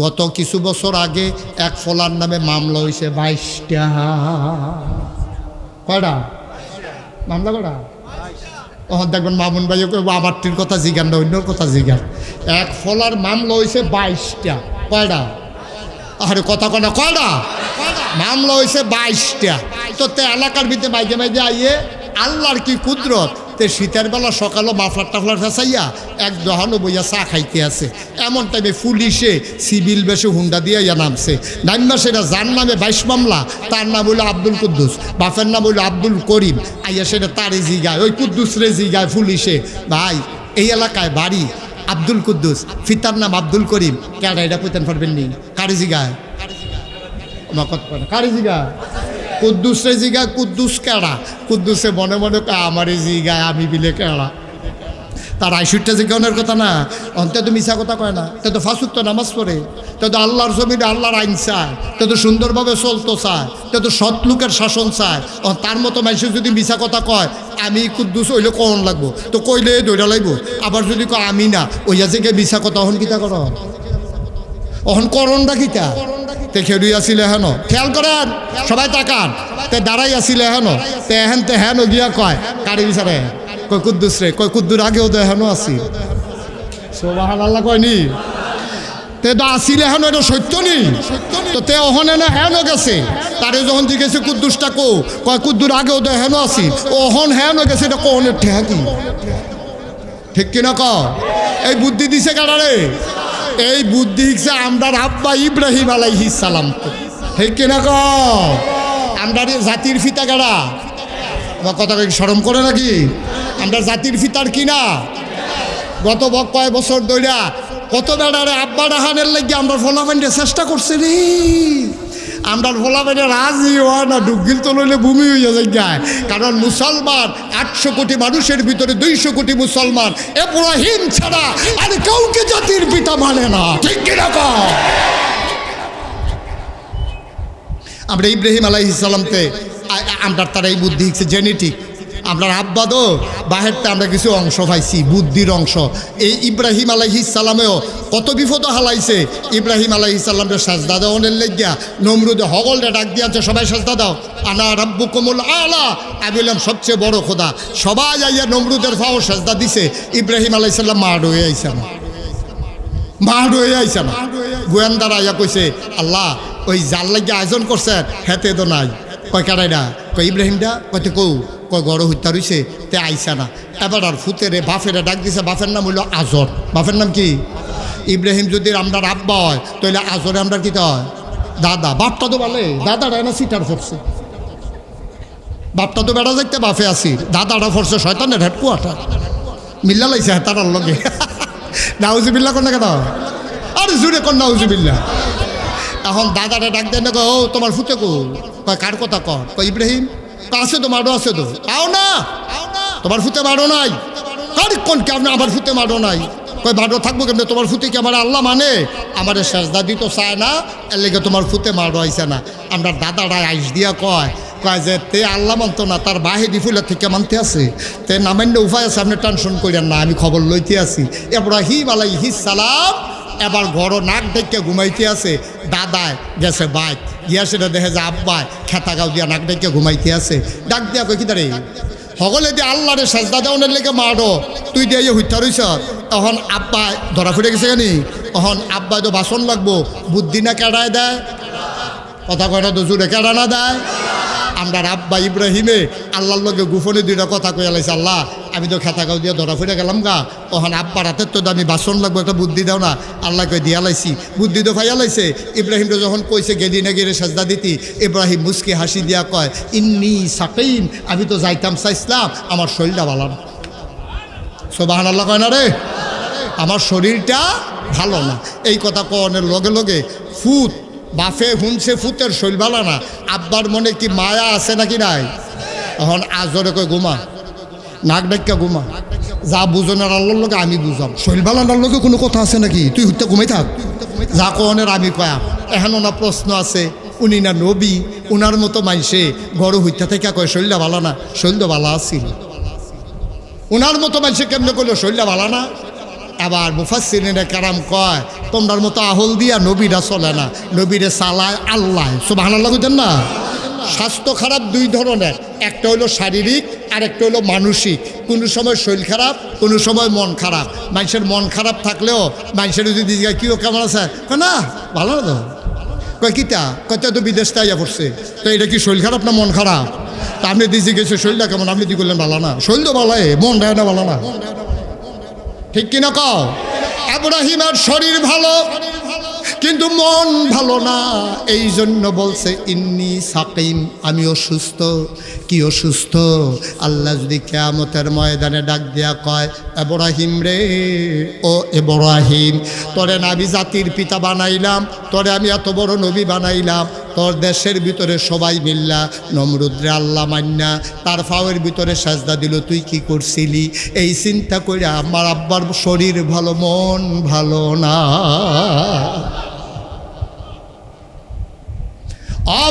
গত কিছু বছর আগে এক ফলার নামে মামলা হয়েছে 22টা। কয়টা মামলা? কয়টা? তখন দেখবেন মামুন ভাই আবারটির কথা জিজ্ঞান না, অন্যর কথা জিজ্ঞান। এক ফলার মামলা হয়েছে 22টা। কয়টা? আরে কথা কয়টা? কয়টা মামলা হয়েছে? 22টা। তো তে এলাকার ভিতরে মাইজে মাইজে আইয়ে আল্লাহর কি কুদরত, তে শীতের বেলা সকালও মাফলার টাফলার ফেসাইয়া এক দহানো বইয়া চা খাইতে আছে। এমন টাইমে পুলিশে সিভিল বেশে হুন্ডা দিয়ে ইয়া নামছে। নাইমা সেটা যার নামে 22 মামলা, তার নাম হইল আব্দুল কুদ্দুস, বাপের নাম হইল আব্দুল করিম। আইয়া সেটা তারে জিগায়, ওই কুদ্দুস রে জিগায় পুলিশে, ভাই এই এলাকায় বাড়ি আব্দুল কুদ্দুস, ফিতার নাম আব্দুল করিম, কেডা এটা কইতেন পারবেন নি? কারে জিগায়? কারে জিগায়? কুদ্দুস রে জিগায়। কুদ্দুস কেডা? কুদ্দুসে মনে মনে আমারে জিগায়, আমি বিলে কেডা? তার ৬৮টা জিজ্ঞানের কথা না, অন্তে তো মিশা কথা কয় না। তে তো ফাঁসুক তো নামাজ পড়ে, তে তো আল্লাহর জমিনে আল্লাহর আইন চায়, তে তো সুন্দরভাবে চলতো চায়, তে তো সৎ লোকের শাসন চায়। তার মতো মানুষের যদি মিশা কথা কয় আমি কুদ্দুস হইলে কখন লাগবো, তো কইলে দৌড়া লাগবো। আবার যদি কয় আমি না, ওইয়া থেকে মিশা কথা অহন কিতা কর, অহন করণটা কিতা? তে খেড়ুই আসিলে হেন, খেয়াল করেন সবাই তাকান, তে দাঁড়াই আসিলে হেন, তে হেন তে হেন গিয়া কয় কারি বিচারে, কয় কুদ্দুস রে, কয় কুদ্দুর আগেও তো হেন আসি। সুবহানাল্লাহ কয়নি? তে তো আসিলে হেন, এটা সত্য নি? তো তে অহন এনে হেন গেছে, তারে যখন জিজ্ঞেসে কুদ্দুসটা কো, কয় কুদ্দুর আগেও তো হেন আসি, ওহন হেন গেছে, এটা কোনের ঠেহা কি? ঠিক কিনা ক? এই বুদ্ধি দিছে কারারে? এই বুদ্ধি হিসে আমরার আব্বা ইব্রাহিম আলাইহিস সালাম। তো ঠিক কিনা ক? আমরার জাতির ফিতা গাড়া, আমার কথা শরম করে নাকি? আমরা জাতির ফিতার কিনা গত কয় বছর ধইরা কত বেড়ারে আব্বা রাহানের লাগে আমরা ফলাফাইন্ডে চেষ্টা করছি রে। আমরা ফলাফাইন্ডে রাজি হয় না, ডুগিল তো লইলে ভূমি হইয়া যায়। কারণ মুসলমান 800 কোটি মানুষের ভিতরে 200 কোটি মুসলমান, ইব্রাহিম ছাড়া আর কাউকে জাতির পিতা মানে না। ঠিক কিনা ক? আমরা ইব্রাহিম আলাইহিস সালামতে আমরা তারা এই বুদ্ধি জেনেটিক, আমরা আব্বা তো বাহেরটা আমরা কিছু অংশ পাইছি, বুদ্ধির অংশ। এই ইব্রাহিম আলাইহিস সালামেও কত বিপদ হালাইছে। ইব্রাহিম আলাইহিস সালামের সাজদা দেওয়ানের লেগিয়া নমরুদে হগলটা ডাক দিয়েছে, সবাই সাজদা দাও, আনা রাব্বুকুমুল আলা, আমি বললাম সবচেয়ে বড় খোদা। সবাই আইয়া নমরুদের ফাও সাজদা দিছে। ইব্রাহিম আলাইহিস সালাম মাড হয়ে আইছে না, মাড হয়ে আইছে না। গোয়েন্দারা আইয়া কইছে আল্লাহ ওই যার লাগিয়া আয়োজন করছে হেতে তো নাই। কয় কারাইডা? কয় ইব্রাহিমটা। কয়তে কৌ? কয় গড় হত্যা রইছে, তে আইসা না। এবার আর ফুতেরে বাফেরে ডাক দিছে, বাফের নাম হইল আজর। বাফের নাম কি? ইব্রাহিম যদি আমরার আব্বা হয় তাহলে আজরে আমরা কি হয়? দাদা। বাপটা তো বলে দাদাটা না সিটার ফোরছে, বাপটা তো বেড়া যাইতে বাফে আসি, দাদাটা ফোরছে শয়তানের হেডকোয়ার্টার। মিল্লা লাইছে হেতারার লগে। নাউজুবিল্লাহ কোন কেন? আরে জুড়ে কোন নাউজুবিল্লাহ। এখন দাদাটা ডাক দেন, ও তোমার ফুতে কো? কয় কার কথা কর? কয় ইব্রাহিম। আছে তো মাডো আছে তো, আও না তোমার ফুতে মাডো নাই। কার কোন কে আপনি আমার ফুতে মাডো নাই? কয় মাডো থাকবো কেমনে? তোমার ফুতে কি আমার আল্লাহ মানে? আমার সেজদা দিত চায় না, এর লেগে তোমার ফুতে মাডো আইসে না। আমরা দাদাটা আইস দিয়া কয় যে তে আল্লাহ মানত না, তার বাহেদি ফুলের থেকে মানতে আছে, তে নামান্য উপায় আছে, আপনি টেনশন করেন না, আমি খবর লইতে আছি। ইব্রাহিম আলাইহিস সালাম এবার ঘর নাক ডেকে ঘুমাইতে আছে। দাদায় গেছে বাইক গিয়া, সেটা দেখে যে আব্বায় খেতা গাও দিয়া নাক ডেকে ঘুমাইতে আছে। ডাক দিয়া কই কি দাঁড়ে সকলে দিয়ে আল্লাহরে সাজদা দেওয়ানের লেগে মারো, তুই দিয়ে হত্যা রইছ। তখন আব্বা ধরা ফুটে গেছে কেন? তখন আব্বা তো বাসন লাগবো, বুদ্ধি না কেড়ায় দেয়? কথা কয়টা তো জুড়ে কেড়া না দেয়? আমরা আব্বা ইব্রাহিমে আল্লাহর লগে গোপনে দুইটা কথা কইয়া লাইছে, আল্লাহ আমি তো খেতা গাও দিয়ে ধরা ফুটে গেলাম গা, তখন আব্বার হাতের তো আমি বাসন লাগবো, একটা বুদ্ধি দাও না। আল্লাহ কই দিয়া লাইছি, বুদ্ধি তো ফাইয়া লাইছে। ইব্রাহিম তো যখন কইছে গেলি না গেলে সাজদা দিতি, ইব্রাহিম মুস্কি হাসি দিয়া কয় ইন্নি সাকিম, আমি তো যাইতাম চাইছিলাম, আমার শরীরটা ভালো না। সুবহানাল্লাহ কয় না রে? আমার শরীরটা ভালো না। এই কথা কনের লগে লগে ফুত বাফে হুনছে ফুতের শরীর ভালো না। আব্বার মনে কি মায়া আছে নাকি নাই? এখন আজরে কই ঘুমা, নাক ডাক্কা ঘুমা, যা বুঝনের আল্লাহর লগে আমি বুঝাম, শরীর ভালানার লগে কোনো কথা আছে নাকি? তুই হুত্যা ঘুমাই থাক, যা কনের আমি কয়া। এখন ওনার প্রশ্ন আছে, উনি না নবী, উনার মতো মাইসে গড় হত্যা থেকে কয় শরীরটা ভালো না? শরীর তো ভালো আছিল। উনার মতো মাইসে কেমনে করলো শরীরটা ভালো না? আবার মুফাসসিরিনে কেরাম কয় তোমরার মতো আহল দিয়া নবীরা চলে না, নবীরে চালায় আল্লাহ। সুবহানাল্লাহ বুঝেন না? স্বাস্থ্য খারাপ দুই ধরনের, একটা হলো শারীরিক আর একটা হলো মানসিক। কোনো সময় শরীর খারাপ, কোনো সময় মন খারাপ। মানুষের মন খারাপ থাকলেও মানুষের যদি জিজ্ঞাসা কী কেমন আছে, না ভালো না তো, কয় কিতা কয়টা তো বিদেশ তাইয়া পড়ছে, তো এটা কি শরীর খারাপ না মন খারাপ? তা আপনি দিদি গেছে শরীরটা কেমন, আপনি দি করলেন ভালো না, শরীর তো ভালো, মন দেয় না ভালো না, ঠিক কিনা কও? ইব্রাহিমের শরীর ভালো কিন্তু মন ভালো না, এই জন্য বলছে ইন্নি সাকিম, আমি অসুস্থ। কি অসুস্থ? আল্লাহ যদি কিয়ামতের ময়দানে ডাক দিয়া কয় ইব্রাহিম রে, ও ইব্রাহিম, তোরে নাবি জাতির পিতা বানাইলাম, তোরে আমি এত বড় নবী বানাইলাম, তোর দেশের ভিতরে সবাই মিল্লা নমরুদ্রে আল্লাহ মান্না তার ফাওয়ের ভিতরে সাজদা দিল, তুই কি করছিলি? এই চিন্তা করে আমার আব্বার শরীর ভালো মন ভালো না।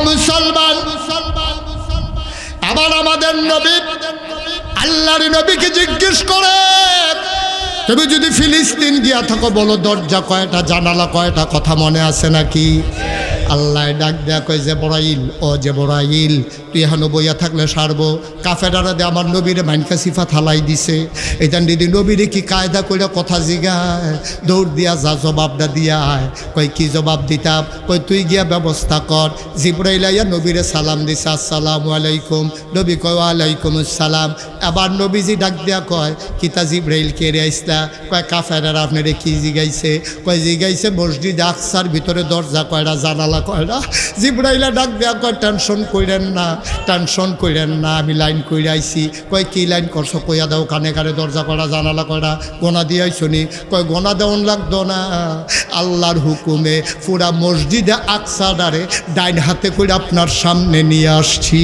মুসলমান, আবার আমাদের নবী আল্লাহর নবীকে জিজ্ঞেস করে তুমি যদি ফিলিস্তিন গিয়া থাকো বলো দরজা কয়টা, জানালা কয়টা, কথা মনে আছে নাকি? আল্লাহ ডাক দেয়া কয় জিবরাইল, ও জিবরাইল, তুই এখনো বইয়া থাকলে সারবো। কাফেরারা দে আমার নবীরে মাইনকা সিফা থালাই দিছে, এইটান দিদি নবীরে কি কায়দা করে কথা জিগায়, দৌড় দিয়া যা জবাবটা দিয়া আয়। কয় কি জবাব দিতাম? কয় তুই গিয়া ব্যবস্থা কর। জিবরাইল আইয়া নবীরে সালাম দিছে, আসসালামু আলাইকুম। নবী কয় ওয়ালাইকুম আসসালাম। আবার নবীজি ডাক দিয়া কয় কিতা জিবরাইল কে রে আইসলা? কয় কাফেরারা আপনারে কি জিগাইছে? কয় জিগাইছে মসজিদ আকসার ভিতরে দরজা কয়টা, জানালা কয়টা। জিবরাইলা ডাক দেয়া কয় টেনশন কইরেন না, টেনশন কইরেন না, আমি লাইন কইরা আইছি। কয় কি লাইন করছো? কইয়া দাও কানে কানে দরজা কয়টা, জানালা কয়টা, গোনা দিয়ে আইসনি? কয় গোনা দেওয়ান লাগতো না, আল্লাহর হুকুমে পুরা মসজিদে আকসাডারে ডাইন হাতে করে আপনার সামনে নিয়ে আসছি।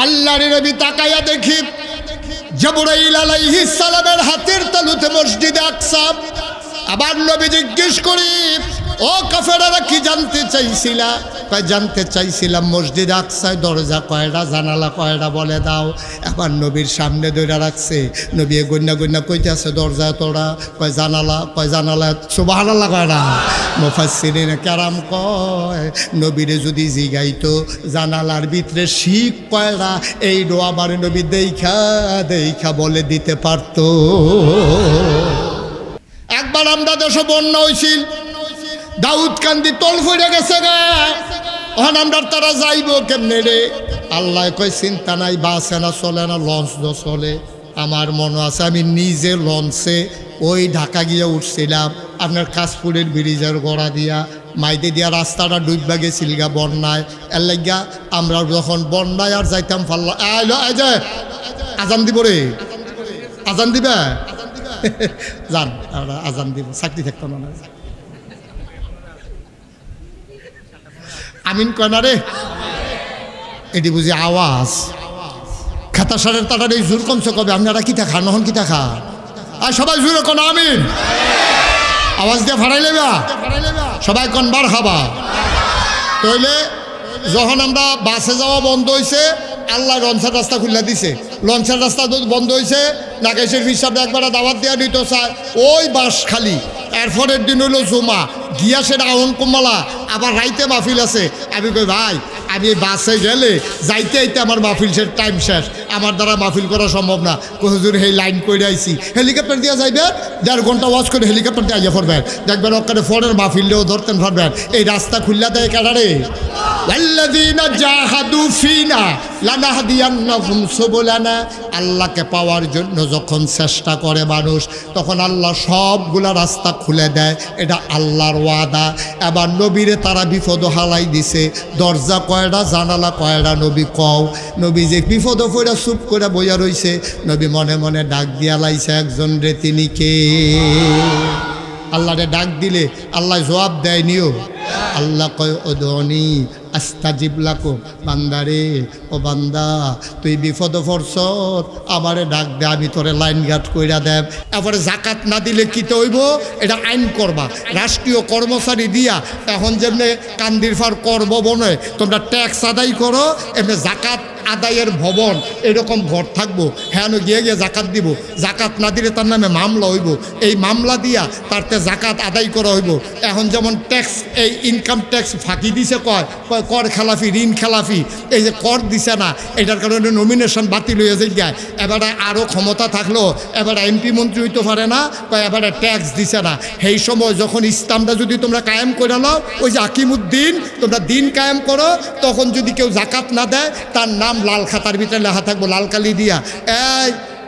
আল্লাহর নবী তাকাইয়া দেখি জিবরাইল আলাইহিস সালামের হাতের তালুতে মসজিদে আকসা। আবার নবী জিজ্ঞেস করি ও কাফেরারা কি জানতে চাইছিলা? কয় জানতে চাইছিলাম মসজিদ আকসায় দরজা কয়টা, জানালা কয়টা বলে দাও। আবার নবীর সামনে ধরে রাখছে, নবী গন্যা গন্যা কইতেছে দরজা তোরা, কয় জানালা, কয় জানালা সুবহানাল্লাহ কয়টা। মুফাসসিরিনে কেরাম কয় নবীরে যদি জিগাইতো জানালার ভিতরে শিক কয়টা, এই দোয়াবার নবী দেখা দেখা বলে দিতে পারতো। একবার আমরা দেশে বন্যা হয়েছিল, দাউদ কান্দি তল ফিরে গেছে গা, ওখানে আমরা তারা যাইব কেমনে রে? আল্লাহ কয় চিন্তা নাই, বাসে না চলে না, লঞ্চ তো চলে। আমার মনে আছে আমি নিজে লঞ্চে ওই ঢাকা গিয়ে উঠছিলাম, আপনার কাশপুরের ব্রিজের গোড়া দিয়া মাইতে দিয়া রাস্তাটা ডুববা গেছিল গা বন্যায়। এর লাগিয়া আমরা যখন বন্যায় আর যাইতাম পারলাম, এই যে আজান দিব রে, আজান দিবে যান, আমরা আজান দিব, চাকরি থাকতো না। আমিন কয় না রে, এটি বুঝি আওয়াজ। খাতা সারের তাড়ার এই জোর কমছে কবে? আপনারা কিতা খান, নহন কিতা খান? আর সবাই জোরে কোন আমিন, আওয়াজ দিয়ে ফাড়াই লেবা, সবাই কোন বার খাবা। তইলে যখন আমরা বাসে যাওয়া বন্ধ হয়েছে, আল্লাহ লঞ্চের রাস্তা খুলে দিছে। লঞ্চের রাস্তা বন্ধ হয়েছে, নাগেশের হিসাবে একবার দাওয়াত দেওয়া নিত চায় ওই বাস খালি। এরপরের দিন হইল জুমা, গিয়াসের আহন কুমালা, আবার রাইতে মাহফিল আছে। আমি কই ভাই আমি বাসে গেলে যাইতে আইতে আমার মাহফিলের টাইম শেষ, আমার দ্বারা মাহফিল করা সম্ভব না। হুজুর এই লাইন করে আইছি, হেলিকপ্টার দিয়ে যাইবে, 1.5 ঘন্টা ওয়াচ করে হেলিকপ্টার দিয়ে আইয়া পড়বেন, দেখবেন ওখানে ফোনের মাহফিলও ধরতেন পারবেন। এই রাস্তা খুললা দেয় কেডারে? ওয়াল্লাযীনা জাহাদু ফিনা লানাহদিয়ান্নাহুম সুবুলানা। আল্লাহকে পাওয়ার জন্য যখন চেষ্টা করে মানুষ, তখন আল্লাহ সবগুলা রাস্তা খুলে দেয়, এটা আল্লাহর ওয়াদা। এবার নবীরে তারা বিপদ হালাই দিছে, দরজা কয়টা, জানালা কয়টা, নবী কও। নবী যে বিপদ পড়া চুপ করে বইয়া রইছে, নবী মনে মনে ডাক দিয়া লাইছে একজন রে, তিনি কে? আল্লাহরে ডাক দিলে আল্লাহ জবাব দেয় নিও। আল্লাহ কয় উদউনি আস্তাজিব লাকুম। বান্দারে, ও বান্দা তুই বিপদ পড়ছ, আমারে ডাক দে, আমি তোরে লাইন গার্ড কইরা দেব। এরপরে জাকাত না দিলে কি তো হইব? এটা আইন করবা, রাষ্ট্রীয় কর্মচারী দিয়া। এখন যেমনি কান্দির ফার করব বনে তোমরা ট্যাক্স আদায় করো, এমনি জাকাত আদায়ের ভবন এরকম ঘর থাকবো, হ্যাঁ গিয়ে গিয়ে জাকাত দিব, জাকাত না দিলে তার নামে মামলা হইব, এই মামলা দিয়া তারতে জাকাত আদায় করা হইব। এখন যেমন ট্যাক্স, এই ইনকাম ট্যাক্স ফাঁকি দিছে, কর খেলাফি, ঋণ খেলাফি, এই যে কর দিছে না, এটার কারণে নমিনেশন বাতিল হয়ে যায়। এবারে আরও ক্ষমতা থাকলো এবারে এমপি মন্ত্রী হইতে পারে না, এবারে ট্যাক্স দিছে না। সেই সময় যখন ইসলামটা যদি তোমরা কায়েম করে নাও, ওই যে আকিমুদ্দিন, তোমরা দিন কায়েম করো, তখন যদি কেউ জাকাত না দেয় তার নাম লাল খাতার ভিতরে লেখা থাকবো লাল কালি দিয়া,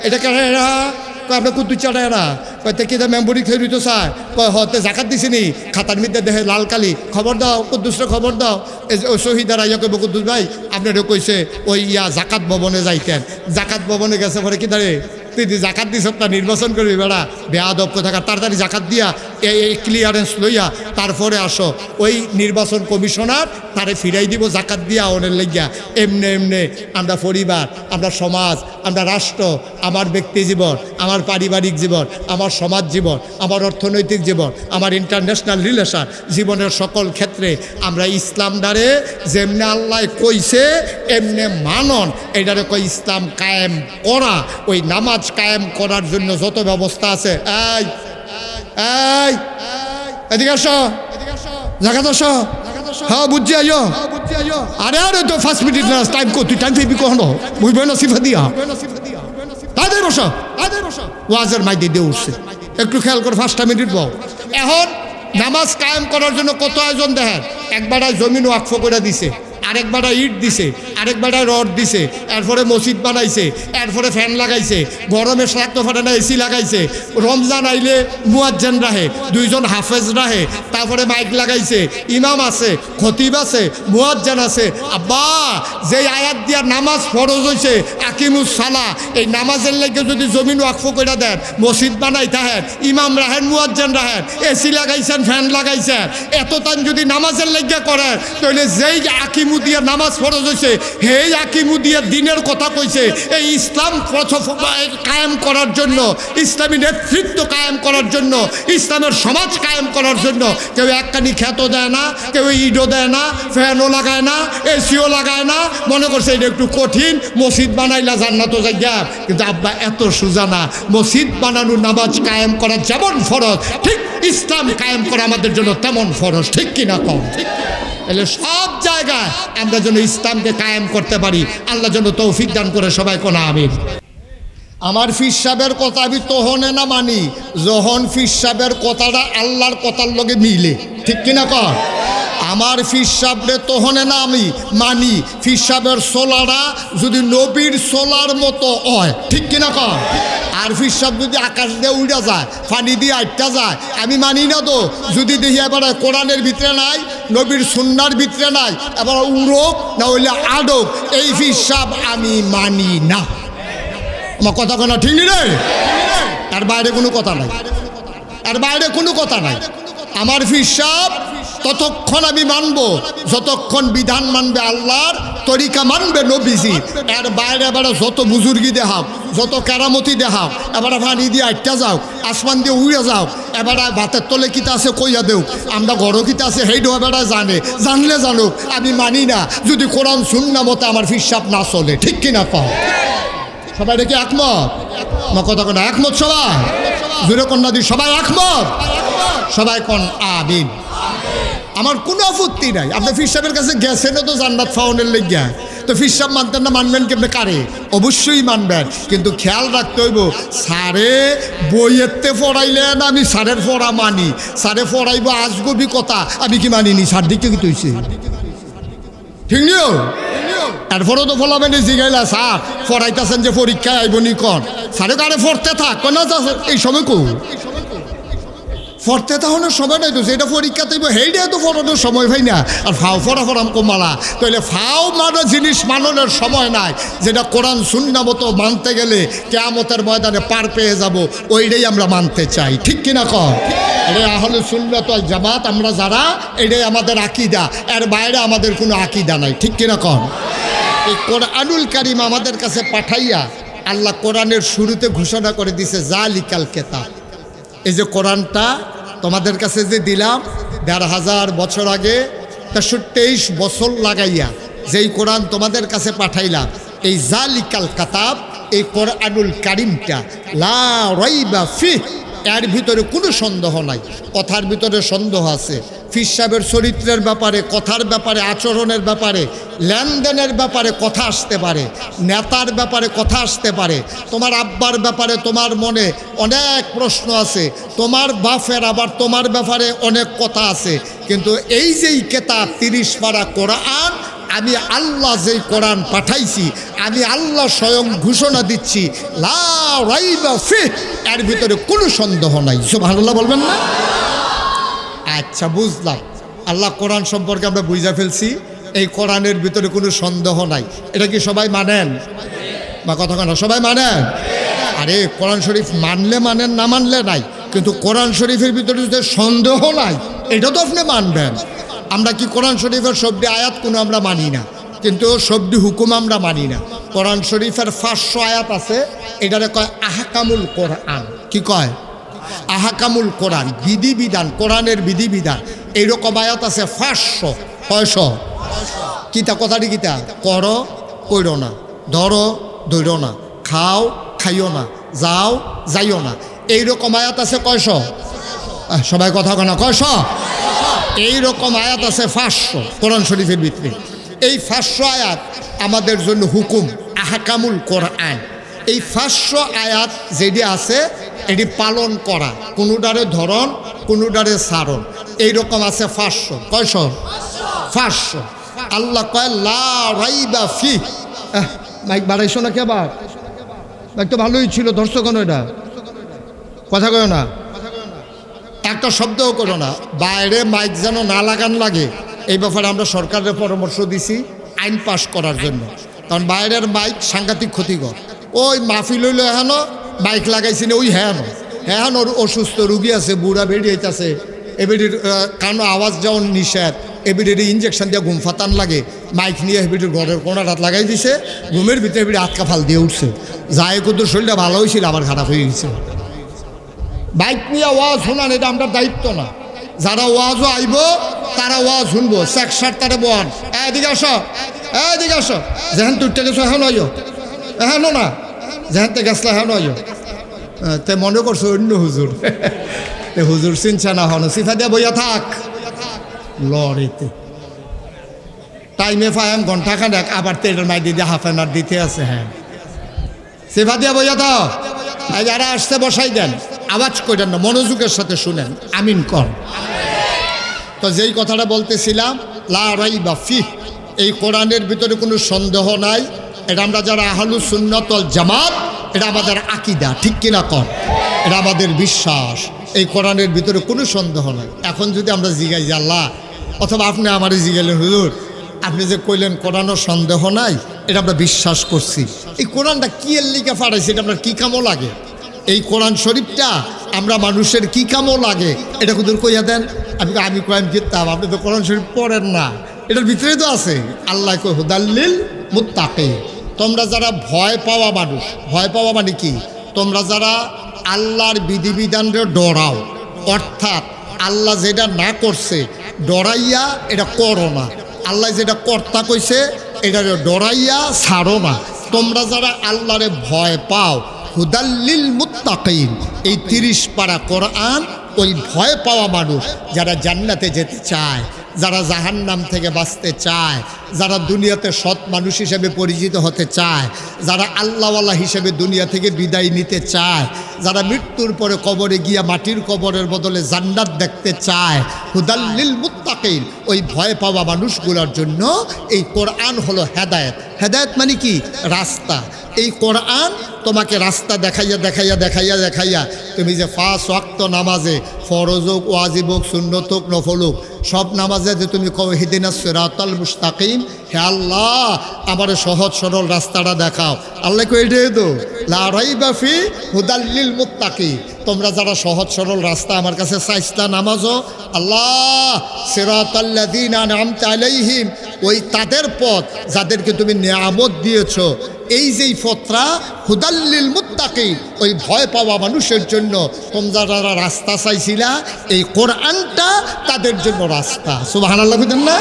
এটা কেন আপনার কুদ্দু চাড়ায়রা কয়তে কি মেম্বরি খেয়ে দিত স্যার, হতে জাকাত দিছিনি, খাতার মধ্যে দেখে লাল কালি, খবর দাও কুদ্দুসরে খবর দাও। ওই শহীদারা ইয়া কইব কুদ্দুস ভাই আপনারও কইছে ওই জাকাত ভবনে যাইতেন, জাকাত ভবনে গেছে পরে কি দাঁড়ে তুই জাকাত দিস না, নির্বাচন করবি বেড়া বেয়াদব কোথাকার, তাড়াতাড়ি জাকাত দিয়া এই ক্লিয়ারেন্স লইয়া তারপরে আসো। ওই নির্বাচন কমিশনার তারে ফিরাই দিব জাকাত দিয়া ওনের লেগিয়া। এমনে এমনে আমরা পরিবার, আমরা সমাজ, আমরা রাষ্ট্র, আমার ব্যক্তি জীবন, আমার পারিবারিক জীবন, আমার সমাজ জীবন, আমার অর্থনৈতিক জীবন, আমার ইন্টারন্যাশনাল রিলেশন, জীবনের সকল ক্ষেত্রে আমরা ইসলাম দ্বারে যেমনে আল্লাহ কইছে এমনে মানন, এটারে কই ইসলাম কায়েম করা। ওই নামাজ কায়েম করার জন্য যত ব্যবস্থা আছে, এই এই এদিকে আসো, জাকাত আসো, হ্যাঁ বুঝছি আইও, আরে আরে তো 5 মিনিট না টাইম কো, তুই টাইম পেবি কখনো বুঝবে না সিফা দিয়া, তাদের বসো ওয়াজের মাই দিয়ে উঠছে, একটু খেয়াল করে 5টা মিনিট বল। এখন নামাজ কায়েম করার জন্য কত আয়োজন দেখেন, একবারায় জমিন ওয়াকফ করে দিছে, আরেকবারে ইট দিছে, আরেকবারে রড দিছে, এরপরে মসজিদ বানাইছে, এরপরে ফ্যান লাগাইছে, গরমে সারাক্ত ফাটে না এসি লাগাইছে, রমজান আইলে মুয়াজ্জিন রাহে, 2জন হাফেজ রাহে, তারপরে মাইক লাগাইছে, ইমাম আছে, খতিব আছে, মুয়াজ্জিন আছে। আব্বা যেই আয়াত দিয়া নামাজ ফরজ হয়েছে আকিমুস সালাহ, এই নামাজের লেগে যদি জমিন ওয়াকফ করে দেন, মসজিদ বানাই থাকেন, ইমাম রাহেন, মুয়াজ্জিন রাহেন, এসি লাগাইছেন, ফ্যান লাগাইছেন, এত টান যদি নামাজের লেগে করেন, তাহলে যেই আকিমু দিয়া নামাজ ফরজ হয়েছে হেই আকিমুদিয়া দিনের কথা কইছে। এই ইসলাম কায়েম করার জন্য, ইসলামী নেতৃত্ব কায়েম করার জন্য, ইসলামের সমাজ কায়েম করার জন্য কেউ একখানি খ্যাত দেয় না, কেউ ইডো দেয় না, ফ্যানও লাগায় না, এসিও লাগায় না, মনে করছে এটা একটু কঠিন, মসজিদ বানাইলা জান্নাত জায়গা। কিন্তু আব্বা এত সোজা না, মসজিদ বানানো নামাজ কায়েম করা যেমন ফরজ, ঠিক ইসলাম কায়েম করা আমাদের জন্য তেমন ফরজ, ঠিক কিনা কম? ঠিক এলে সব জায়গায় আমরা যেন ইসলামকে কায়েম করতে পারি, আল্লাহ যেন তৌফিক দান করে, সবাই কোন আমিন। আমার ফির সাহেবের কথা আমি তহনে না মানি যখন ফির সাহেবের কথাটা আল্লাহর কথার লগে মিলে, ঠিক কিনা কর? আমার ফির সাহেবরে তহনে না আমি মানি ফির সাহেবের সোলারা যদি নবীর সোলার মতো হয়, ঠিক কিনা কর? আর ফির সাহেব যদি আকাশ দিয়ে উড়া যায়, পানি দিয়ে আটটা যায়, আমি মানি না। তো যদি দেখি এবার কোরআনের ভিতরে নাই, নবীর সুন্নার ভিতরে নাই, এবার উড়োক না হইলে আডোক, এই ফির সাহেব আমি মানি না। আমার কথা কোনো ঠিক নেই রে, তার বাইরে কোনো কথা নাই, আর বাইরে কোনো কথা নাই। আমার ফির সাহেব ততক্ষণ আমি মানব যতক্ষণ বিধান মানবে আল্লাহর, তরিকা মানবে নবীজি। এর বাইরে এবার যত বুজুর্গি দেখাও, যত কেরামতি দেখাও, এবার পানি দিয়ে আটটা যাও, আসমান দিয়ে উড়ে যাও, এবার ভাতের তলে কিতা আছে কইয়া দেও, আমরা গড় কিতা আছে সেইটা এবার জানলে জানুক, আমি মানি না যদি কোরআন সুন্নাহ মতে আমার ফির সাহেব না চলে, ঠিক কিনা পাও? সবাই দেখি একমত? আমার কথা কোন একমত? সবাই জোরে কন্যা দি সবাই একমত? সবাই কোন আমিন। আমার কোনো আপত্তি নাই। আপনি ফির সাহেবের কাছে গেছেন তো জান্নাত ফাউনের লেগিয়া, তো ফির সাহেব মানতেন না, মানবেন কেমনে কারে? অবশ্যই মানবেন, কিন্তু খেয়াল রাখতে হইব স্যারে বইয়েতে পড়াইলেন আমি স্যারের পড়া মানি, স্যারে পড়াইব আজগবি কথা আমি কি মানিনি, স্যার দিকে কি তৈছে, ঠিক নিও? তারপরেও তো ফলাবেন জিগাইলা স্যার পড়াইতেছেন যে পরীক্ষায় আইবনি কন, স্যারে কারে পড়তে থাক না, এই সময় কো পড়তে তাহলে সময় নাই, তো যেটা পরীক্ষা তৈব সেইটাই তো পড়ানোর সময় ভাই না। আর ফাও ফড়া ফড়াম কমালা তাহলে ফাও মানো জিনিস মাননের সময় নাই, যেটা কোরআন সুন্নাহ মতো মানতে গেলে কিয়ামতের ময়দানে পার পেয়ে যাব, ওইটাই আমরা মানতে চাই, ঠিক কিনা কম? এটা আহলে সুন্নাত ওয়াল জামাত আমরা যারা, এটাই আমাদের আকীদা, এর বাইরে আমাদের কোনো আকীদা নাই, ঠিক কিনা কম? এই কোরআনুল কারীম আমাদের কাছে পাঠাইয়া আল্লাহ কোরআনের শুরুতে ঘোষণা করে দিছে জালিকাল কিতাব। এই যে কোরআনটা তোমাদের কাছে যে দিলাম ১৫০০ বছর আগে, ২৩ বছর লাগাইয়া যেই কোরআন তোমাদের কাছে পাঠাইলাম, এই জালিকাল কাতাব, এই কোরআনুল কারিমটা লা রাইবা ফিহ, এর ভিতরে কোনো সন্দেহ নাই। কথার ভিতরে সন্দেহ আছে, ফির সাহেবের চরিত্রের ব্যাপারে, কথার ব্যাপারে, আচরণের ব্যাপারে, লেনদেনের ব্যাপারে কথা আসতে পারে, নেতার ব্যাপারে কথা আসতে পারে, তোমার আব্বার ব্যাপারে তোমার মনে অনেক প্রশ্ন আছে, তোমার বাপের আবার তোমার ব্যাপারে অনেক কথা আছে। কিন্তু এই যেই কেতাব 30 পারা কোরআন, আমি আল্লাহ যেই কোরআন পাঠাইছি, আমি আল্লাহ স্বয়ং ঘোষণা দিচ্ছি লা রাইবা ফিহ, এর ভিতরে কোনো সন্দেহ নাই। সুবহানাল্লাহ বলবেন না? আচ্ছা, বুঝলাম। আল্লাহ কোরআন সম্পর্কে আমরা বুঝা ফেলছি, এই কোরআনের ভিতরে কোনো সন্দেহ নাই। এটা কি সবাই মানেন? বা কথা কেন সবাই মানেন? আরে কোরআন শরীফ মানলে মানেন, না মানলে নাই, কিন্তু কোরআন শরীফের ভিতরে যে সন্দেহ নাই এটা তো আপনি মানবেন। আমরা কি কোরআন শরীফের সবটি আয়াত কোনো আমরা মানি না, কিন্তু সবটি হুকুম আমরা মানি না। কোরআন শরীফের 500 আয়াত আছে, এটারে কয় আহকামুল কোরআন। কি কয়? আহকামুল কোরআন, বিধিবিধান, কোরআনের বিধিবিধান। এইরকম আয়াত আছে 500। কয়শো? কিতা কথাটি কিতা? করো, কইরো না, ধরো, ধরো না, খাও, খাইও না, যাও, যাইও না। এইরকম আয়াত আছে কয়শো? সবাই কথা কেন? কয়শো? এইরকম আয়াত আছে 500 কোরআন শরীফের ভিতরে। এই 500 আয়াত আমাদের জন্য হুকুম, আহকামুল কোরআন। এই 500 আয়াত যেটি আছে এটি পালন করা, কোনোটারে ধরন, কোনোটারে সারণ, এইরকম আছে 500। কয়শো? 500। আল্লাহ কয় লা রাইবা ফিহ। মাইক বাড়াইছো না কে? বার মাইক তো ভালোই ছিল, ধরছো কেন? এটা কথা কয় না, একটা শব্দও করো না, বাইরে মাইক যেন না লাগান লাগে। এই ব্যাপারে আমরা সরকারের পরামর্শ দিছি আইন পাশ করার জন্য, কারণ বাইরের মাইক সাংঘাতিক ক্ষতিকর। ওই মাহফিল হইলো এখানো মাইক লাগাইছি না, ওই হ্যাঁ ওর অসুস্থ রুগী আছে, বুড়া বেরিয়েছে, এবিডির কানো আওয়াজ যেমন নিষেধ, এবিডির ইঞ্জেকশন দিয়ে ঘুম ফাতান লাগে, মাইক নিয়ে এবিডির ঘরের কোনার হাত লাগাই দিছে, ঘুমের ভিতরে এবিডি আটকা ফাল দিয়ে উঠছে, যায় কিন্তু শরীরটা ভালো হয়েছিল, আবার খারাপ হয়ে গেছে। বাইক নিয়ে ওয়াজ শোনান এটা আমরা দায়িত্ব না। যারা ওয়াজও আইব তারা ওয়াজ শুনবো, শেখ তারে বল, এদিকে আসো, এদিকে আসো, যেহেন তুই গেছো এখন আইও, এখানো না যেহেন তে গেছলা এখন আইও। তে মনে করছো অন্য হুজুর, হুজুর চিনছে না, হন সিফা দিয়ে বইয়া থাক লড়িতে টাইমে ফাইম ঘন্টা খানেক, আবার তেলের মাই দিদি হাফ এন আওয়ার দিতে আছে। হ্যাঁ, সিফা দিয়ে বইয়া থাক। যারা আসতে বসাই দেন, আওয়াজ করেন না, মনোযোগের সাথে শুনেন, আমিন কর। তো যেই কথাটা বলতেছিলাম লা রাইবা ফিহ, এই কোরআনের ভিতরে কোনো সন্দেহ নাই। এটা আমরা যারা আহলুস সুন্নাত ওয়াল জামাত, এটা আমাদের আকীদা, ঠিক কিনা কর? এটা আমাদের বিশ্বাস, এই কোরআনের ভিতরে কোনো সন্দেহ নাই। এখন যদি আমরা জিগাই যে আল্লাহ, অথবা আপনি আমারে জিগাইলেন হুজুর আপনি যে কইলেন কোরআনের সন্দেহ নাই, এটা আমরা বিশ্বাস করছি, এই কোরআনটা কি এর লিখে পাঠাইছে, এটা আপনার কী কামও লাগে? এই কোরআন শরীফটা আমরা মানুষের কী কামও লাগে এটা হুজুর কইয়া দেন। আমি কোরআন কিতাব, আপনি তো কোরআন শরীফ পড়েন না, এটার ভিতরে তো আছে আল্লাহ কই হুদাল্লিল মুত্তাকিন। তোমরা যারা ভয় পাওয়া মানুষ, ভয় পাওয়া মানে কি? তোমরা যারা আল্লাহর বিধিবিধানরে ডরাও, অর্থাৎ আল্লাহ যেটা না করছে ডরাইয়া এটা করো না, আল্লাহ যেটা কর্তা কইছে এটা ডরাইয়া ছাড়ো না। তোমরা যারা আল্লাহরে ভয় পাও, হুদাল্লিল মুত্তাকিন, এই 30 পারা কোরআন ওই ভয় পাওয়া মানুষ যারা জান্নাতে যেতে চায়, যারা জাহান্নাম থেকে বাঁচতে চায়, যারা দুনিয়াতে সৎ মানুষ হিসেবে পরিচিত হতে চায়, যারা আল্লাহওয়ালা হিসেবে দুনিয়া থেকে বিদায় নিতে চায়, যারা মৃত্যুর পরে কবরে গিয়া মাটির কবরের বদলে জান্নাত দেখতে চায়, হুদাল্লিল মুত্তাকিন, ওই ভয় পাওয়া মানুষগুলোর জন্য এই কোরআন হলো হেদায়েত। হেদায়েত মানে কি? রাস্তা। এই কোরআন তোমাকে রাস্তা দেখাইয়া দেখাইয়া দেখাইয়া দেখাইয়া তুমি যে 5 ওয়াক্ত নামাজে, ফরজ হোক, ওয়াজিব হোক, সুন্নত হোক, নফল হোক, সব নামাজে যে তুমি কও ইহদিনাস সিরাতাল মুস্তাকিম, হে আল্লাহ আমার সহজ সরল রাস্তাটা দেখাও। আল্লাহ কই এটাই তো লা রাইবা ফি হুদাল্লিল মুত্তাকিন। তোমরা যারা সহজ সরল রাস্তা আমার কাছে চাইছলা নামাজও, আল্লাহ সিরাতাল্লাযীনা আন'আমতা আলাইহিম, ওই তাদের পথ যাদেরকে তুমি নিয়ামত দিয়েছো, এই যেই পথটা হুদাল্লিল মুত্তাকিন, ওই ভয় পাওয়া মানুষের জন্য তোমরা যারা রাস্তা চাইছিলা, এই কোরআনটা তাদের জন্য রাস্তা। সুবহানাল্লাহ বুঝেন না?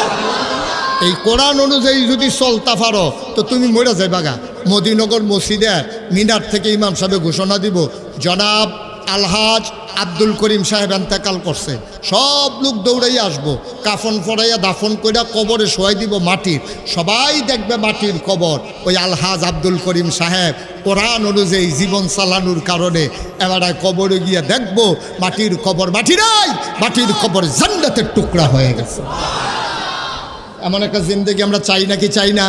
এই কোরআন অনুযায়ী যদি চলতা পারো তো তুমি মরে যাইবা গা। মদিনগর মসজিদের মিনার থেকে ইমাম সাহেব ঘোষণা দিব, জনাব আলহাজ আব্দুল করিম সাহেব এন্তেকাল করছে। সব লোক দৌড়াইয়া আসবো, কাফন পরাইয়া দাফন কইরা কবরে শোয়াই দিব মাটির। সবাই দেখবে মাটির কবর। ওই আলহাজ আব্দুল করিম সাহেব কোরআন অনুযায়ী জীবন চালানোর কারণে এবার কবরে গিয়ে দেখবো মাটির কবর মাটি নাই, মাটির কবর জান্নাতের টুকরা হয়ে গেছে। এমন একটা জিন্দেগি আমরা চাই নাকি চাই না?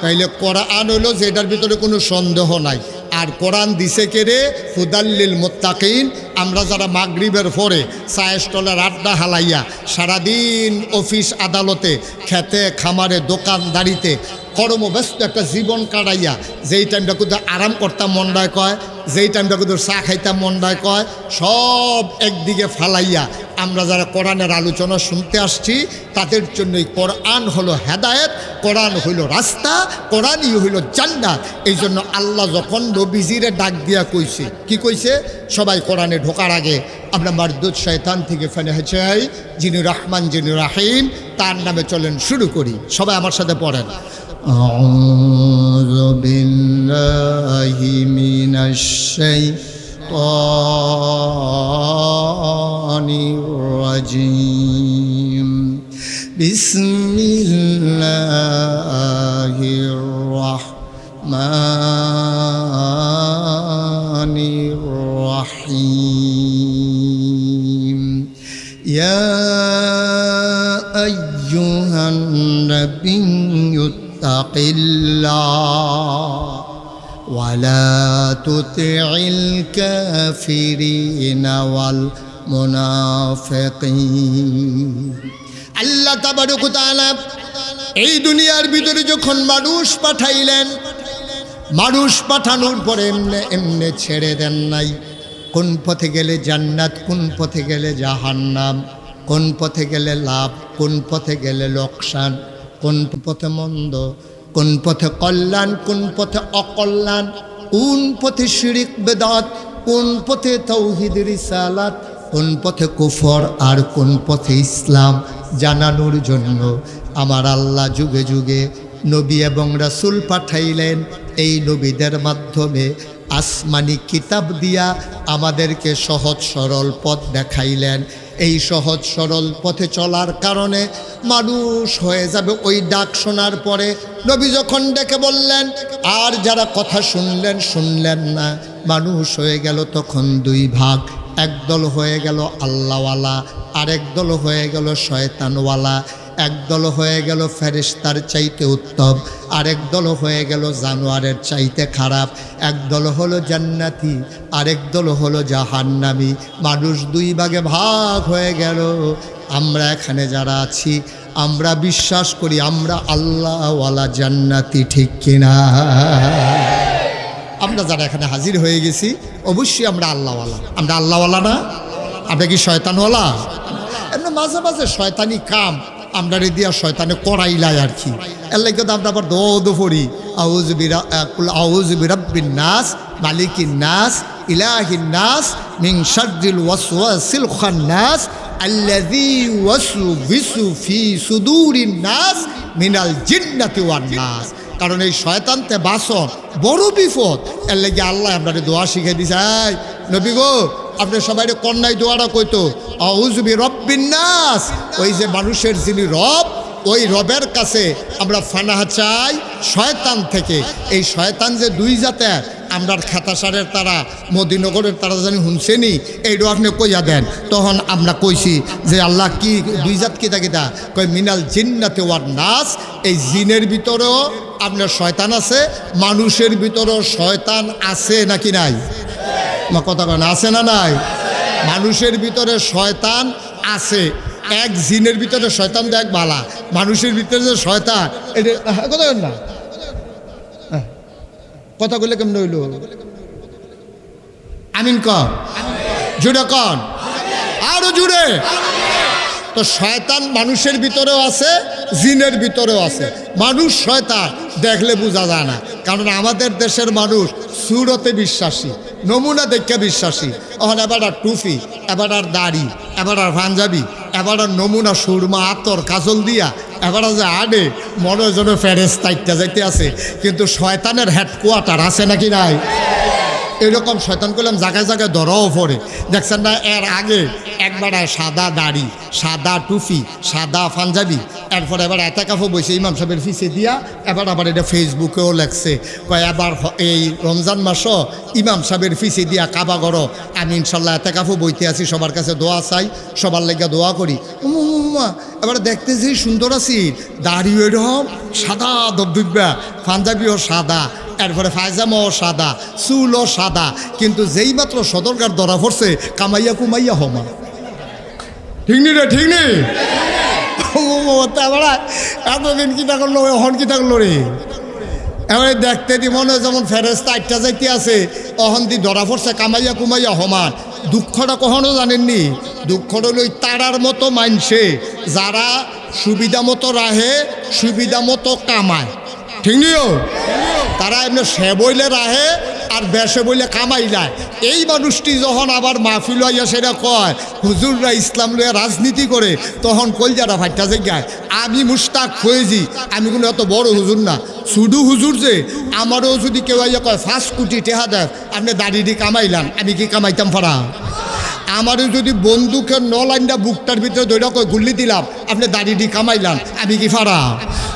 তাইলে কোরআন হইল যেটার ভিতরে কোনো সন্দেহ নাই। আর কোরআন দিছে কেড়ে হুদাল্লিল মুত্তাকিন। আমরা যারা মাগরিবের পরে চায়ের স্টলের আড্ডা হালাইয়া সারাদিন অফিস আদালতে খেতে খামারে দোকানদারিতে কর্মব্যস্ত একটা জীবন কাটাইয়া যেই টাইমটা কোথাও আরাম করতাম মন্ডায় কয়, যেই টাইমটা কোথাও চা খাইতাম মন্ডায় কয়, সব একদিকে ফালাইয়া আমরা যারা কোরআনের আলোচনা শুনতে আসছি তাদের জন্যই কোরআন হলো হেদায়েত, কোরআন হইল রাস্তা, কোরআনই হইল জান্নাত। এই জন্য আল্লাহ যখন নবীজিরে ডাক দিয়া কইছে, কি কইছে? সবাই কোরআনে ঢোকার আগে আমরা মারদুদ শয়তান থেকে ফেলে চাই, যিনি রহমান যিনি রাহিম, তার নামে চলেন শুরু করি। সবাই আমার সাথে পড়েন, আউযু বিল্লাহি মিনাশ শাইতানির রাজিম, বিসমিল্লাহির রাহমানির রাহিম, ইয়া আইয়ুহান নাবিয়্যু ইত্তাকিল্লাহ ওয়ালা তুতি'ল কাফিরিনা ওয়াল মুনাফিকিন। আল্লাহ তাবারক ওয়া তাআলা এই দুনিয়ার ভিতরে যখন মানুষ পাঠাইলেন, মানুষ পাঠানোর পরে এমনে ছেড়ে দেন নাই। কোন পথে গেলে জান্নাত, কোন পথে গেলে জাহান্নাম, কোন পথে গেলে লাভ, কোন পথে গেলে লোকসান, কোন পথে মন্দ, কোন পথে কল্যাণ, কোন পথে অকল্যাণ, কোন পথে শিরিক বেদাত, কোন পথে তাওহীদ রিসালাত, কোন পথে কুফর আর কোন পথে ইসলাম জানানোর জন্য আমার আল্লাহ যুগে যুগে নবী এবং রাসূল পাঠাইলেন। এই নবীদের মাধ্যমে আসমানি কিতাব দিয়া আমাদেরকে সহজ সরল পথ দেখাইলেন। এই সহজ সরল পথে চলার কারণে মানুষ হয়ে যাবে ওই ডাক শোনার পরে। নবী যখন ডেকে বললেন, আর যারা কথা শুনলেন না, মানুষ হয়ে গেল তখন দুই ভাগ। একদল হয়ে গেল আল্লাহওয়ালা, আরেক দল হয়ে গেল শয়তানওয়ালা। একদল হয়ে গেল ফেরেশতার চাইতে উত্তম, আরেক দল হয়ে গেল জানোয়ারের চাইতে খারাপ। একদল হলো জান্নাতি, আরেক দল হলো জাহান্নামী। মানুষ দুই ভাগে ভাগ হয়ে গেল। আমরা এখানে যারা আছি আমরা বিশ্বাস করি আমরা আল্লাহওয়ালা জান্নাতি, ঠিক কিনা? আমরা যারা এখানে হাজির হয়ে গেছি অবশ্যই আমরা আল্লাহওয়ালা। আমরা আল্লাহওয়ালা না? আমরা কি শয়তানওয়ালা? এমনি মাঝে মাঝে শয়তানি কাম আমরা দিয়া শয়তানে করাইলাই আর কি। এর লাগে তো আমরা আবার দোয়া পড়ি, আউযু বিরাব্বিন নাস মালিকিন নাস ইলাহিন নাস মিন শাররিল ওয়াসওয়াসিল খান্নাস আল্লাযী ইউওয়াসওয়িসু ফি সুদুরিন নাস মিনাল জিন্নাতি ওয়ান নাস। কারণ এই শয়তানতে বাসন বড় বিপদ। এর লাগে আল্লাহ আপনাদের দোয়া শিখে দিছে। নবী গো, আপনি সবাই কন্যায় দোয়াটা কইতো, আউযু বিরাব্বিন নাস, ওই যে মানুষের যিনি রব, ওই রবের কাছে আমরা ফানাহা চাই শয়তান থেকে। এই শয়তান যে দুই জাতের, আমরার খেতাসারের তারা মদিনগরের তারা জানি শুনছেনি, এইটা আপনি কইয়া দেন। তখন আমরা কইছি যে আল্লাহ কি দুই জাত কিতা কিতা কই, মিনাল জিন্নাতি ওয়ান নাস। এই জিনের ভিতরেও আপনার শয়তান আছে, মানুষের ভিতরেও শয়তান আছে নাকি নাই? কথা কেন আছে না নাই? মানুষের ভিতরে শয়তান আছে। এক জিনের ভিতরে শয়তান দেখ বালা, মানুষের ভিতরে যে শয়তান, এটা কথা কেন না? কথা বললে কেমন হইল? আমিন কন, জুড়ে কন, আরো জুড়ে। তো শয়তান মানুষের ভিতরেও আছে, জিনের ভিতরেও আছে। মানুষ শয়তান দেখলে বোঝা যায় না, কারণ আমাদের দেশের মানুষ সুরতে বিশ্বাসী, নমুনা দেখে বিশ্বাসী। এখন এবার আর টুপি, এবার আর দাড়ি, এবার আর পাঞ্জাবি, এবার আর নমুনা সুরমা আতর কাজল দিয়া এবার যে আডে মনে যেন ফেরেশতা যাইতে আছে, কিন্তু শয়তানের হেডকোয়ার্টার আছে নাকি নাই? এরকম শয়তান করলাম জায়গায় জায়গায় ধরাও পড়ে। দেখছেন না, এর আগে একবার সাদা দাড়ি, সাদা টুপি, সাদা পাঞ্জাবি, এরপরে এবার এতেকাফও বইছে ইমাম সাহেবের ফিসে দিয়া। এবার আবার এটা ফেসবুকেও লেখছে, কয় এবার এই রমজান মাসও ইমাম সাহেবের ফিসে দিয়া কাবা গড়। আমি ইনশাল্লাহ এতেকাফও বইতে আছি, সবার কাছে দোয়া চাই, সবার লেগে দোয়া করি। এবার দেখতেছি সুন্দর আছি, দাড়িও এরকম সাদা দবদুব্বা, পাঞ্জাবিও সাদা, এরপরে ফায়জামাও সাদা, চুলও সাদা, কিন্তু যেই মাত্র সদরকার ধরা পড়ছে কামাইয়া কুমাইয়া হমা। ঠিক নি রে? ঠিক নেই? এতদিন কিতা করলো, হন কিতা করলো রে? এবারে দেখতে দি মনে হয় যেমন ফেরেশতা আটটা যাইতে আছে, অহন দি ধরা পড়ছে কামাইয়া কুমাইয়া হমান। দুঃখটা কখনো জানেননি? দুঃখটা হলো তারার মতো মানছে যারা সুবিধা মতো রাহে, সুবিধা মতো কামায়। ঠিক নিও? তারা এমনি সে বইলে রাহে আর বেশে বইলে কামাইলায়। এই মানুষটি যখন আবার মাহফিল হইয়া সেটা কয় হুজুররা ইসলাম লইয়া রাজনীতি করে, তখন কলজাটা ফাইটা জায়গায়। আমি মুশতাক ফয়েজি, আমি কোনো এত বড় হুজুর না, শুধু হুজুর যে। আমারও যদি কেউ আইয়া কয় 5 কোটি টেহা দেয়, আপনি দাঁড়িয়ে কামাইলাম, আমি কি কামাইতাম ফারা? আমারও যদি বন্দুকের নলাইনটা বুকটার ভিতরে দৈরা কয় গুল্লি দিলাম, আপনি দাঁড়িয়ে কামাইলাম, আমি কি ফারা?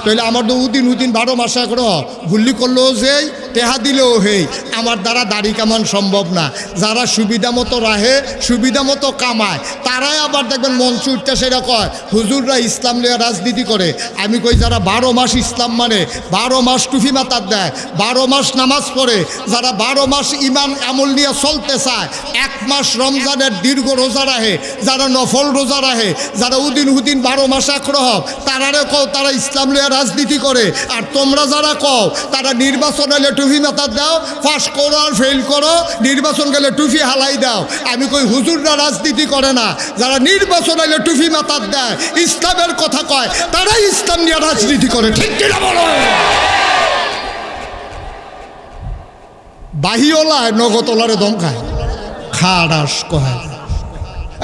তাহলে আমার তো উদিন 12 মাসে করে গুল্লি করলেও যেই, টেহা দিলেও হেই, আমার দ্বারা দাড়ি কামান সম্ভব না। যারা সুবিধা মতো রাহে, সুবিধা মতো কামায়, তারাই আবার দেখবেন মঞ্চ উঠতে সেটা কয় হুজুররা ইসলাম নিয়ে রাজনীতি করে। আমি কই যারা 12 মাস ইসলাম মানে, 12 মাস টুফি মাতার দেয়, 12 মাস নামাজ পড়ে, যারা 12 মাস ইমান আমল নিয়ে চলতে চায়, 1 মাস রমজানের দীর্ঘ রোজা রাখে, যারা নফল রোজা রাখে, যারা উদিন 12 মাস আগ্রহ, তারারে কও তারা ইসলাম নিয়ে রাজনীতি করে। আর তোমরা যারা কও তারা নির্বাচন হলে টুফি মাথার দাও, পাস করো আর ফেল করো, নির্বাচন গেলে টুফি হালাই দাও। আমি কই হুজুররা রাজনীতি করে না, যারা নির্বাচন হলে টুফি মাথার দেয়, ইসলামের কথা কয়, তারাই ইসলাম নিয়ে রাজনীতি করে। ঠিক কিনা বলো? বাহিওলায় নগতলারে দমকায়, খাড়াস কয়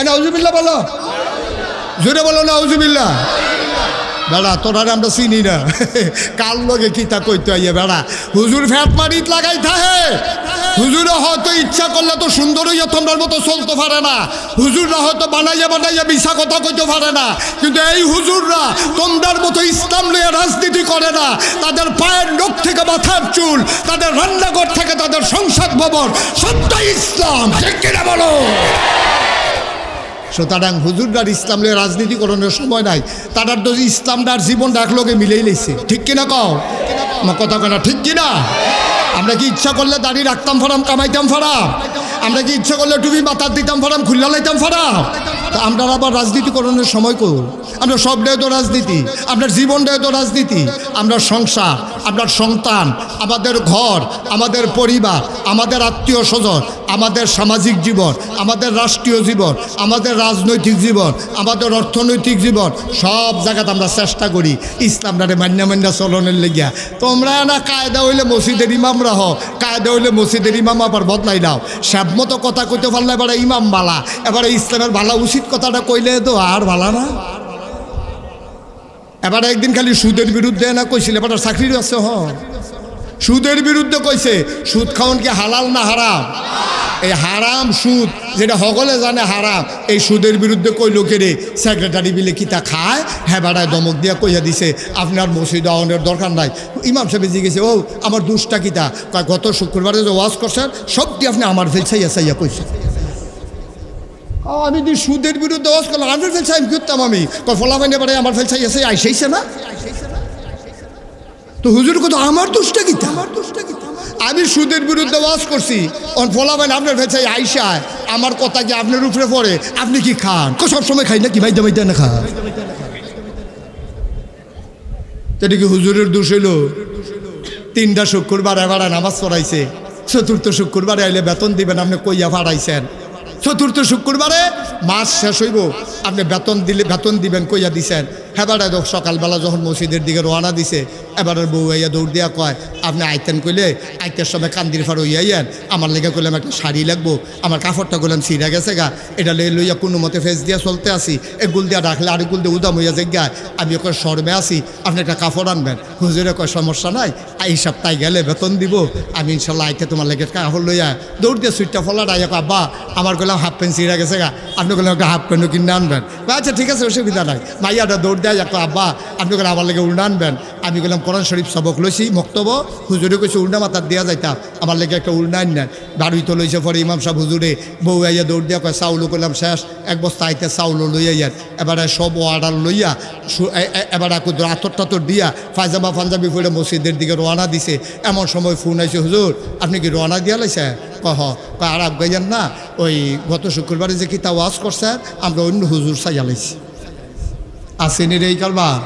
নাউজুবিল্লাহ বলো, জোরে বলো নাউজুবিল্লাহ। বেড়া তোরা আমরা চিনি না, কার লগে কিতা কইতে আইয়া বেড়া। হুজুর ফ্যাট মারিত লাগাই থাহে, হুজুরে হয়তো ইচ্ছা করলে তো সুন্দর হইয়া তোমরার মতো চলতে পারে না, হুজুররা হয়তো বানাইয়া বানাইয়া মিশা কথা কইতে পারে না, কিন্তু এই হুজুররা তোমরার মতো ইসলাম লইয়া রাজনীতি করে না। তাদের পায়ের নখ থেকে মাথার চুল, তাদের রান্নাঘর থেকে তাদের সংসদ ভবন, সবটাই ইসলাম। ঠিক কিনা বলো? সুতরাং হুজুরদার ইসলাম লইয়া রাজনীতি করানোর সময় নাই, তাদের তো ইসলামটার জীবনটা একলগে মিলেই লেছে। ঠিক কিনা কও? আমার কথা কেনা ঠিক কিনা? আমরা কি ইচ্ছা করলে দাড়ি রাখতাম ফারাম, কামাইতাম ফারাম? আমরা কি ইচ্ছা করলে টুপি মাথার দিতাম ফারাম, খুল্লা লাইতাম ফারাম? তা আমরা আবার রাজনীতি করানোর সময় কর, আমরা সবটাই তো রাজনীতি, আপনার জীবনটাই তো রাজনীতি। আমরা সংসার, আপনার সন্তান, আমাদের ঘর, আমাদের পরিবার, আমাদের আত্মীয় স্বজন, আমাদের সামাজিক জীবন, আমাদের রাষ্ট্রীয় জীবন, আমাদের রাজনৈতিক জীবন, আমাদের অর্থনৈতিক জীবন, সব জায়গাতে আমরা চেষ্টা করি ইসলামটারে মান্যা চলনের লেগিয়া। তোমরা না কায়দা হইলে মসজিদের ইমামরা হও, কায়দা হইলে মসজিদের ইমাম আবার বদলাই দাও। সব মতো কথা কইতে পারলে এবারে ইমাম বালা, এবারে ইসলামের ভালো উচিত কথাটা কইলে তো আর ভালা না। এবার একদিন খালি সুদের বিরুদ্ধে না কইছিল, এবার চাকরির আছে সুদের বিরুদ্ধে কইছে। সুদ খাওয়ান কি হালাল না হারাম? এই হারাম সুদ যেটা সকলে জানে হারাম, এই সুদের বিরুদ্ধে কইল কেড়ে সেক্রেটারি বিলে কিতা খায়, হ্যাঁ বেড়ায় দমক দিয়া কইয়া দিছে আপনার মসজিদ আওয়ানের দরকার নাই। ইমাম সাহেব জিজ্ঞেসে ও আমার দুষ্টা কিতা, গত শুক্রবারে যে ওয়াজ করছেন সবটি আপনি আমার ফেলছাইয়া চাইয়া কইছেন। আমি যদি সুদের বিরুদ্ধে ওয়াজ করলাম, আমার ফেলছাই আমি করতাম, আমি ফলাফাইনে পারে আমার ফেলছাই আছে আইসাইছে না, তো হুজুর কত আমার দুষ্টা কিতা, আমার দুষ্টা কিতা। আমি সুদের বিরুদ্ধে ওয়াজ করছি, ফলাফাইন আপনার ফেলছাই আইসায়, আমার কথা কি আপনার উপরে পড়ে, আপনি কি খান? সবসময় খাই না কি ভাই দামাইতে না খান? এটা কি হুজুরের দোষ হইল? 3টা শুক্রবার এবার নামাজ পড়াইছে, 4র্থ শুক্রবারে আইলে বেতন দিবেন, আপনি কইয়া ফাড়াইছেন। 4র্থ শুক্রবারে মাস শেষ হইব, আপনি বেতন দিবেন কইয়া দিছেন। এবারে সকালবেলা যখন মসজিদের দিকে রওনা দিছে, এবারের বউ আইয়া দৌড় দিয়া কয় আপনি আইতেন কইলে আইতের সময় কান্দির ফার হইয়াইয়েন আমার লেগে কইলাম একটা শাড়ি লাগবো আমার কাপড়টা কইলাম ছিঁড়া গেছে গা এটা লইয়া কোনো মতে ফেস দিয়া চলতে আসি এ গুল দিয়া রাখলে আরেক গুল দিয়ে উদাম হইয়া যাই আমি ওকে শর্মে আসি আপনি একটা কাপড় আনবেন হুজুরে কয় সমস্যা নাই এই সপ্তাহে গেলে বেতন দিব আমি ইনশাল্লাহ আইতে তোমার লেগে কাপড় লইয়া দৌড় দিয়ে সুইটটা ফলা ডাইয়া আব্বা আমার কইলাম হাফ প্যান্ট ছিঁড়া গেছে গা আপনি কইলাম একটা হাফ প্যান্টও কিনে আনবেন আচ্ছা ঠিক আছে অসুবিধা নাই মাইয়াটা দৌড় দেয় আব্বা আপনি কইলাম আমার লেগে উল্টা আনবেন আমি কইলাম কোরআন শরীফ সবক লইছি মক্তব হুজুরে কইছে উল্টা মাথার দেওয়া যাইতাম আমার লেগে একটা উল্টা আনবেন বাড়ি তো লইছে পরে ইমাম সাহেব হুজুরে বউ আইয়া দৌড় দিয়া কয় চাউলও করলাম শেষ এক বস্তা আইতে চাউলও লইয়া ইয়ার এবারে সব অর্ডার লইয়া এবার আতর টাতর দিয়া পায়জামা পাঞ্জাবি পরে মসজিদের দিকে রওনা দিছে এমন সময় ফোন আইছে হুজুর আপনি কি রওনা দিয়া লাইছে আর আগাইয়ান না ওই গত শুক্রবারে যে কিতা ওয়াজ করছেন আমরা অন্য হুজুর চাইয়া লাইছি আসেনি রে এই কারবার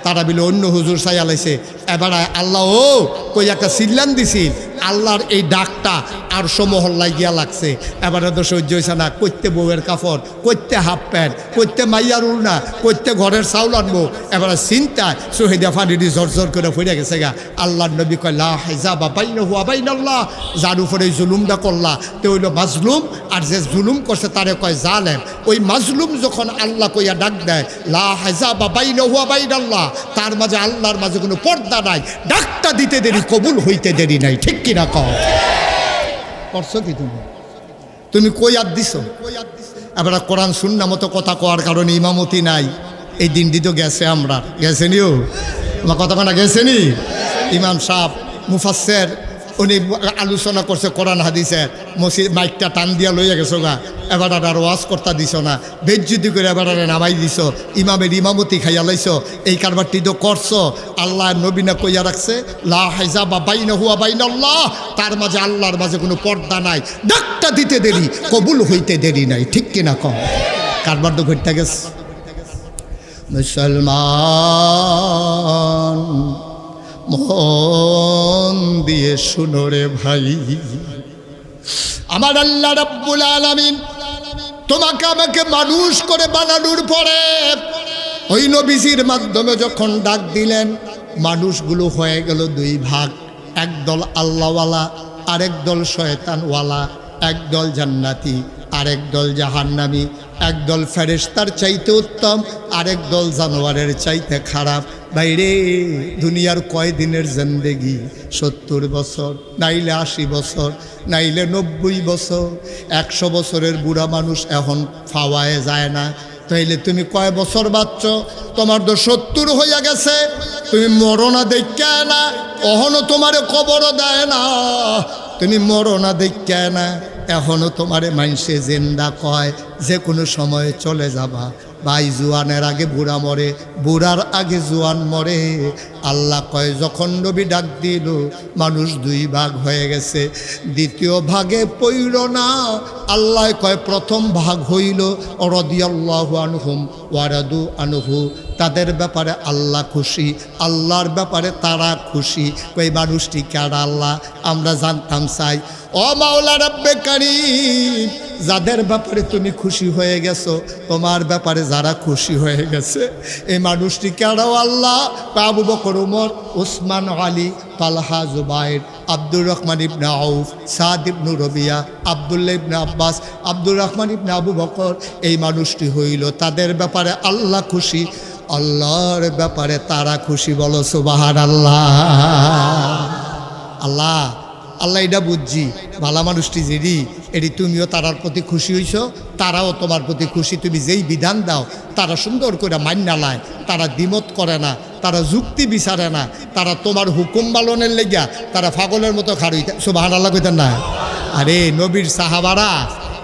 তারা বিলে অন্য হুজুর চাইয়া লাইছে এবার আল্লাহ ও কই একটা সিল্লান দিছি আল্লাহর এই ডাকটা আর সমহল্লায় গিয়া লাগছে এবারে তো সহ্য হয়েছে না করতে বউয়ের কাপড় করতে হাফ প্যান্ট করতে মাইয়ার উড়না করতে ঘরের চাউল আনবো এবারে চিন্তায় শহীদা ফানিটি ঝরঝর করে ফিরে গেছে গা আল্লাহর নবী কয় লা হিজাবা বাইনাহু ওয়া বাইনাল্লাহ যার উপরে এই জুলুমটা করলা তে হইল মাজলুম আর যে জুলুম করছে তারে কয় জালেম ওই মাজলুম যখন আল্লাহ কইয়া ডাক দেয় লা হিজাবা বাইনাহু ওয়া বাইনাল্লাহ তার মাঝে আল্লাহর মাঝে কোনো পর্দা নাই ডাকটা দিতে দেরি কবুল হইতে দেরি নাই ঠিক কিনা কও করছো কি তুমি কই আদ দিছো এবার কোরআন সুন্নাহ মতো কথা কওয়ার কারণে ইমামতি নাই এই দিনটি তো গেছে আমরা গেছেনিও আমার কথা না গেছেনি ইমাম সাহেব মুফাসসির উনি আলোচনা করছে কোরআন হাদিসের মসজিদ মাইকটা টান দিয়া লইয়া গেছো গা এবার আর ওয়াজ করতে দিছ না বেজ্জুতি করে এবার নামাই দিছ ইমামের ইমামতি খাইয়া লাইছ এই কারবারটি তো করছো আল্লাহ নবীনা কইয়া রাখছে লা হিজাবা বাইনাহু ওয়া বাইনাল্লাহ তার মাঝে আল্লাহর মাঝে কোনো পর্দা নাই ডাকটা দিতে দেরি কবুল হইতে দেরি নাই ঠিক কিনা কম কারবার তো ঘটতে গেছে মুসলমান মন দিয়ে শুনো রে ভাই আমার আল্লাহ রাব্বুল আলামিন তোমাকে আমাকে মানুষ করে বানানোর পরে ওই নবীজির মাধ্যমে যখন ডাক দিলেন মানুষগুলো হয়ে গেল দুই ভাগ একদল আল্লাহওয়ালা আরেক দল শয়তানওয়ালা একদল জান্নাতি আরেক দল জাহান্নামী একদল ফেরেশতার চাইতে উত্তম আরেক দল জানোয়ারের চাইতে খারাপ বাইরে দুনিয়ার কয় দিনের জিন্দেগি 70 বছর নাইলে 80 বছর নাইলে 90 বছর 100 বছরের বুড়া মানুষ এখন ফাওয়ায় যায় না তাইলে তুমি কয় বছর বাঁচছ তোমার তো 70 হইয়া গেছে তুমি মরনা দেখা না অহনো তোমারে কবরও দেয় না তুমি মরনা দেখা না এখনো তোমারে মাইনসে জিন্দা কয় যে কোনো সময় চলে যাবা ভাই জুয়ানের আগে বুড়া মরে বুড়ার আগে জুয়ান মরে আল্লাহ কয় যখন নবী ডাক দিল মানুষ দুই ভাগ হয়ে গেছে দ্বিতীয় ভাগে পইল না আল্লাহ কয় প্রথম ভাগ হইল রাদিয়াল্লাহু আনহুম ওয়া রাদু আনহু তাদের ব্যাপারে আল্লাহ খুশি আল্লাহর ব্যাপারে তারা খুশি ওই মানুষটি কারা আল্লাহ আমরা জানতাম চাই ও মাওলা রব্বে কারীম যাদের ব্যাপারে তুমি খুশি হয়ে গেছো তোমার ব্যাপারে যারা খুশি হয়ে গেছে এই মানুষটি কারাও আল্লাহ আবু বকর ওমর ওসমান আলী তালহা জুবাইর আব্দুর রহমান ইবনে আউফ সাদ ইবনে রবিয়া আব্দুল্লাহ ইবনে আব্বাস আব্দুর রহমান ইবনে আবু বকর এই মানুষটি হইল তাদের ব্যাপারে আল্লাহ খুশি আল্লাহর ব্যাপারে তারা খুশি বলো সুবহানাল্লাহ আল্লাহ আল্লাহ এটা বুঝছি ভালা মানুষটি যেরি এটি তুমিও তারার প্রতি খুশি হইছ তারাও তোমার প্রতি খুশি তুমি যেই বিধান দাও তারা সুন্দর করে মান্য লায় তারা দ্বিমত করে না তারা যুক্তি বিচারে না তারা তোমার হুকুম পালনের লেগিয়া তারা পাগলের মতো খাড়ুই সুবহানাল্লাহ কইতেন না আরে নবীর সাহাবারা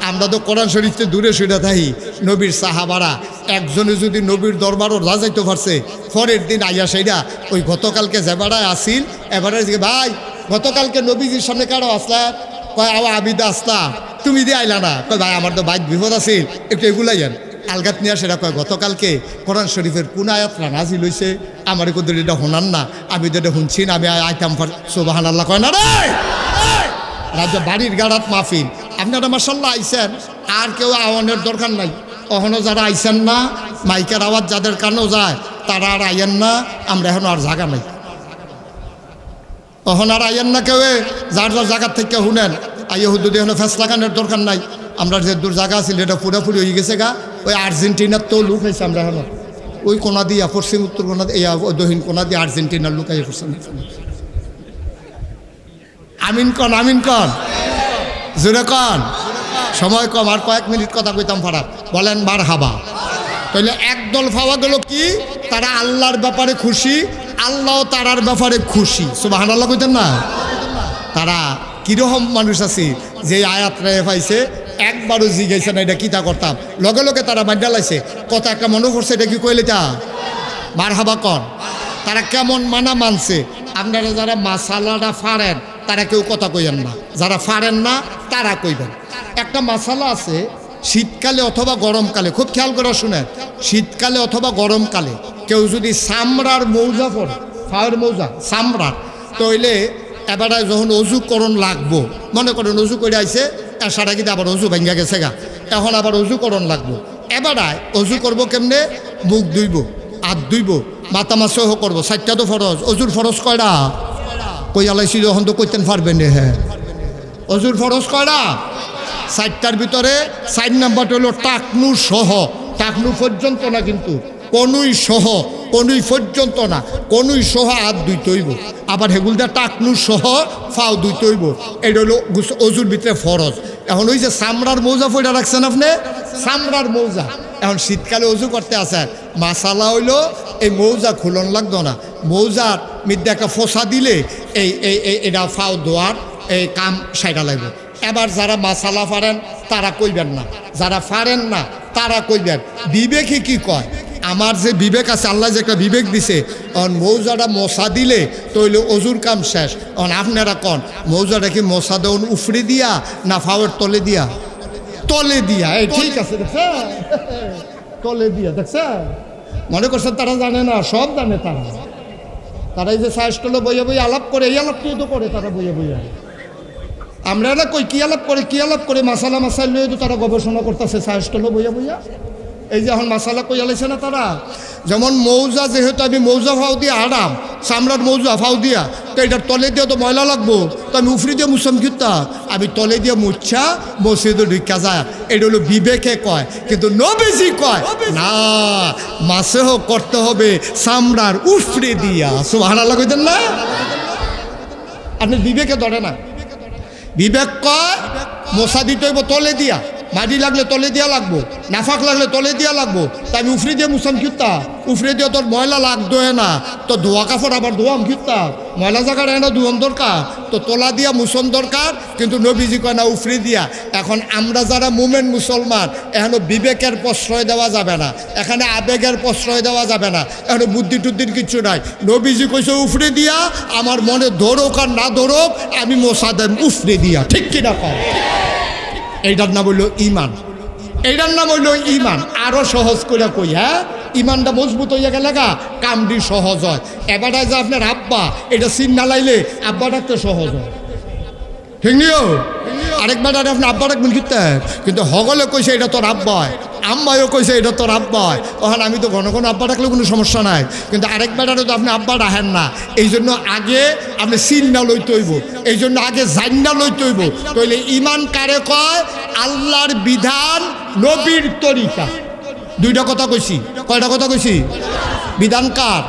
আমরা তো কোরআন শরীফতে দূরে শুনে থাকি নবীর সাহাবারা একজনে যদি নবীর দরবারও রাজাইতে পারছে পরের দিন আইয়া সেইটা ওই গতকালকে যে বেড়ায় আসিল এবারে ভাই গতকালকে নবীজির সামনে কারো আসলাম কয় আওয়া আবিদা আসলাম তুমি দিয়ে আইলা না কয় ভাই আমার তো বাইক বিপদ আছিল একটু এগুলাই যান আলগাত নিয়ে সেটা কয় গতকালকে কোরআন শরীফের কোন আয়াতরা নাজিল হইছে আমার কোথাও এটা শোনান না আমি তো এটা শুনছি না আমি আইতাম সুবহানাল্লাহ কয় না রে রাজ্য বাড়ির গাড়াত মাহফিল আপনারা মাশাআল্লাহ আইছেন আর কেউ আওয়ানের দরকার নাই কখনো যারা আইছেন না মাইকের আওয়াজ যাদের কানেও যায় তারা আর আইয়েন না আমরা এখন আর জায়গা নাই তখন আর আইয়েন না কেউ, যার যার জায়গার থেকে শুনেন। আইয়ে হুদুদি এখন ফেস লাগানোর দরকার নাই। আমরা যে দূর জায়গা আছিল এটা পুরোপুরি হয়ে গেছে গা। ওই আর্জেন্টিনার তো লুক হয়েছে আমরা এখন ওই কোনা দিয়া পশ্চিম উত্তর কোনা দিয়ে দক্ষিণ কোনা দিয়ে আর্জেন্টিনার লুক আইয়ে পড়ছে। আমিন কন, আমিন কন, জোরে কন। সময় কম, আর কয়েক মিনিট কথা কইতাম ফারাক। বলেন বার হাবা। তাহলে একদল পাওয়া গেল কি, তারা আল্লাহর ব্যাপারে খুশি, আল্লাহ তারার ব্যাপারে খুশি। সুবহানাল্লাহ কইতেন না? তারা কিরকম মানুষ আছে যে আয়াত রে পাইছে, একবারও জিজ্ঞাসা না এটা কিতা করতাম, লগে লগে তারা বাড্ডা লাইছে। কথা একটা মনে করছে, এটা কি কইলে তা বার হাবা কন। তারা কেমন মানা মানছে। আপনারা যারা মাসালাটা ফারেন তারা কেউ কথা কইবেন না, যারা ফারেন না তারা কইবেন। একটা মাসালা আছে, শীতকালে অথবা গরমকালে, খুব খেয়াল করে শুনেন, শীতকালে অথবা গরমকালে কেউ যদি চামড়ার মৌজা পরে, ফাওয়ার মৌজা চামড়ার, তইলে এবারে যখন অজু করণ লাগবো, মনে করেন অজু করে আইছে, এসার আগে আবার অজু ভাঙ্গা গেছে গা, এখন আবার অজু করণ লাগবো। এবারে অজু করব কেমনে, মুখ ধুইব, হাত ধুইব, মাথা মাসহ করবো। 4টা তো ফরজ। অজুর ফরজ কয়টা কই আলাইছি, যখন তো কইতেন পারবেন। হ্যাঁ, অজুর ফরজ কয়টা? 4টার ভিতরে 4 নাম্বারটা হলো টাকনু সহ। টাকনু পর্যন্ত না কিন্তু, কনুই সহ, কনুই পর্যন্ত না, কনুই সহ হাত ধুইতে হইব। আবার হেগুলদা টাকনু সহ ফাও ধুইতে হইব। এটা হলো অজুর ভিতরে ফরজ। এখন ওই যে চামড়ার মৌজা পয়টা রাখছেন আপনি, চামড়ার মৌজা, এখন শীতকালে অজু করতে আসেন, মাসালা হইলো এই মৌজা খুলন লাগতো না। মৌজার মধ্যে একটা ফোসা দিলে এই এটা ফাও ধোয়ার এই কাম সাইডা লাগবে। এবার যারা মাসালা ফারেন তারা কইবেন না, যারা ফারেন না তারা কইবেন। বিবেকে কি কয়, আমার যে বিবেক আছে, আল্লাহ যে একটা বিবেক দিছে, মৌজাটা মশা দিলে তৈলে অজুর কাম শেষ। আপনারা কন, মৌজাটা কি মশা দেন উফরে দিয়া না ফাওয়ার তলে দিয়া? তলে দিয়া। এই ঠিক আছে, দেখছেন, তলে দিয়া, দেখছেন। মনে করছেন তারা জানে না, সব জানে তারা। তারা এই যে সাহসটলে বইয়া বইয়া আলাপ করে, এই আলাপ তো করে তারা বইয়া বইয়া। আমরা না কই কি আলাপ করে, কি আলাপ করে, মাসালা মাসাইল লইয়া তো তারা গবেষণা করতেছে সাহসটলে বইয়া বইয়া। এই যে এখন মাসালা কই আলাইছে না তারা। যেমন মৌজা, যেহেতু আমি মৌজা ফাও দিয়ে আরাম, চামড়ার মৌজা ফাও দিয়া, তো এটার তলে দিয়ে তো ময়লা লাগবো, তো আমি উফরি দিয়ে মুসাম কিতা, আমি তলে দিয়ে মুচ্ছা মসজিদে ঢুকা যায়। এটা হলো বিবেকে কয়। কিন্তু নবীজি কয় না, মাসেহ করতে হবে চামড়ার উফরে দিয়া। সুবহানাল্লাহ কইতেন না? আপনি বিবেকে ধরে না। বিবেক কয় মশা দিতে হইব তলে দিয়া, মাটি লাগলে তলে দিয়া লাগবো, নাফাক লাগলে তলে দিয়া লাগবো। তাই আমি উফরে দিয়ে মুসাম কিতা, উফরে দিয়ে তোর ময়লা লাগতো না, তো ধোয়া কাপড় আবার ধোয়াম কিতা, ময়লা জায়গাটা না ধোয়াম দরকার, তো তোলা দিয়া মুসন দরকার। কিন্তু নবীজি কয় না উফরে দিয়া। এখন আমরা যারা মুমেন মুসলমান, এখনো বিবেকের প্রশ্রয় দেওয়া যাবে না, এখানে আবেগের প্রশ্রয় দেওয়া যাবে না, এখানে বুদ্ধি টুদ্ধির কিচ্ছু নাই। নবীজি কইছে উফরে দিয়া, আমার মনে ধরুক আর না ধরুক আমি মশা দেন উফরে দিয়া। ঠিক কিনা কম? এইটার নাম হইল ইমান, এইটার নাম হইল ইমান। আরো সহজ করে কই, হ্যাঁ, ইমানটা মজবুত হইয়া গেলে গা কামটি সহজ হয়। এবারে যে আপনার আব্বা, এটা সিন না লাইলে আব্বা ডাকতে সহজ হয়, ঠিক নিও। আরেকবার আপনার আব্বা ডাকবেন কিন্তু হগলে কইছে এটা তোর আব্বা, আম্মাইও কইছে এটা তোর আব্বা। ওখানে আমি তো ঘন ঘন আব্বা ডাকলে কোনো সমস্যা নাই, কিন্তু আরেকবারে তো আপনি আব্বা ডাকেন না। এই জন্য আগে আপনি সিন না লইতে হইব, এই জন্য আগে জান না লইতে হইব। তাইলে ইমান কারে কয়? আল্লাহর বিধান, নবীর তরিকা। দুইটা কথা কইছি, কয়টা কথা কইছি? বিধান কার?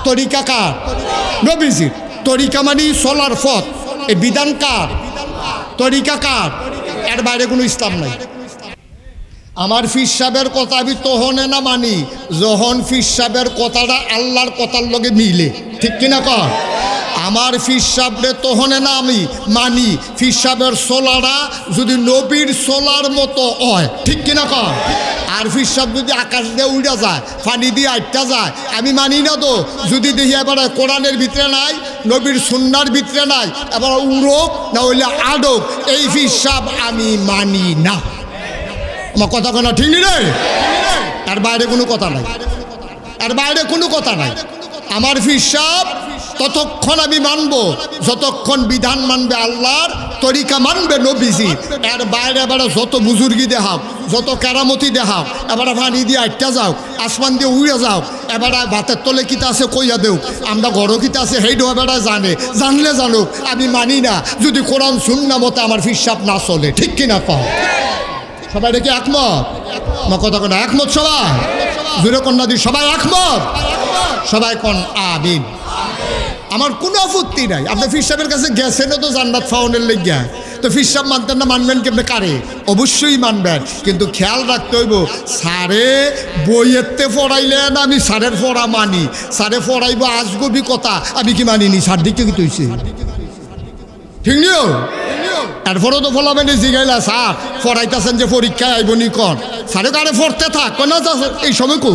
তরিকা কার? নবীজির। তরিকা মানে চলার পথ, এই বিধান কার? তরিকা কার? এর বাইরে কোনো ইসলাম নাই। আমার ফির সাহেবের কথা আমি তহনে না মানি যখন ফির সাহেবের কথাটা আল্লাহর কথার লগে মিলে, ঠিক কিনা কর? আমার ফির সাহেবরে তহনে না আমি মানি ফির সাহেবের সোলারা যদি নবীর সোলার মতো হয়, ঠিক কিনা কর? আর ফির সাহেব যদি আকাশ দিয়ে উড়া যায়, পানি দিয়ে আটটা যায়, আমি মানি না। তো যদি দেখি এবার কোরআনের ভিতরে নাই, নবীর সুন্নার ভিতরে নাই, এবার উড়োক না হইলে আডোক, এই ফির সাহেব আমি মানি না। আমার কথা কোনো ঠিক নেই রে, তার বাইরে কোনো কথা নাই, তার বাইরে কোনো কথা নাই। আমার ফির সাহেব ততক্ষণ আমি মানবো যতক্ষণ বিধান মানবে আল্লাহর, তরিকা মানবে নবীজি, এর বাইরে এবার যত বুজুর্গি দেখাও, যত কেরামতি দেখাও, এবার পানি দিয়ে আটটা যাও, আসমান দিয়ে উড়ে যাও, এবার ভাতের তলে কিতা আছে কইয়া দেও, আমরা ঘরও কিতা আছে সেইটাও এবার জানলে জানুক, আমি মানি না যদি কোরআন সুন্নাহ মতে আমার হিসাব না চলে। ঠিক কিনা কও? সবাই দেখি একমত? আমার কথা কোন একমত? সবাই জুড়ে কন্যা দি সবাই একমত? সবাই কোন আমিন। আমার কোনো আপত্তি নাই। আপনি ফির সাহেবের কাছে গেছেনও তো জান্নাত ফাউনের লেগিয়া, তো ফির সাহেব মানতেন না, মানবেন কেমনে? কারে? অবশ্যই মানবেন, কিন্তু খেয়াল রাখতে হইব স্যারে বইয়েতে পড়াইলেন আমি স্যারের পড়া মানি, স্যারে পড়াইব আজগবি কথা আমি কি মানিনি? স্যার দিকে কি তৈছে? ঠিক নিও। এরপরও তো ফলাবেন জিগাইলা স্যার পড়াইতেছেন যে পরীক্ষায় আইব নি কর, স্যারে কারে পড়তে থাক না, এই সময় কো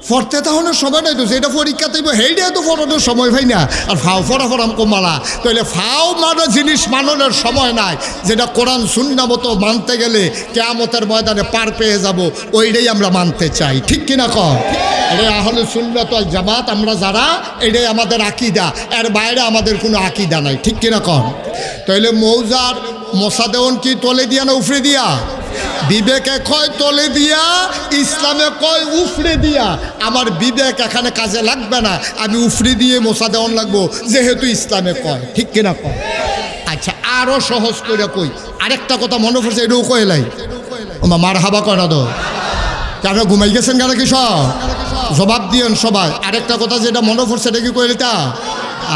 পড়তে তাহলে সময় নাই তো, যেটা পরীক্ষাতে সেইটা তো পড়ানোর সময় ভাই না, আর ফাও ফরাফরাম কমালা তাহলে ফাও মানো জিনিস মাননের সময় নাই, যেটা কোরআন সুন্নাহ মতো মানতে গেলে কিয়ামতের ময়দানে পার পেয়ে যাব, ওইটাই আমরা মানতে চাই। ঠিক কিনা কম? এটাই আহলে সুন্নাত ওয়াল জামাত আমরা যারা, এটাই আমাদের আকীদা, এর বাইরে আমাদের কোনো আকীদা নাই। ঠিক কিনা কম? তাহলে মৌজার মোসাদেওন কি তলে দিয়া না উফরে দিয়া? বিবেকে কয় তলে দিয়া, ইসলামে কয় উফরে দিয়া। আমার বিবেক এখানে কাজে লাগবে না, আমি উফরে দিয়ে মোসা দেওয়ান লাগবো, যেহেতু ইসলামে কয়। ঠিক কিনা কয়? আচ্ছা আরো সহজ করে কই, আরেকটা কথা মনে পড়ছে, এটাও কয়লাই মার হাবা কয় না তো, কেন ঘুমাই গেছেন কেন? কি সব জবাব দিয়েন সবাই। আরেকটা কথা যেটা মনে পড়ছে এটা কি কইলিটা?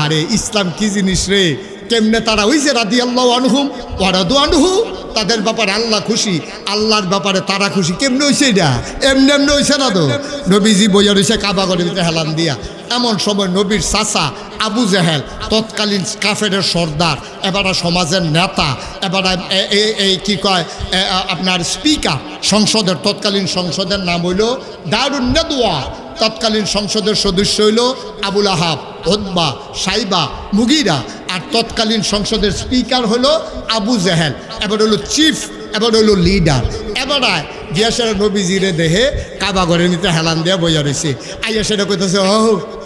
আরে ইসলাম কি জিনিস রে, কেমনে তারা ওই যে রাদিয়াল্লাহু আনহুম ওয়া রাদু আনহু, তাদের ব্যাপারে আল্লাহ খুশি, আল্লাহর ব্যাপারে তারা খুশি। কেমনে হয়েছে এটা? এমনি এমনি হয়েছে না তো। নবীজি বইয়া রয়েছে কাবা ঘরের ভিতরে হেলান দিয়া, এমন সময় নবীর চাচা আবু জেহেল, তৎকালীন কাফেরের সর্দার, এবার সমাজের নেতা, এবার এই কি কয় আপনার স্পিকার সংসদের, তৎকালীন সংসদের নাম হইল দারুন নেদওয়া, তৎকালীন সংসদের সদস্য হইল আবুল আহাব, উতবা, সাইবা, মুগিরা, আর তৎকালীন সংসদের স্পিকার হলো আবু জেহেল। এবার হলো চিফ, এবার হলো লিডার। এবার গিয়াসের নবীজিরে দেহে কাবা ঘরের ভিতরে হেলান দিয়া বইয়া রয়েছে, আইয়া সেটা কইতেছে ও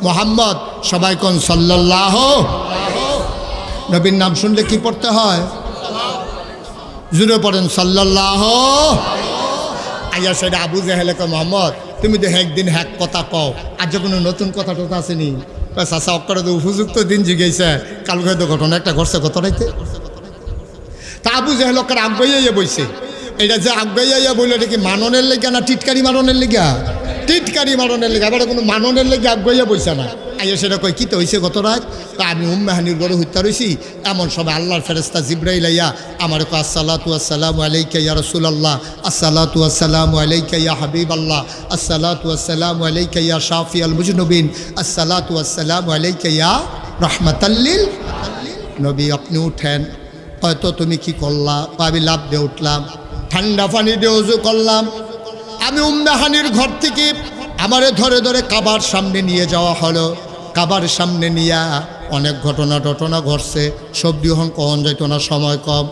মোহাম্মদ, সবাই কোন সাল্লাল্লাহু। নবীর নাম শুনলে কি পড়তে হয়? জুড়ে পড়েন সাল্লাল্লাহু। আইয়া সেটা আবু জেহেলে কয় মোহাম্মদ তুমি তো একদিন হ্যাক কথা কও, আজ যে কোনো নতুন কথা টথা আসেনি? চাষা অক্করে তো উপযুক্ত দিন জিগেছে, কালকে তো ঘটনা একটা ঘটছে, কত রাইতে। তা আবু জেহেল অক্করে আগাইয়া বইছে, এটা যে আগাইয়া বললো এটা কি মাননের লেগা না টিটকারি মারণের লেগা? টিটকারি মারণের লেগা, আবার কোনো মাননের লেগে আগাইয়া বইছে না। আইয়া সেটা কই কি তো হয়েছে গত রাত? তা আমি উম্মাহানির গড়ে হত্যা রয়েছি, এমন সময় আল্লাহর ফেরেস্তা জিব্রাইল আইয়া আমার কো আসসালাতু আসসালামু আলাইকা ইয়া রাসূলুল্লাহ, আসসালাতু আসসালামু আলাইকা ইয়া হাবিবাল্লাহ, আসসালাতু আসসালামু আলাইকা ইয়া শাফিয়াল মুজনুবিন, আসসালাতু আসসালামু আলাইকা ইয়া রাহমাতাল লিল। নবী আপনি উঠেন। হয়তো তুমি কি করলা? আমি লাভ দিয়ে উঠলাম, ঠান্ডা পানি দিয়ে উজু করলাম। আমি উম্মাহানির ঘর থেকে আমারে ধরে ধরে কাবার সামনে নিয়ে যাওয়া হলো। কাবার সামনে নিয়া অনেক ঘটনা ঘটছে, সবজি হন কখন যাইতো না, সময় কম।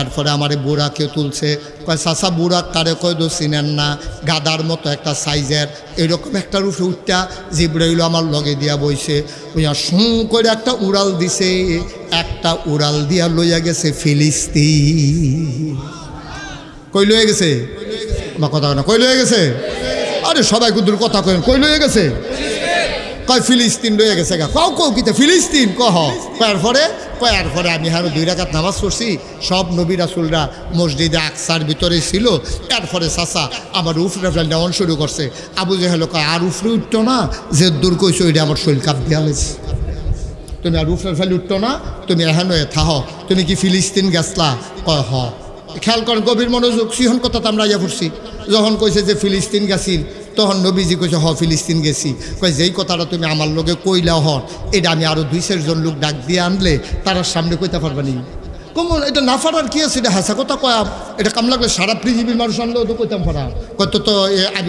এরপরে আমার বুড়াকে তুলছে, কয় চাচা বুড়া কারে কয় দো চিনেন না, গাদার মতো একটা সাইজের, এরকম একটা রূপে উঠটা জিব্রাইল আমার লগে দিয়া বইছে। ওইয়া সুঁ করে একটা উড়াল দিছে, একটা উড়াল দিয়া লইয়া গেছে ফিলিস্তিন। কই লইয়া গেছে? আমার কথা না, কই লইয়া গেছে? আরে সবাই কুদুর কথা কয়েন, কই লইয়া গেছে? কয় ফিলিস্তিন লইয়া গেছে গা। কও কিতে ফিলিস্তিন কহ। কয়ার পরে আমি আরো 2 রাকাত নামাজ পড়ছি, সব নবী রাসূলরা মসজিদে আকসার ভিতরে ছিল। এরপরে চাচা আমার উফরে নেওয়ান শুরু করছে। আবু জেহেল কয় আর উফরে উঠতো না, যে দূর কইছো ওইটা আমার শরীর কাঁপ দেওয়া হয়েছে, তুমি আর উফরে ফেলে উঠতো না, তুমি এখানে থাহ, তুমি কি ফিলিস্তিন গেছলা? কয় হ। খেয়াল করেন গভীর মনোযোগ, সিহন কথা তো আমরা ইয়া করছি। যখন কইছে যে ফিলিস্তিন গেছিল, তখন নবীজি কইছে হ ফিলিস্তিন গেছি। কয় যেই কথাটা তুমি আমার লোকে কইলা হন, এটা আমি আরো 2-4 জন লোক ডাক দিয়ে আনলে তার সামনে কইতে পারবা নি? কমন এটা না ফারার কি আছে? এটা হাসা কথা কয়া, এটা কাম লাগলে সারা পৃথিবীর মানুষ আনলেও তো কইতাম ফারা। কত তো আমি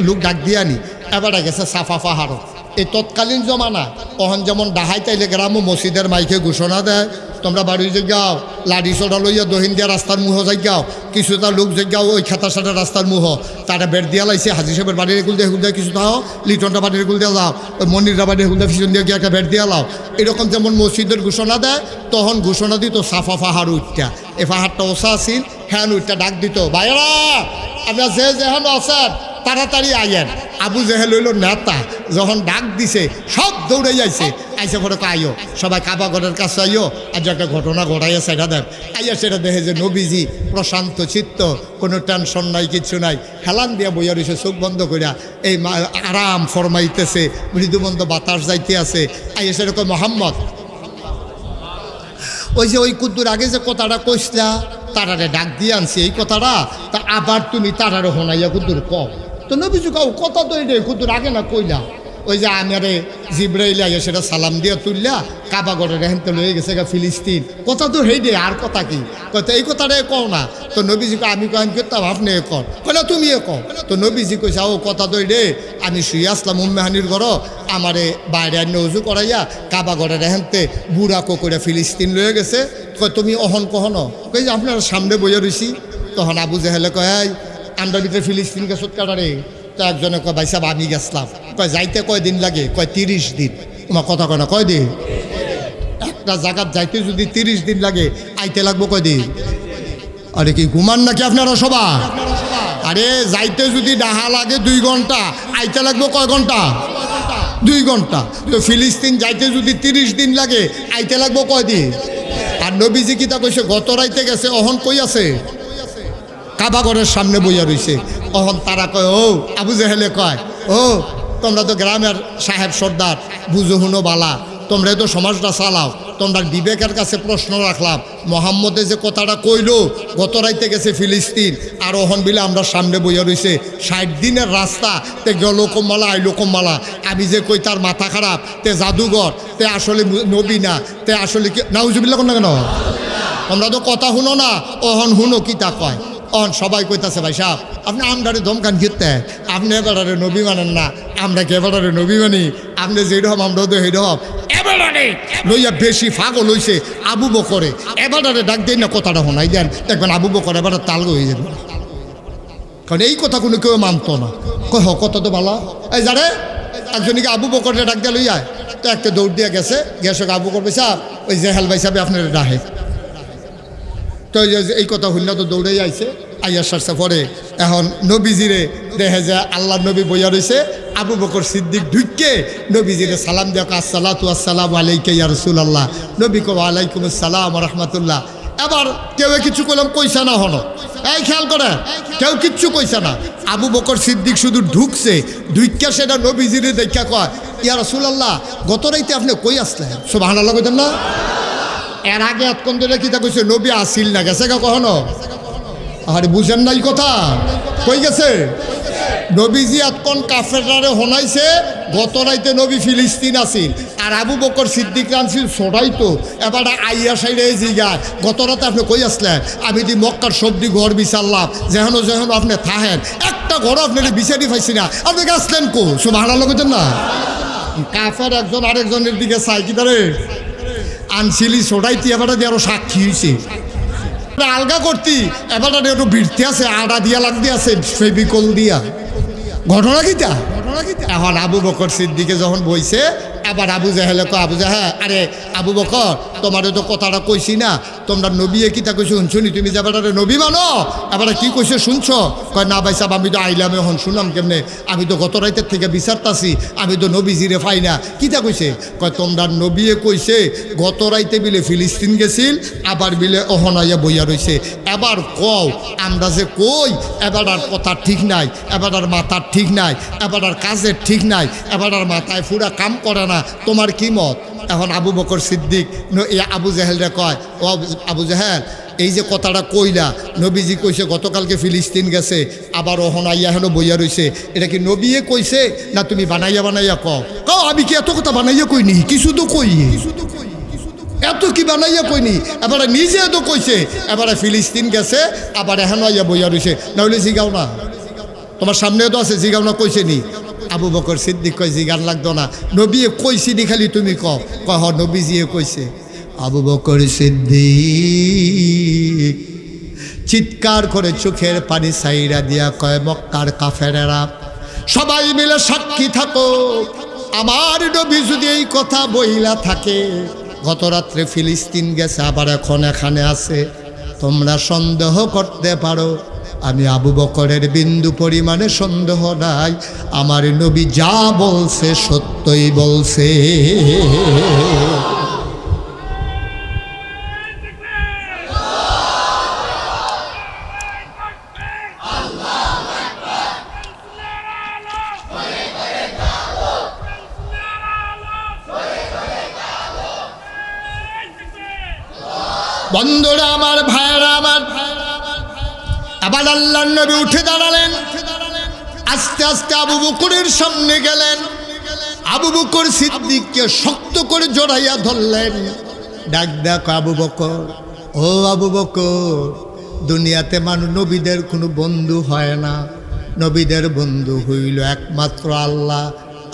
লোক ডাক দিয়ে আনি। এবার গেছে সাফা পাহাড়। এই তৎকালীন জমানা, তখন যেমন ডাহাই তাইলে গ্রাম মসজিদের মাইকে ঘোষণা দেয়, তোমরা বাড়ি যাও লাড়ি চড়া লইয়া দহিন দিয়া রাস্তার মুহ যাও কিছুটা লোক যাও ওই খেতা সাটা রাস্তার মুহ তারা বেড় দিয়া লাইছে হাজি সাহেবের বাড়ির এগুল দিয়ে হুল কিছু তাও লিটনটা বাড়ির এগুল দিয়ে যাও ওই মনিররা বাড়ির এগুল দিয়ে পিছন দিয়ে গিয়ে একটা বেড় দিয়া লাও এরকম যেমন মসজিদের ঘোষণা দেয় তখন ঘোষণা দিত সাফা পাহাড় উঠটা এই পাহাড়টা ওসা আসিল হ্যান উঠটা ডাক দিত ভাইয়েরা আপনার যে যেহান আছেন তাড়াতাড়ি আইয়েন আবু জেহেল হইল নেতা যখন ডাক দিছে সব দৌড়ে যাইছে আইসে পরে আইও সবাই কাবাগরের কাছে আইও আর যে একটা ঘটনা ঘটাইয়া সেটা দেন আইয়া সেটা দেখে যে নবীজি প্রশান্ত চিত্ত কোনো টেনশন নাই কিচ্ছু নাই হেলান দিয়া বইয়া রয়েছে চোখ বন্ধ করিয়া এই আরাম ফরমাইতেছে মৃদুবন্ধ বাতাস যাইতে আছে আইয়া সেরকম মোহাম্মদ ওই যে ওই কুদ্দুর আগে যে কথাটা কইসলা তারারে ডাক দিয়ে আনছি এই কথাটা তা আবার তুমি তারারে হোনাইয়া কুদ্দুর কম তো নবীজি কাউ কথা তো এই কুদ্দুর আগে না কইলা ওই যে আমারে জিব্রাইল আইয়া সেটা সালাম দিয়ে তুললা কাবাগরের হেনতে লয়ে গেছে গা ফিলিস্তিন কথা তো হেই দে আর কথা কি কত এই কথাটাই কও না তো নবীজি আমি কম করতাম আপনি কর কইলা তুমি কও তো নবীজি কইসা ও কথা তো রে আমি শুয়ে আসলাম উম্মেহানির ঘর আমারে বাইরে আন্য উজু করাইয়া কাবাগরের হেনতে বুড়া করে ফিলিস্তিন লয়ে গেছে কয় তুমি অহন কহনো কই যে আপনার সামনে বইয়া রইছি তখন আবু জেহেলে কয় আমরা ভিতরে ফিলিস্তিন গেছত কাটারে তো একজনে কয় ভাই সাহেব আমি গেছলাম কয় যাইতে কয় দিন লাগে কয় 30 দিন তোমার কথা কয় না কয় দিন একটা জায়গার যাইতে যদি 30 দিন লাগে আইতে লাগবো কয় দিন আরে কি ঘুমান নাকি আপনারা সবাই আরে যাইতে যদি ডাহা লাগে 2 ঘন্টা আইতে লাগবো কয় ঘন্টা 2 ঘন্টা তো ফিলিস্তিন যাইতে যদি 30 দিন লাগে আইতে লাগবো কয় দিন আর নবীজি কিতা কইছে গত রাইতে গেছে অহন কই আছে কাবাগরের সামনে বইয়া রইছে অহন তারা কয় ও আবু জেহেলে কয় ও তোমরা তো গ্রামের সাহেব সর্দার বুঝো হুনো বালা তোমরা তো সমাজটা চালাও তোমরা বিবেকের কাছে প্রশ্ন রাখলাম মোহাম্মদে যে কথাটা কইলো গত রাইতে গেছে ফিলিস্তিন আর অহন বিলে আমরা সামনে বইয়া রইছে 60 দিনের রাস্তা তে গেল কমমালা আইলো কমমালা আমি যে কই তার মাথা খারাপ তে জাদুঘর তে আসলে নবী না তে আসলে কি নাউজুবিল্লাহ কোন না কেন তোমরা তো কথা শুনো না অহন হুনো কি তা কয় অন সবাই কইতাছে ভাই সাহেব আপনি আমরারে ধমকান ঘিরতে আপনি এবারে নবী মানেন না আমরা কে এবারে নবী মানি আপনি যেরকম আমরাও তো সেইরকম এবারে লইয়া বেশি ফাগল হইছে আবু বকরে এবারে ডাক দেন না কথাটা শোনাই দেন দেখবেন আবু বকর এবারে তাল হয়ে যাবে কারণ এই কথা কোনো কেউ মানতো না কয় হ কথা তো ভালো এই যারে একজনকে আবু বকরে ডাক দিয়ে লইয়া তো একটা দৌড় দিয়ে গেছে গেছে আবু বকর ভাই সাহেব ওই জেহেল ভাই সাহেব আপনার ডাহে তো এই কথা হইল তো দৌড়েই আইছে আইয়ার সারছে পরে এখন নবীজিরে দেখে যে আল্লাহ নবী বইয়া রয়েছে আবু বকর সিদ্দিক ঢুকে নবীজিরে সালাম দেখ আসসালাতু আসসালামু আলাইকা ইয়া রাসূলুল্লাহ নবী কো ওয়ালাইকুম আসসালাম ওয়া রাহমাতুল্লাহ এবার কেউ কিছু কইলাম কইসা না হনো এই খেয়াল করে কেউ কিচ্ছু কইসা না আবু বকর সিদ্দিক শুধু ঢুকছে ঢুইকা সেটা নবীজিরে দেখা কয় ইয়া রাসূলুল্লাহ গত রাইতে আপনি কই আসলেন সুবহানাল্লাহ কইতেন না এর আগে এতক্ষণ ধরে কিতা কইছে নবী আসিল না গেছে গা কখনো আরে বুঝেন নাই কথা কই গেছে নবীজি এতক্ষণ কাফেররারে হনাইছে গত রাইতে নবী ফিলিস্তিন আসিল আর আবু বকর সিদ্দিক আনছিল ছোটাই তো এবার আইয়া সাইডে জিগায় গত রাতে আপনি কই আসলেন আমি দি মক্কার সবজি ঘর বিচারলাম যেহেন যেহেন আপনি থাহেন একটা ঘর আপনার বিচারি পাইছি না আপনি আসলেন কো সুবহানাল্লাহ কইতেন না কাফের একজন আরেকজনের দিকে চাই কি ধরে আনছিলি ছোটাইতি এবার দিয়ে আরো সাক্ষী হয়েছে আলগা করতি এবার একটু ভিড়তে আছে আডা দিয়া লাগতে আছে ফেবিকল দিয়া ঘটনা কিটা এখন আবু বকর সিদ্দিকে যখন বইছে আবার আবু জাহেলে কয় আবু জাহেল আরে আবু বকর তোমারে তো কথাটা কইছি না তোমরা নবী কিতা কইছো শুনছনি তুমি যে এবারে নবী মানো এবারে কি কইছে শুনছো কয় না ভাই সাহেব আমি তো আইলাম এখন শুনলাম কেমনে আমি তো গত রাইতের থেকে বিচারতাছি আমি তো নবীজিরে পাই না কিতা কইছে কয় তোমরা নবীয়ে কইছে গত রাইতে বিলে ফিলিস্তিন গেছিল আবার বিলে অহনাইয়া বইয়া রইছে এবার কও আমরা যে কই এবার আর কথা ঠিক নাই এবার আর মাথার ঠিক নাই এবার আর কাজের ঠিক নাই এবার আর মাথায় পুরা কাম করে না তোমার কি মত এখন আবু বকর সিদ্দিক আবু জাহেলরে কয় ও আবু জাহেল এই যে কথাটা কইলা নবীজি কইছে গতকালকে ফিলিস্তিন গেছে আবার অহনাইয়া হেন বইয়া রইছে এটা কি নবীয়ে কইছে না তুমি বানাইয়া কও আমি কি এত কথা বানাইয়া কইনি কিছু তো কই এত কি বানাইয়া কইনি এবারে নিজে তো কইছে এবারে ফিলিস্তিন গেছে আবার এখন আইয়া বইয়া রইছে নাহলে জিগাও না তোমার সামনেও তো আছে জিগাও না কইছে নি আবু বকর সিদ্দিক কয় জিগান লাগতো না নবী কইছি নি খালি তুমি কও হ নবীজিয়ে কইছে আবু বকর সিদ্দিক চিৎকার করে চোখের পানি সাইরা দিয়া কয়, মক্কার কাফেরেরা সবাই মিলে সাক্ষী থাকো, আমার নবী যদি এই কথা বইলা থাকে, গত রাত্রে ফিলিস্তিন গেছে, আবার এখন এখানে আছে, তোমরা সন্দেহ করতে পারো, আমি আবু বকরের বিন্দু পরিমাণে সন্দেহ নাই, আমার নবী যা বলছে সত্যই বলছে। বন্ধুরা আমার, ভাইরা আমার, আবার আল্লাহর নবী উঠে দাঁড়ালেন, আস্তে আস্তে আবু বকরের সামনে গেলেন, আবু বকর সিদ্দিককে শক্ত করে জড়াইয়া ধরলেন, ডাক দেখো আবু বকর, ও আবু বকর, দুনিয়াতে মানুষ নবীদের কোনো বন্ধু হয় না, নবীদের বন্ধু হইল একমাত্র আল্লাহ,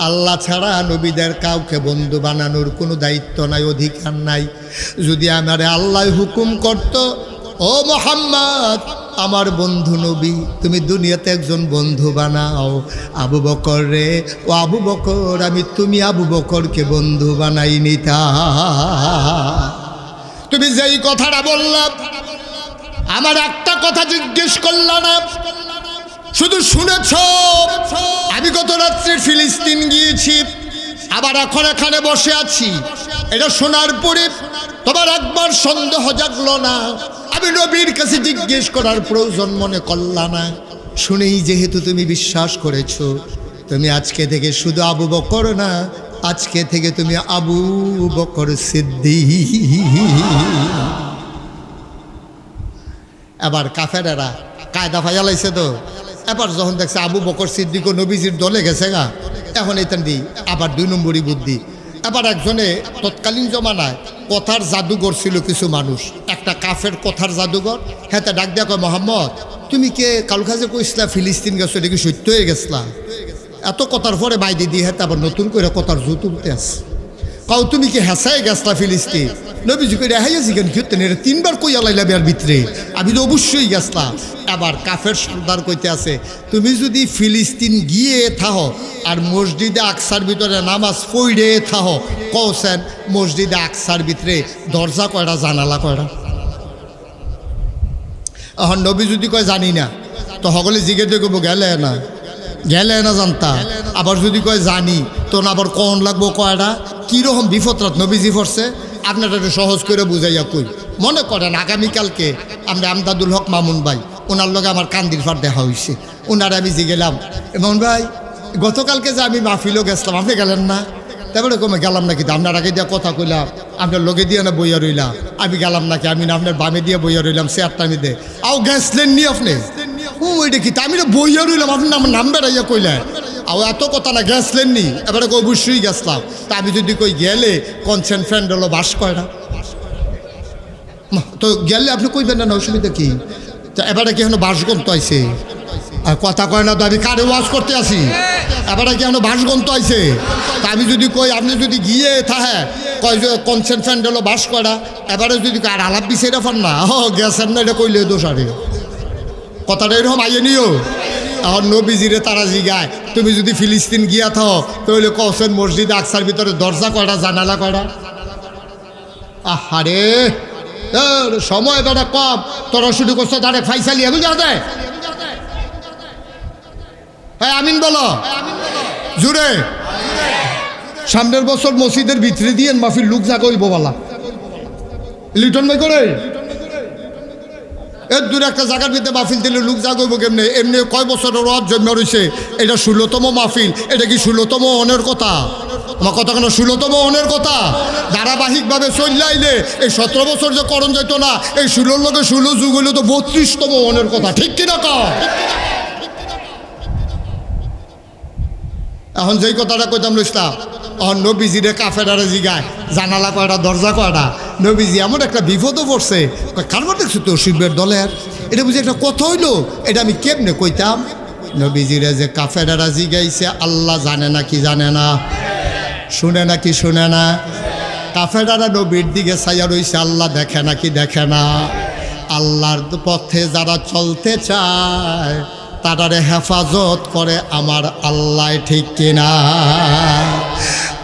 আল্লাহ ছাড়া নবীদের কাউকে বন্ধু বানানোর কোনো দায়িত্ব নাই, অধিকার নাই। যদি আমারে আল্লাহ হুকুম করত, ও মুহাম্মদ আমার বন্ধু নবী, তুমি দুনিয়াতে একজন বন্ধু বানাও আবু বকর রে, ও আবু বকর, আমি তুমি আবু বকরকে বন্ধু বানাই নিতা। তুমি যেই কথাটা বললাম, আমার একটা কথা জিজ্ঞেস করলা না, শুধু শুনেছ। আমি গত রাত্রে ফিলিস্তিন গিয়েছি, আবার এখন এখানে বসে আছি, এটা শোনার পরে তোমার একবার সন্দেহ জাগলো না? আমি নবীর কাছে জিজ্ঞেস করার প্রয়োজন মনে করলা না? শুনেই যেহেতু তুমি বিশ্বাস করেছো, তুমি আজকে থেকে শুধু আবু বকর না, আজকে থেকে তুমি আবু বকর সিদ্দিক। এবার কাফেরেরা কায়দা ফাইলাইছে তো, এবার যখন দেখছে আবু বকর সিদ্দিক ও নবীজির দলে গেছে গা, এখন এইটান দি আবার 2 নম্বরই বুদ্ধি। এবার একজনে তৎকালীন জমানায় কথার জাদুঘর ছিল, কিছু মানুষ, একটা কাফের কথার জাদুঘর, হ্যাঁ, তা ডাক দেয়া কয়, মোহাম্মদ তুমি কে কালু খাজে কইসলা ফিলিস্তিন গেছো, এটা কি সত্য হয়ে গেছলা? এত কথার পরে বাইদি দিয়ে হ্যাঁ আবার নতুন করে কথার জুত উঠতে আছে, কাউ তুমি কি হেসায় গেছলা ফিলিস্তিন? নবীজি কই রেহাইয়াছি কেন কীর্তন, এটা 3বার কই আলাইলা বিয়ার ভিতরে, আমি তো অবশ্যই গেছলাম। আবার কাফের সর্দার কইতে আছে, তুমি যদি ফিলিস্তিন গিয়ে থাহো আর মসজিদে আকসার ভিতরে নামাজ পড়ে থাহো, কৌছেন মসজিদে আকসার ভিতরে দরজা কয়টা, জানালা কয়টা? এখন নবী যদি কয় জানি না, তো সকলে জিজ্ঞেস করবো গেলে না, গেলে না জানতা। আবার যদি কয় জানি, তো আবার কন লাগবো কয়টা? কীরকম বিপদরাত নবীজি পড়ছে, আপনারা একটু সহজ করে বুঝাইয়া কই। মনে করেন আগামীকালকে আমরা আমদাদুল হক মামুন ভাই, ওনার লগে আমার কান্দির ফার দেখা হয়েছে, ওনারা আমি যে গেলাম, এমন ভাই গতকালকে যে আমি মাহফিলও গেছিলাম, আপনি গেলেন না? তারপরে কমে গেলাম নাকি, আপনার আগে দিয়ে কথা কইলাম, আপনার লগে দিয়ে না বইয়া রইলাম, আমি গেলাম নাকি, আমি না আপনার বামে দিয়ে বইয়া রইলাম, চেয়ারটা আমি দে আও গেছলেন নি আপনি? ওই দেখি আমি তো বইয়া রইলাম, আপনি আমার নাম বেড়াইয়া কইলেন, আও এত কথা না, গেছলেন নি? এবারে অবশ্যই গেছলাম। তা আমি যদি কই গেলে কনসেন ফ্রেন্ড হলো বাস কয়টা, তো গেলে আপনি কইবেন না, অসুবিধা কি? তা এবারে কি এখন বাসগন্ত আইছে, আর কথা কয় না তো, আমি কারে ওয়াজ করতে আসি, এবারে কি এখন বাসগন্ত আইছে? তা আমি যদি কই, আপনি যদি গিয়ে থাহে কয় যে কনসেন ফ্রেন্ড হলো বাস কয়টা, এবারে যদি আর আলাপ দিছে এটা ফান না, গেছেন না, এটা কইলে দোষ আরে কথাটা এরকম আইয়ে নিও। এখন নবীজিরে তারা জিগায়, তুমি যদি ফিলিস্তিন গিয়া থাও, তাহলে কৌছেন মসজিদ আকসার ভিতরে দরজা কয়টা, জানালা কয়টা? আহারে সময় বেড়া কম, তোরা শুরু করছো তারে ফাইসালি বুঝা দেয়। হ্যাঁ আমিন বলো জুড়ে। সামনের বছর মসজিদের ভিতরে দিয়ে মাফির লুক জাগো হইব বলা, লিটন ভাই করে এর দূরে একটা জায়গার ভিতরে মাহফিল দিলে লোক জাগব কেমনে? এমনি কয় বছরের রথ জন্ম রয়েছে, এটা 16তম মাহফিল, এটা কি 16তম অনের কথা? আমার কথা কেন 16তম অনের কথা? ধারাবাহিকভাবে চললাইলে এই 17 বছর যে করণ যেত না, এই 16 লোকে 16 যুগ হইলে তো 32তম অনের কথা, ঠিক কিনা কও? এখন যেই কথাটা কইতাম ইসলাম, এখন নবীজিরে কাফেরারে জিগায় জানালা কয়টা, দরজা কয়টা? নবীজি এমন একটা বিপদও পড়ছে, কারবার দেখছো তো শিবের দলের, এটা বুঝি একটা কথা হইলো, এটা আমি কেমনে কইতাম? নবীজিরে যে কাফেরারা জিগাইছে, আল্লাহ জানে না কি জানে না, শুনে না কি শুনে না? কাফেরারা নবীর দিকে চাইয়া রইছে, আল্লাহ দেখে নাকি দেখে না? আল্লাহর পথে যারা চলতে চায় তারারে হেফাজত করে আমার আল্লাহ, ঠিক কিনা?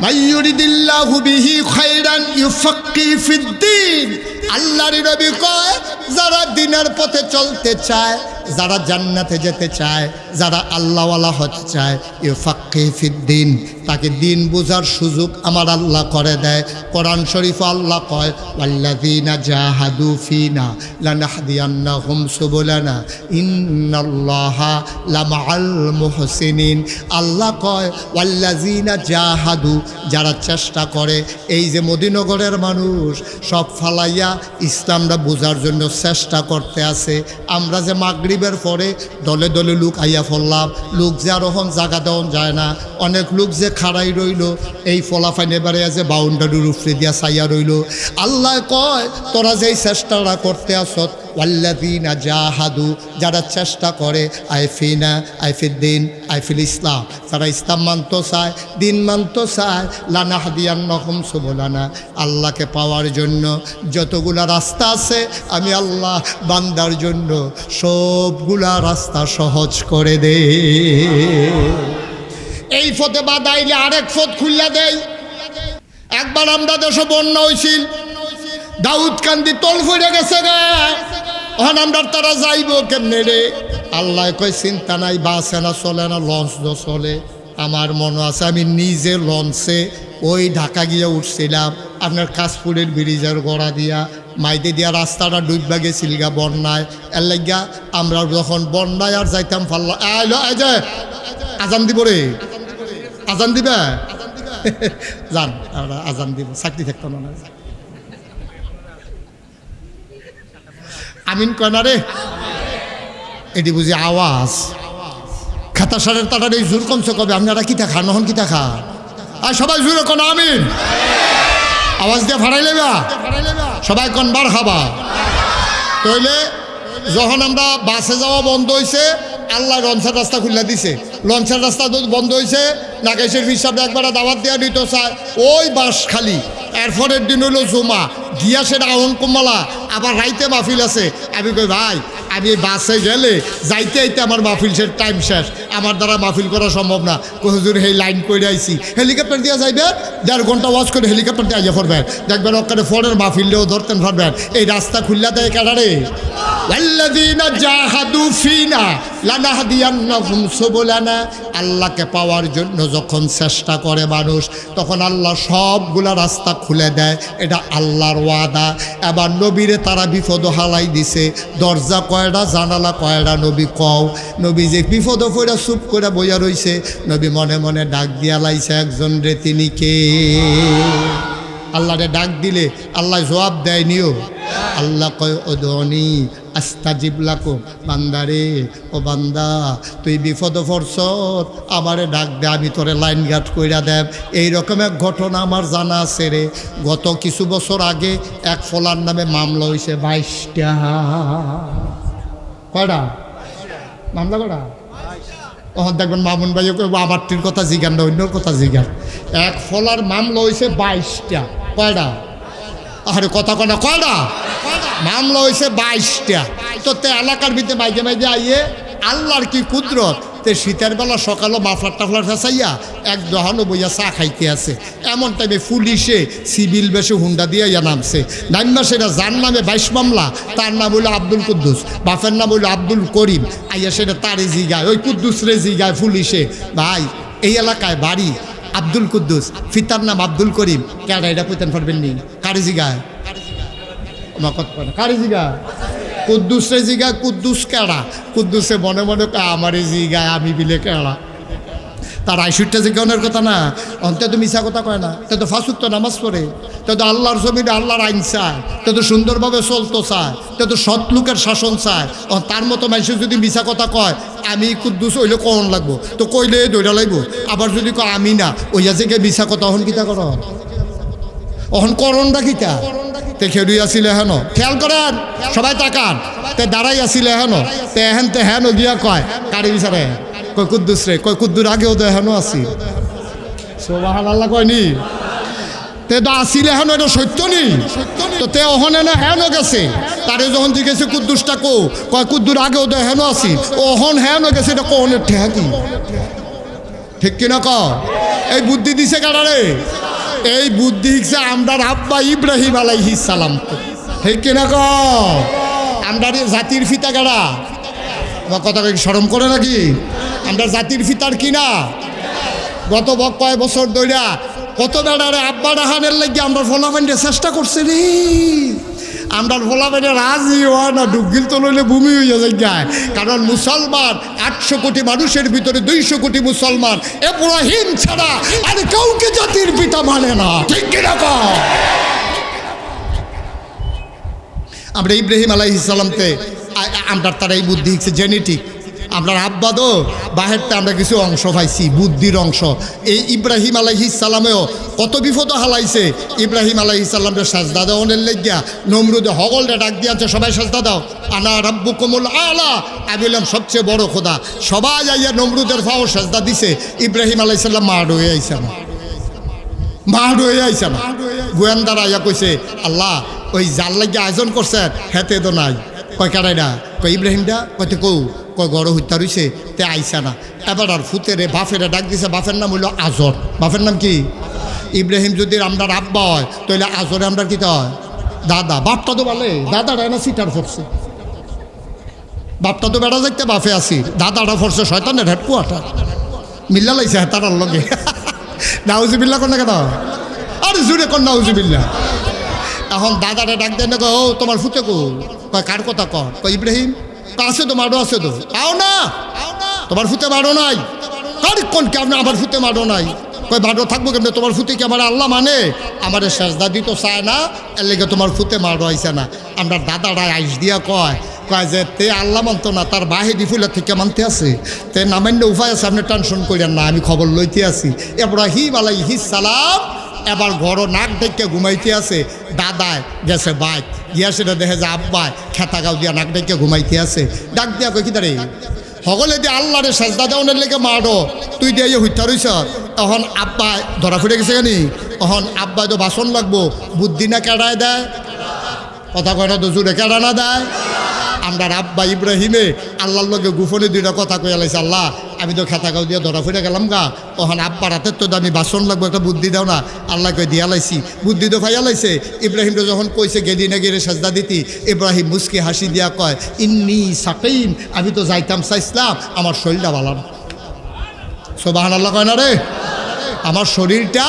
মাইয়ুরিদিল্লাহু বিহি খায়রান ইউফাক্কিহু ফিদ্দীন। আল্লাহর নবী কয়, যারা দ্বীনের পথে চলতে চায়, যারা জান্নাতে যেতে চায়, যারা আল্লাহওয়ালা হতে চায়, ইউফাক্কিহু ফিদ্দীন, তাকে দিন বোঝার সুযোগ আমার আল্লাহ করে দেয়। কোরআন শরীফে আল্লাহ কয়, ওয়াল্লাযীনা জাহাদু ফিনা লানাহদিয়ান্নাহুম সুবুলানা ইন্নাল্লাহা লামাআল মুহসিনিন। আল্লাহ কয়, ওয়াল্লাযীনা জাহাদু, যারা চেষ্টা করে। এই যে মদিনগরের মানুষ সব ফালাইয়া ইসলামটা বোঝার জন্য চেষ্টা করতে আছে। আমরা যে মাগরিবের পরে দলে দলে লোক আইয়া ফেললাম, লোক যে আরোহণ জায়গা দেওয়া যায় না, অনেক লোক যে খাড়াই রইল, এই ফলাফাইনে বাড়ে যে বাউন্ডারির উপরে দিয়া চাইয়া রইল। আল্লাহ কয়, তোরা যেই চেষ্টাটা করতে আসত, ওয়াল্লাযীনা জাহাদু, যারা চেষ্টা করে, আইফিনা আইফিদ্দিন আইফিল ইসলাম, যারা ইসলাম মানতে চায়, দিন মানতে চায়, লানাহদিয়ান্নাহুম সুবুলানা, আল্লাহকে পাওয়ার জন্য যতগুলা রাস্তা আছে আমি আল্লাহ বান্দার জন্য সবগুলা রাস্তা সহজ করে দে। এই পথে বাদাইলে আরেক পথ খুললা দেই। একবার আমরা দেশে বন্যা হয়েছিল, দাউদ কান্দি তল ফুরে গেছে গা, ওখান আমরা তারা যাইব কেমনে রে? আল্লাহ কয়, চিন্তা নাই, বাসে না চলে না, লঞ্চ তো চলে। আমার মনে আছে আমি নিজে লঞ্চে ওই ঢাকা গিয়ে উঠছিলাম, আপনার কাশপুরের ব্রিজের গোড়া দিয়া মাইতে দিয়া রাস্তাটা ডুববা গেছিল গা বন্যায়। এর লাগিয়া আমরা যখন বন্যায় আর যাইতাম ফাল্লা, এই যে আজান দিব রে, আজান দিবে যান, আমরা আজান দিব, চাকরি থাকতাম না। আমিন কয় না রে, এটি বুঝি আওয়াজ। খাতা সারের তাটার এই জোর কমছে কবে? আপনারা কি খান, নহন কি খান? আর সবাই জোরে কোন আমিন, আওয়াজ দিয়ে ফাড়াইলে বা সবাই কোন বার খাবা। তইলে যখন আমরা বাসে যাওয়া বন্ধ হয়েছে, আল্লাহ লঞ্চের রাস্তা খুলে দিছে। লঞ্চের রাস্তা বন্ধ হয়েছে, নাগেশের হিসাবে একবার দাওয়াত দেওয়া নিত চায় ওই বাস খালি। এরপরের দিন হইল জমা, গিয়া সেটা আহন কমলা, আবার রাইতে মাহফিল আছে। আমি কই ভাই, আমি বাসে গেলে যাইতে আইতে আমার মাহফিল টাইম শেষ, আমার দ্বারা মাহফিল করা সম্ভব না। হুজুর এই লাইন করে আইছি, হেলিকপ্টার দিয়ে যাইবে, 1.5 ঘন্টা ওয়াচ করে হেলিকপ্টার দিয়ে আইয়া পড়বেন, দেখবেন ওখানে ফোনের মাহফিললেও ধরতেন পারবেন। এই রাস্তা খুললা দেয় কারারে, ওয়াল্লাযীনা জাহাদু ফিনা লানাহদিয়ান্নাহুম সুবুলানা। আল্লাহকে পাওয়ার জন্য যখন চেষ্টা করে মানুষ, তখন আল্লাহ সবগুলা রাস্তা খুলে দেয়, এটা আল্লাহর ওয়াদা। এবার নবীরে তারা বিপদ হালাই দিছে, দরজা কয়টা, জানালা কয়টা, নবী কও। নবী যে বিপদ পড়া চুপ করে বইয়া রইছে, নবী মনে মনে ডাক দিয়া লাইছে একজন রে, তিনি কে? আল্লাহরে ডাক দিলে আল্লাহ জবাব দেয়নিও। আল্লাহ কয়, ওদনি আস্তাজিব লাকুম। বান্দারে, ও বান্দা, তুই বিপদ পড়ছত, আমারে ডাক দে, আমি তোরে লাইন গার্ড কইরা দেব। এইরকম এক ঘটনা আমার জানা আছে রে। গত কিছু বছর আগে এক ফলার নামে মামলা হয়েছে 22টা। কয়টা মামলা? কয়টা? তখন দেখবেন মামুন ভাইও কইব আমারটির কথা জিগান না, অন্যর কথা জিগান। এক ফলার মামলা হয়েছে 22টা। কয়টা? আরে কথা কয় না, কয়টা মামলা হয়েছে? 22টা। তো তে এলাকার ভিতরে মাইজে মাইজে আইয়ে আল্লাহর কি কুদরত, তে শীতের বেলা সকালও মাফলার টাফলার ফেসাইয়া এক দহানো বইয়া চা খাইতে আছে। এমন টাইমে পুলিশে সিভিল বেশে হুন্ডা দিয়ে ইয়া নামছে। নাইমা সেটা যার নামে 22 মামলা, তার নাম হইল আব্দুল কুদ্দুস, বাপের নাম হইল আব্দুল করিম। আইয়া সেটা তারে জিগায়, ওই কুদ্দুস রে জিগায় পুলিশে, ভাই এই এলাকায় বাড়ি আব্দুল কুদ্দুস, ফিতার নাম আব্দুল করিম, কেডা এটা কইতেন পারবেন নি? কারি জিগায়, আমার কথা কয় না, কারি জিগায়, কুদ্দুসে জিগায়। কুদ্দুস কেডা? কুদ্দুসে মনে মনে আমারে জিগায়, আমি বিলে কেডা? তার 68টা জিজ্ঞানের কথা না, অন্তে তো মিশা কথা কয় না। তে তো ফাঁসুক্ত নামাজ পড়ে, তে তো আল্লাহর জমিনে আল্লাহর আইন চায়, তে তো সুন্দরভাবে চলতো চায়, তে তো সৎ লোকের শাসন চায়। তার মতো মানুষ যদি মিশা কথা কয়, আমি কুদ্দুস হইলে কখন লাগবো, তো কইলে দৌড়া লাগবো। আবার যদি কয় আমি না, ওইয়া যে মিশা কথা অহন কিতা কর, অহন করণটা কিতা? তে খেড়ুই আসিলে হেন, খেয়াল করেন সবাই তাকান, তে দাঁড়াই আসিলে হেন, তে হেন তে হেন গিয়া কয় কারি বিচারে, কয় কুদ্দুস রে, কয় কুদ্দুর আগেও তো হেন আসি। সুবহানাল্লাহ কয়নি? তে তো আসিলে হেন এটা সত্য নেই তো তে ওহনে না হেন গেছে তারে যখন জিজ্ঞেসে কুদ্দুসটা কো কয় কুদ্দুর আগেও তো হেন আসি ওহন হেন গেছে এটা কোনের ঠেকি ঠিক কিনা ক এই বুদ্ধি দিছে কারারে এই বুদ্ধি দিছে আমরার আব্বা ইব্রাহিম আলাইহিস সালাম ঠিক কিনা ক আমরার জাতির ফিতা কারা কথা শরম করে নাকি আমরা জাতির ফিতার কিনা গত কয় বছর ধইরা কত বেড়ারে আব্বা ডাহানের লাগে আমরা ফলাফাইন্ডে চেষ্টা করছে রে আমরা ফলাফাইন্ডে রাজি হয় না ডুবগিল তো লইলে ভূমি হইয়া যায় কারণ মুসলমান 800 কোটি মানুষের ভিতরে 200 কোটি মুসলমান ইব্রাহিম ছাড়া আর কাউকে জাতির পিতা মানে না ঠিক কিনা কও আমরা ইব্রাহিম আলাইহিস সালামতে আমরা তার এই বুদ্ধি হচ্ছে জেনেটিক আমরা আব্বা তো বাহেরতে আমরা কিছু অংশ পাইছি বুদ্ধির অংশ এই ইব্রাহিম আলাইহিস সালামেও কত বিপদ হালাইছে ইব্রাহিম আলাইহিস সালামের সাজদা দেওয়ানের লেগিয়া নমরুদে হগলটা ডাক দিয়েছে সবাই সাজদা দাও আনা রাব্বুকুমুল আলা আমি বললাম সবচেয়ে বড় খোদা সবাই আইয়া নমরুদের ফাও সাজদা দিছে ইব্রাহিম আলাইহিস সালাম মাড হয়ে আইছে না মাড হয়ে আইছে না গোয়েন্দারা আইয়া কইছে আল্লাহ ওই যার লাগিয়া আয়োজন করছে হেতে তো নাই কয় কারাইডা কয় ইব্রাহিমটা কয়তে কৌ কয় গড় হত্যা রইছে তে আইসা না এবার আর ফুতেরে বাফেরে ডাক দিছে বাফের নাম হইল আজর বাফের নাম কি ইব্রাহিম যদি আমরার আব্বা হয় তাহলে আজরে আমরা কি হয় দাদা বাপটা তো বলে দাদাটা না সিটার ফরছে বাপটা তো বেড়া যাইতে বাফে আসি দাদাটা ফরছে শয়তানের হেডকোয়ার্টার মিল্লা লাইছে হেতারার লগে নাউজুবিল্লা কোন কেন আরে জুড়ে কোন নাউজুবিল্লা এখন দাদাটা ডাক দেন না ও তোমার ফুতে কো কয় কার কথা কয় ইব্রাহিম আছে তো মারো আছে তো পাও না তোমার ফুতে মারো নাই কার কোন কেমন আমার ফুতে মারো নাই কয় মারো থাকবো কেমন তোমার ফুতে কি আমার আল্লাহ মানে আমার সেজদা দিতে চায় না এর লেগে তোমার ফুতে মারো আইসে না আমরা দাদারা আইস দিয়া কয় যে তে আল্লাহ মানতো না তার বাহিদি ফুলের থেকে মানতে আছে তে নামান্য উপায় আছে আপনি টেনশন করেন না আমি খবর লইতে আছি ইব্রাহিম আলাইহিস সালাম এবার ঘরও নাক ডেকে ঘুমাইতে আছে দাদায় গেছে বাইক গিয়া সেটা দেখে যে আব্বায় খেতা গাও দিয়া নাক ডেকে ঘুমাইতে আছে ডাক দিয়া কই কি দাঁড়ে সকলে দিয়ে আল্লাহরে সাজদা দেওয়ানের লেগে মারো তুই দিয়ে হত্যা রইছ তখন আব্বায় ধরা ফুটে গেছে কেন তখন আব্বায় তো বাসন লাগবো বুদ্ধি না কেড়ায় দেয় কথা কয় না তো জুড়ে কেড়া না দেয় আমরা আব্বা ইব্রাহিমে আল্লাহর লগে গোপনে দুইটা কথা কয়ে লাইছে আল্লাহ আমি তো খেতা গাও দিয়ে ধরা ফুটে গেলাম গা তখন আব্বার হাতের তো আমি বাসন লাগবো একটা বুদ্ধি দাও না আল্লাহ কয়ে দিয়া লাইছি বুদ্ধি তো ভাইয়া লাইছে ইব্রাহিমটা যখন কইছে গেদি না গেলে সাজদা দিতি ইব্রাহিম মুস্কি হাসি দিয়া কয় ইন্নি সাকিম আমি তো যাইতাম চাইছিলাম আমার শরীরটা ভালো না সুবহানাল্লাহ কয় না রে আমার শরীরটা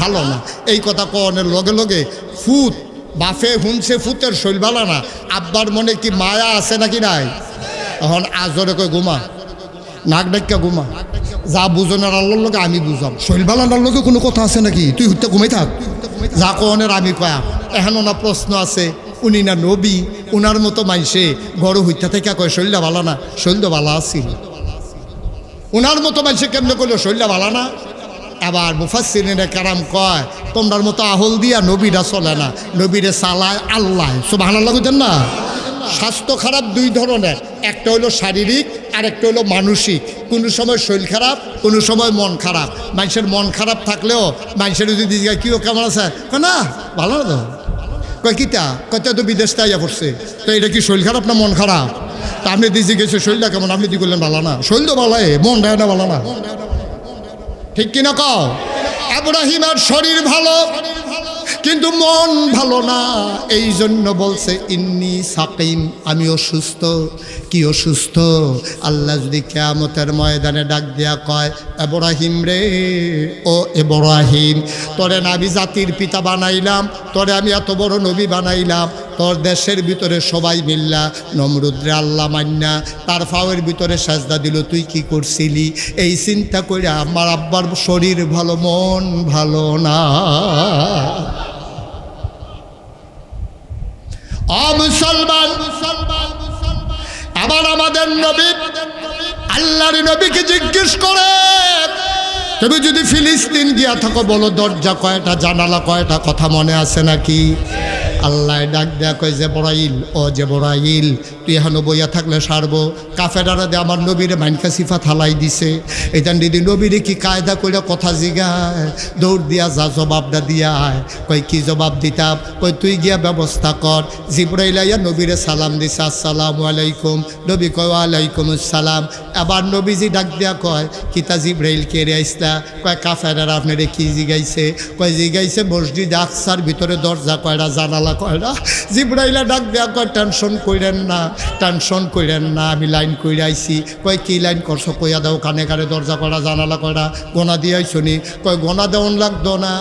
ভালো না এই কথা কনের লগে লগে ফুট বাফে হুনছে ফুতের শৈল ভালো না আব্বার মনে কি মায়া আছে নাকি নাই এখন আজরে কই ঘুমা নাক ডাক্কা ঘুমা যা বুঝনের আল্লাহর লোকে আমি বুঝাম শৈল ভালানার লোকে কোনো কথা আছে নাকি তুই হুতে ঘুমাই থাক যা কনের আমি কয়া এখন ওনার প্রশ্ন আছে উনি না নবী উনার মতো মাইসে গড় হইতে থেকে কয় শৈলটা ভালো না শৈল তো ভালো আছিল উনার মতো মাইসে কেমনে করলো শৈলটা ভালো না আবার মুফাসসিরিনে কেরাম কয় তোমরার মতো আহল দিয়া নবীরা চলে না নবীরে চালায় আল্লাহ সুবহানাল্লাহ কইতেন না স্বাস্থ্য খারাপ দুই ধরনের একটা হলো শারীরিক আর একটা হলো মানসিক কোনো সময় শরীর খারাপ কোনো সময় মন খারাপ মানুষের মন খারাপ থাকলেও মানুষের যদি জিজ্ঞাসা কিও কেমন আছে না ভালো না তো কয় কিতা কয়টা তো বিদেশ তাইয়া পড়ছে তো এটা কি শরীর খারাপ না মন খারাপ তা আপনি দিদি গেছে শরীরটা কেমন আপনি দি করলেন ভালো না শরীর তো ভালো মন দেয় না ভালো না ঠিক কিনা কও ইব্রাহিমের শরীর ভালো কিন্তু মন ভালো না এই জন্য বলছে ইন্নি সাকিম আমি অসুস্থ কি অসুস্থ আল্লাহ যদি কিয়ামতের ময়দানে ডাক দিয়া কয় ইব্রাহিম রে ও ইব্রাহিম তোরে আমি জাতির পিতা বানাইলাম তোরে আমি এত বড় নবী বানাইলাম তোর দেশের ভিতরে সবাই মিল্লা নমরুদ্রে আল্লাহ মান্না তার ফাওয়ের ভিতরে সাজদা দিল তুই কি করছিলি এই চিন্তা করে আমার আব্বার শরীর ভালো মন ভালো না মুসলমান আবার আমাদের নবী আল্লাহর নবীকে জিজ্ঞেস করে তুমি যদি ফিলিস্তিন গিয়া থাকো বলো দরজা কয়টা জানালা কয়টা কথা মনে আছে নাকি আল্লাহ ডাক দেয়া কয় জিবরাইল ও জিবরাইল তুই এখনো বইয়া থাকলে সারবো। কাফেরারা দে আমার নবীরে মাইনকা সিফা থালাই দিছে। এটা দিদি নবীরে কি কায়দা করে কথা জিগায়, দৌড় দিয়া যা জবাবটা দিয়া আয়। কই কি জবাব দিতাম? কই তুই গিয়া ব্যবস্থা কর। জিবরাইল আইয়া নবীরে সালাম দিছে, আসসালামু আলাইকুম। নবী কয় ওয়ালাইকুম আসসালাম। আবার নবীজি ডাক দিয়া কয় কিতা জিবরাইল কে রে আইসলা? কয় কাফেরারা আপনারে কি জিগাইছে? কয় জিগাইছে মসজিদ আকসার ভিতরে দরজা কয়টা, জানালা কয়টা। জিবরাইলা ডাক দেয়া কয় টেনশন কইরেন না, টেনশন কইরেন না, আমি লাইন কইরে আইছি। কয় কি লাইন করছো? কইয়া দাও কানে কানে দরজা কয়টা, জানালা কয়টা, গোনা দিয়ে আইসনি? কয় গোনা দেওয়ান লাগতো না,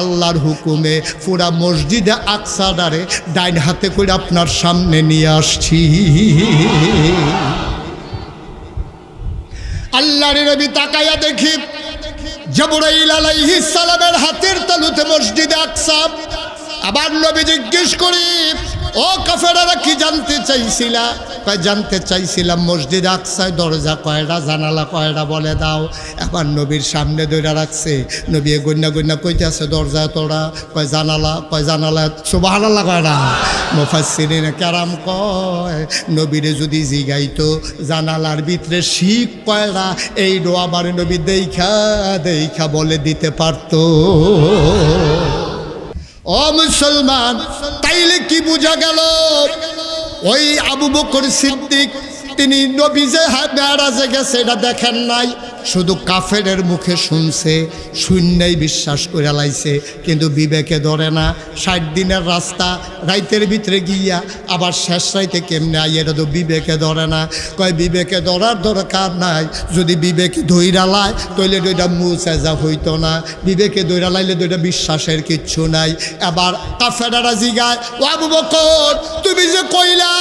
আল্লাহর হুকুমে পুরা মসজিদে আকসাডারে ডাইন হাতে করে আপনার সামনে নিয়ে আসছি। আল্লাহর নবী তাকায়া দেখি জিবরাইল আলাইহিস সালামের হাতের তালুতে মসজিদে আকসা। আবার নবী জিজ্ঞেস করি, ও কাফেরারা কি জানতে চাইছিলা? কয় জানতে চাইছিলাম মসজিদ আকসায় দরজা কয়টা, জানালা কয়টা বলে দাও। আবার নবীর সামনে ধরে রাখছে। নবী গন্যা গন্যা কইতেছে দরজা তোরা। কয় জানালা, কয় জানালা সুবহানাল্লাহ কয়টা। মুফাসসিরিন কেরাম কয় নবীরে যদি জিগাইতো জানালার ভিতরে শিক কয়টা, এই আবার নবী দেখা দেখা বলে দিতে পারতো। ও মুসলমান, তাইলে কি বোঝা গেল? ওই আবু বকর সিদ্দিক তিনি নবী যে মেরাজে গেছে এটা দেখেন নাই, শুধু কাফেরের মুখে শুনছে, শূন্যই বিশ্বাস করে লাইছে। কিন্তু বিবেকে ধরে না। 60 দিনের রাস্তা রাইতের ভিতরে গিয়া আবার শেষ রাইতে কেমনে আই, এটা তো বিবেকে ধরে না। কয় বিবেকে ধরার দরকার নাই, যদি বিবেকে ধইরা লাই তইলে দুইটা মুসাজা হইতো না। বিবেকে ধইরা লাইলে দুইটা বিশ্বাসের কিচ্ছু নাই। আবার কাফেরারা জিগায়, ও আবু বকর তুমি যে কইলা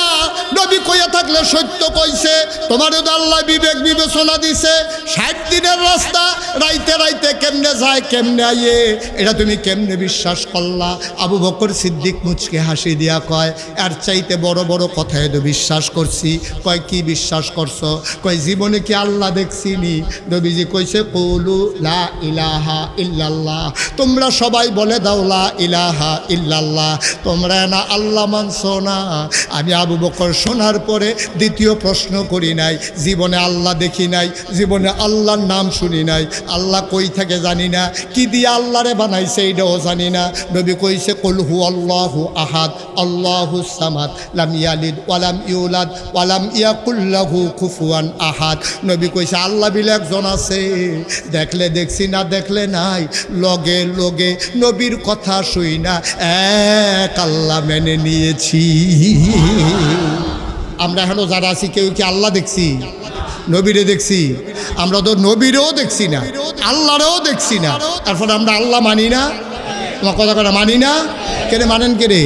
নবী কইয়া থাকলে সত্য কইছে, তোমারও তো আল্লাহ বিবেক বিবেচনা দিছে। 60 দিনের রাস্তা রাইতে রাইতে কেমনে যায় কেমনে আইয়ে, এটা তুমি কেমনে বিশ্বাস করলা? আবু বকর সিদ্দিক মুচকে হাসি দিয়া কয়, আর চাইতে বড় বড় কথায় তো বিশ্বাস করছি। কয় কি বিশ্বাস করছো? কয় জীবনে কি আল্লাহ দেখছিনি? নবীজি কইছে কুলু লা ইলাহা ইল্লাল্লাহ, তোমরা সবাই বলে দাও লা ইলাহা ইল্লাল্লাহ। তোমরা না আল্লাহ মানছো না। আমি আবু বকর শোনার পরে দ্বিতীয় প্রশ্ন করি নাই, জীবনে আল্লাহ দেখি নাই, জীবনে আল্লাহর নাম শুনি নাই, আল্লাহ কই থাকে জানি না, কি দিয়ে আল্লাহরে বানাইছে এটাও জানি না। নবী কইছে কুল হু আল্লাহু আহাদ আল্লাহুস সামাদ লাম ইয়ালিদ ওয়ালাম ইউলাদ ওয়ালাম ইয়াকুল লাহু কুফুয়ান আহাদ। নবী কইছে আল্লাহ বিলে একজন আছে, দেখলে দেখছি না দেখলে নাই, লগে লগে নবীর কথা শুই না এক আল্লাহ মেনে নিয়েছি। আমরা এখনো যারা আছি কেউ কি আল্লাহ দেখছি? নবীরে দেখছি? আমরা তো নবীরেও দেখছি না, আল্লাহরেও দেখছি না, তারপরে আমরা আল্লাহ মানি না। তোমার কথা কথা মানি না কেন? মানেন কে রে?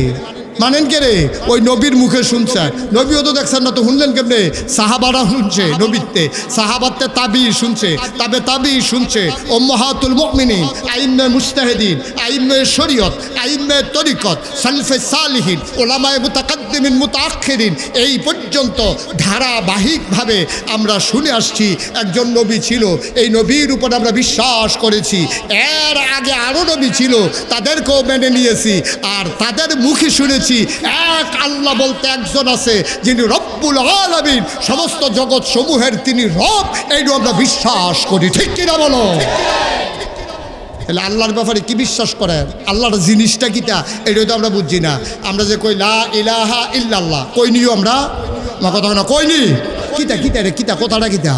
মানেন কে রে? ওই নবীর মুখে শুনছেন, নবীও তো দেখছেন না, তো শুনলেন কেমনে? সাহাবারা শুনছে নবীতে, সাহাবাতে তাবি শুনছে, তাবে তাবি শুনছে, উম্মাহাতুল মুমিনিন, আইম্মে মুজতাহিদিন, আইম্মে শরীয়ত, আইম্মে তরিকত, সালফে সালিহিন, উলামায়ে মুতাকাদ্দিমিন মুতাআখিরিন, এই পর্যন্ত ধারাবাহিকভাবে আমরা শুনে আসছি একজন নবী ছিল, এই নবীর উপর আমরা বিশ্বাস করেছি। এর আগে আরও নবী ছিল, তাদেরকেও মেনে নিয়েছি, আর তাদের মুখে শুনেছি এক আল্লাহ বলতে একজন আছে, যিনি রব্বুল আলামিন, সমস্ত জগৎ সমূহের তিনি রব, এইটা আমরা বিশ্বাস করি। ঠিক কিনা বলো? তাহলে আল্লাহর ব্যাপারে কি বিশ্বাস করেন? আল্লাহর জিনিসটা কিটা এটাই তো আমরা বুঝছি না। আমরা যে কই লা ইলাহা ইল্লাল্লাহ, কই নিও আমরা? কথা না কইনি, কিতা কিতা রে, কিতা কথাটা কিতা?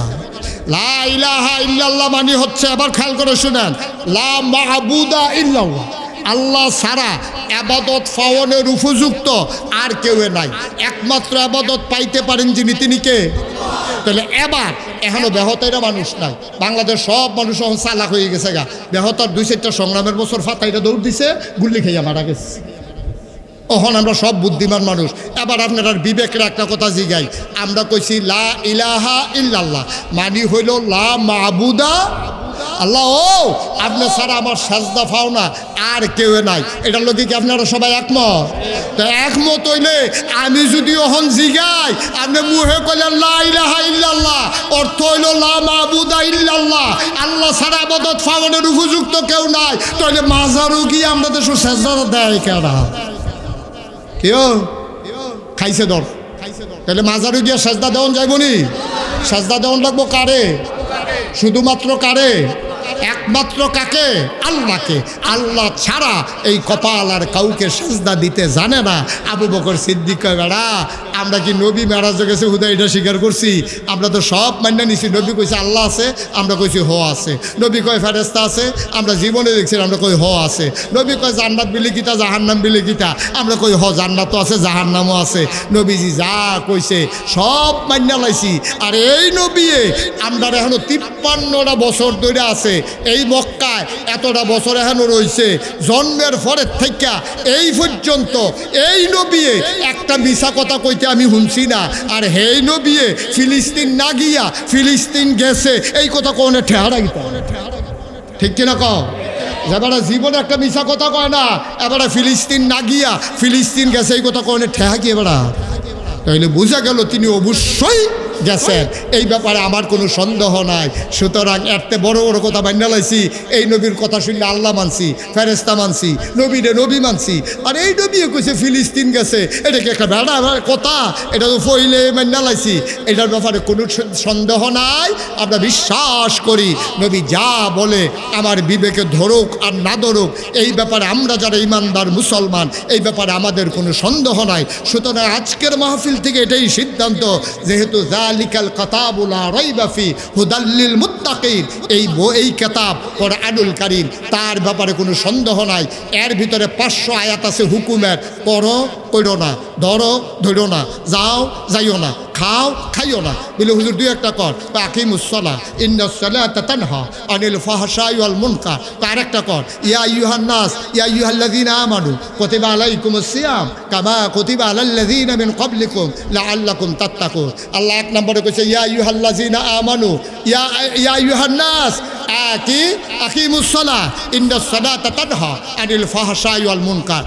লা ইলাহা ইল্লাল্লাহ মানে হচ্ছে, আবার খেয়াল করে শুনেন, লা মাহবুদা ইল্লাল্লাহ, আল্লাহ ছাড়া আবাদত পাওয়ানোর উপযুক্ত আর কেউ নাই, একমাত্র আবাদত পাইতে পারেন যিনি, তিনি কে? তাহলে এবার এখনো বেহতাইরা মানুষ নাই। বাংলাদেশ সব মানুষ এখন চালাক হয়ে গেছে গা, বেহতার 2-4টা সংগ্রামের বছর ফাতাইটা দৌড় দিছে, গুল্লি খাইয়া মারা গেছে। ওখন আমরা সব বুদ্ধিমান মানুষ। এবার আপনার বিবেকের একটা কথা জিগাই, আমরা কইছি লা ইলাহা ইল্লাল্লাহ মানি হইল লা মাবুদা আল্লাহ, ও আপনি ছাড়া আমার সাজদা পাও না আর কেউ নাই। এটার লোকে কি আপনারা সবাই একমত? তো একমত হইলে আমি যদি ওহন জিগাই, আপনি মুহে কইলেন লা ইলাহা ইল্লাল্লাহ, অর্থ হইল লা মাবুদা ইল্লাল্লাহ, আল্লাহ ছাড়া ইবাদত পাওয়ানোর উপযুক্ত কেউ নাই, তাহলে মাজারও কি আমরা দেশ সাজদা দেয় কেনা? কেউ খাইছে দর, খাইছে দর। তাহলে মাজারে গিয়া সেজদা দেওয়ান যাইবনি? সেজদা দেওয়ান লাগবো কারে? শুধুমাত্র কারে? একমাত্র কাকে? আল্লাহকে। আল্লাহ ছাড়া এই কপাল আর কাউকে সেজদা দিতে জানে না। আবু বকর সিদ্দিক কয়, বেড়া আমরা কি নবী মেরাজে গেছে হুদা এটা স্বীকার করছি? আমরা তো সব মান্য নিছি। নবী কইছে আল্লাহ আছে, আমরা কইছি হ আছে। নবী কয় ফেরেশতা আছে, আমরা জীবনে দেখছি, আমরা কই হ আছে। নবী কয় জান্নাত বিলি কিতা, জাহান্নাম বিলি কিতা, আমরা কই হ জান্নাতও আছে জাহান্নামও আছে। নবীজি যা কইছে সব মান্য লাইছি। আর এই নবী আমরা এখনো 53টা বছর ধরে আছে এই মক্কায়, এতটা বছর এখনো রয়েছে। জন্মের পরের থেকে এই পর্যন্ত এই নবী একটা মিছা কথা কইতে আমি শুনছি না। আর হেই নবী ফিলিস্তিন না গিয়া ফিলিস্তিন গেছে এই কথা কোনে ঠেহারা গিতা, ঠিক কিনা কও? এবারে জীবনে একটা মিছা কথা কয় না, এবারে ফিলিস্তিন না গিয়া ফিলিস্তিন গেছে এই কথা কোনে ঠেহা কি? এবারে তাইলে বোঝা গেল তিনি অবশ্যই গেছেন, এই ব্যাপারে আমার কোনো সন্দেহ নাই। সুতরাং এরতে বড় বড় কথা মাইনা লাইছি। এই নবীর কথা শুনলে আল্লাহ মানছি, ফেরেশতা মানছি, নবীরে নবী মানছি। আর এই নবী কইছে ফিলিস্তিন গেছে, এটা কি একটা বেড়া কথা? এটা তো ফইলে মাইনা লাইছি, এটার ব্যাপারে কোনো সন্দেহ নাই। আমরা বিশ্বাস করি নবী যা বলে আমার বিবেকে ধরুক আর না ধরুক, এই ব্যাপারে আমরা যারা ইমানদার মুসলমান এই ব্যাপারে আমাদের কোনো সন্দেহ নাই। সুতরাং আজকের মাহফিল থেকে এটাই সিদ্ধান্ত, যেহেতু যালিকাল কিতাবুল লা রাইবা ফি হুদাল লিল মুত্তাকিন, এই কিতাব কোরআনুল কারীম, তার ব্যাপারে কোনো সন্দেহ নাই। এর ভিতরে 500 আয়াত আছে হুকুমের, করো কইরো না, ধরো ধরো না, যাও যাইও না, খাও খাইও না। বলে হুজুর দুই একটা কর, আকিমুস সালাহ ইন্নাস সালাতা তানহা আনিল ফাহশাই ওয়াল মুনকার। আর একটা কর, ইয়া আইয়ুহান নাস ইয়া আইয়ুহাল্লাযীনা আমানু কুতিবা আলাইকুমুস সিয়াম কামা কুতিবা আলাল্লাযীনা মিন ক্বাবলিকুম লাআল্লাকুম তাত্তাকুন। আল্লাহ এক নম্বরে কইছে ইয়া আইয়ুহাল্লাযীনা আমানু, ইয়া আইয়ুহান নাস আকিমুস সালাহ ইন্নাস সালাতা তানহা আনিল ফাহশাই ওয়াল মুনকার।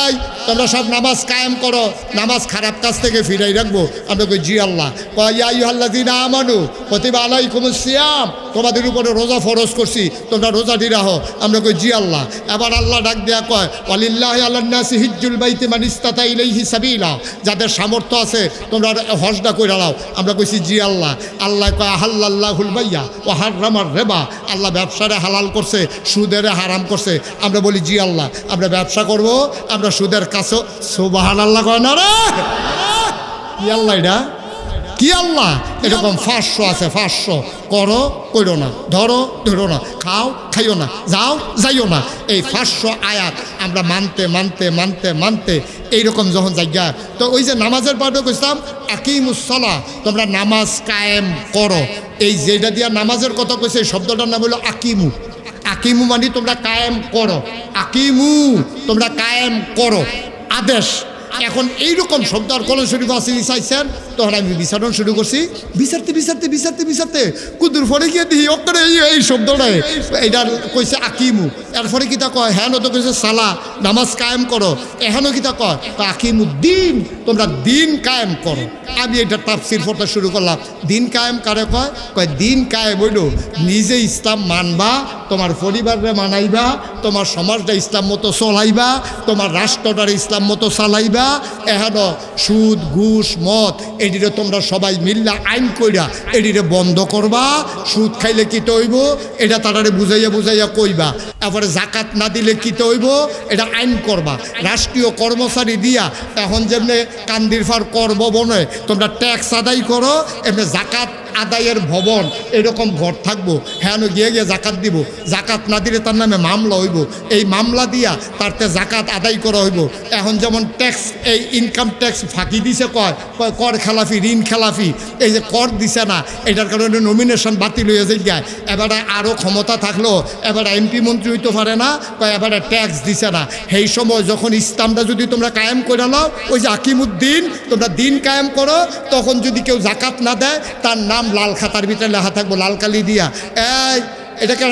এই তোমরা সব নামাজ কায়েম করো, নামাজ খারাপ কাজ থেকে ফিরাই রাখবো। আমরা কই জি আল্লাহ। ইয়া আইয়ুহাল্লাযীনা আমানু কুতিবা আলাইকুমুস সিয়াম, তোমাদের উপরে রোজা ফরজ করছি, তোমরা রোজাটি রাখো। আমরা কই জি আল্লাহ। এবার আল্লাহ ডাক দেয়া কয় ওয়ালিল্লাহি আলান নাসি হিজ্জুল বাইতি মান ইসতাতা ইলাইহি সাবিলা, যাদের সামর্থ্য আছে তোমরা হজটা কইরা নাও। আমরা কইছি জি আল্লাহ। আল্লাহ কয় আহাল্লাল্লাহুল বাইয়া ওয়া হাররামার রিবা, আল্লাহ ব্যবসারে হালাল করছে, সুদের হারাম করছে। আমরা বলি জি আল্লাহ। আমরা ব্যবসা করব, আমরা সুদের কাছে সুবহানাল্লাহ কয় না রে? কি আল্লাহ এটা? কি আল্লাহ? এরকম 500 আছে, 500 করো কইরো না, ধরো ধরো না, খাও খাইও না, যাও যাইও না। এই 500 আয়াত আমরা মানতে মানতে মানতে মানতে এইরকম যখন জায়গা, তো ওই যে নামাজের পরে কইতাম আকিমুস সালাহ, তোমরা নামাজ কায়েম করো। এই যেটা দিয়া নামাজের কথা কইছে এই শব্দটার নাম হলো আকিমু। আকিমু মানে তোমরা কায়েম করো, আকিমু তোমরা কায়েম করো, আদেশ। এখন এইরকম শব্দ আর কোরআন শরীফ আছে চাইছেন, তখন আমি বিচারণ শুরু করছি। বিচারতে বিচারতে বিচারতে বিচারতে কুদুর পরে গিয়ে দিই অক্ষরে এই শব্দটাই এইটার কইছে আকিমু। এরপরে কিতা কয় হ্যাঁ তো কইছে সালা, নামাজ কায়েম করো। এখানো কিতা কয় আকিমুদ্দিন, তোমরা দিন কায়েম করো। আমি এটা তাফসীর পড়তে শুরু করলাম। দিন কায়েম কারে কয়? কয় দিন কায়েম হইল নিজে ইসলাম মানবা, তোমার পরিবারে মানাইবা, তোমার সমাজটা ইসলাম মতো চলাইবা, তোমার রাষ্ট্রটার ইসলাম মতো চালাইবা। এখন সুদ ঘুষ মদ এটিরে তোমরা সবাই মিল্লা আইন কইরা এটিরে বন্ধ করবা। সুদ খাইলে কী হইব এটা তারারে বুঝাইয়া বুঝাইয়া কইবা। এরপরে জাকাত না দিলে কী হইব এটা আইন করবা। রাষ্ট্রীয় কর্মচারী দিয়া এখন যেমনি কান্দির ফার কর ভবনে তোমরা ট্যাক্স আদায় করো, এমনি জাকাত আদায়ের ভবন এরকম ঘর থাকবো। হ্যাঁ গিয়ে গিয়ে জাকাত দিব, জাকাত না দিলে তার নামে মামলা হইব। এই মামলা দিয়া তারতে জাকাত আদায় করা হইব। এখন যেমন ট্যাক্স, এই ইনকাম ট্যাক্স ফাঁকি দিছে, কয় কর খেলাফি, ঋণ খেলাফি, এই যে কর দিছে না, এটার কারণে নমিনেশন বাতিল হয়ে যায়। এবারে আরও ক্ষমতা থাকলো এবারে এমপি মন্ত্রী হইতে পারে না, কয় এবারে ট্যাক্স দিছে না। সেই সময় যখন ইসলামটা যদি তোমরা কায়েম করে নাও, ওই যে আকিমুদ্দিন, তোমরা দিন কায়েম করো, তখন যদি কেউ জাকাত না দেয় তার নাম লাল খাতার ভিতরে লেখা থাকবো লাল কালি দিয়া। এটা কেন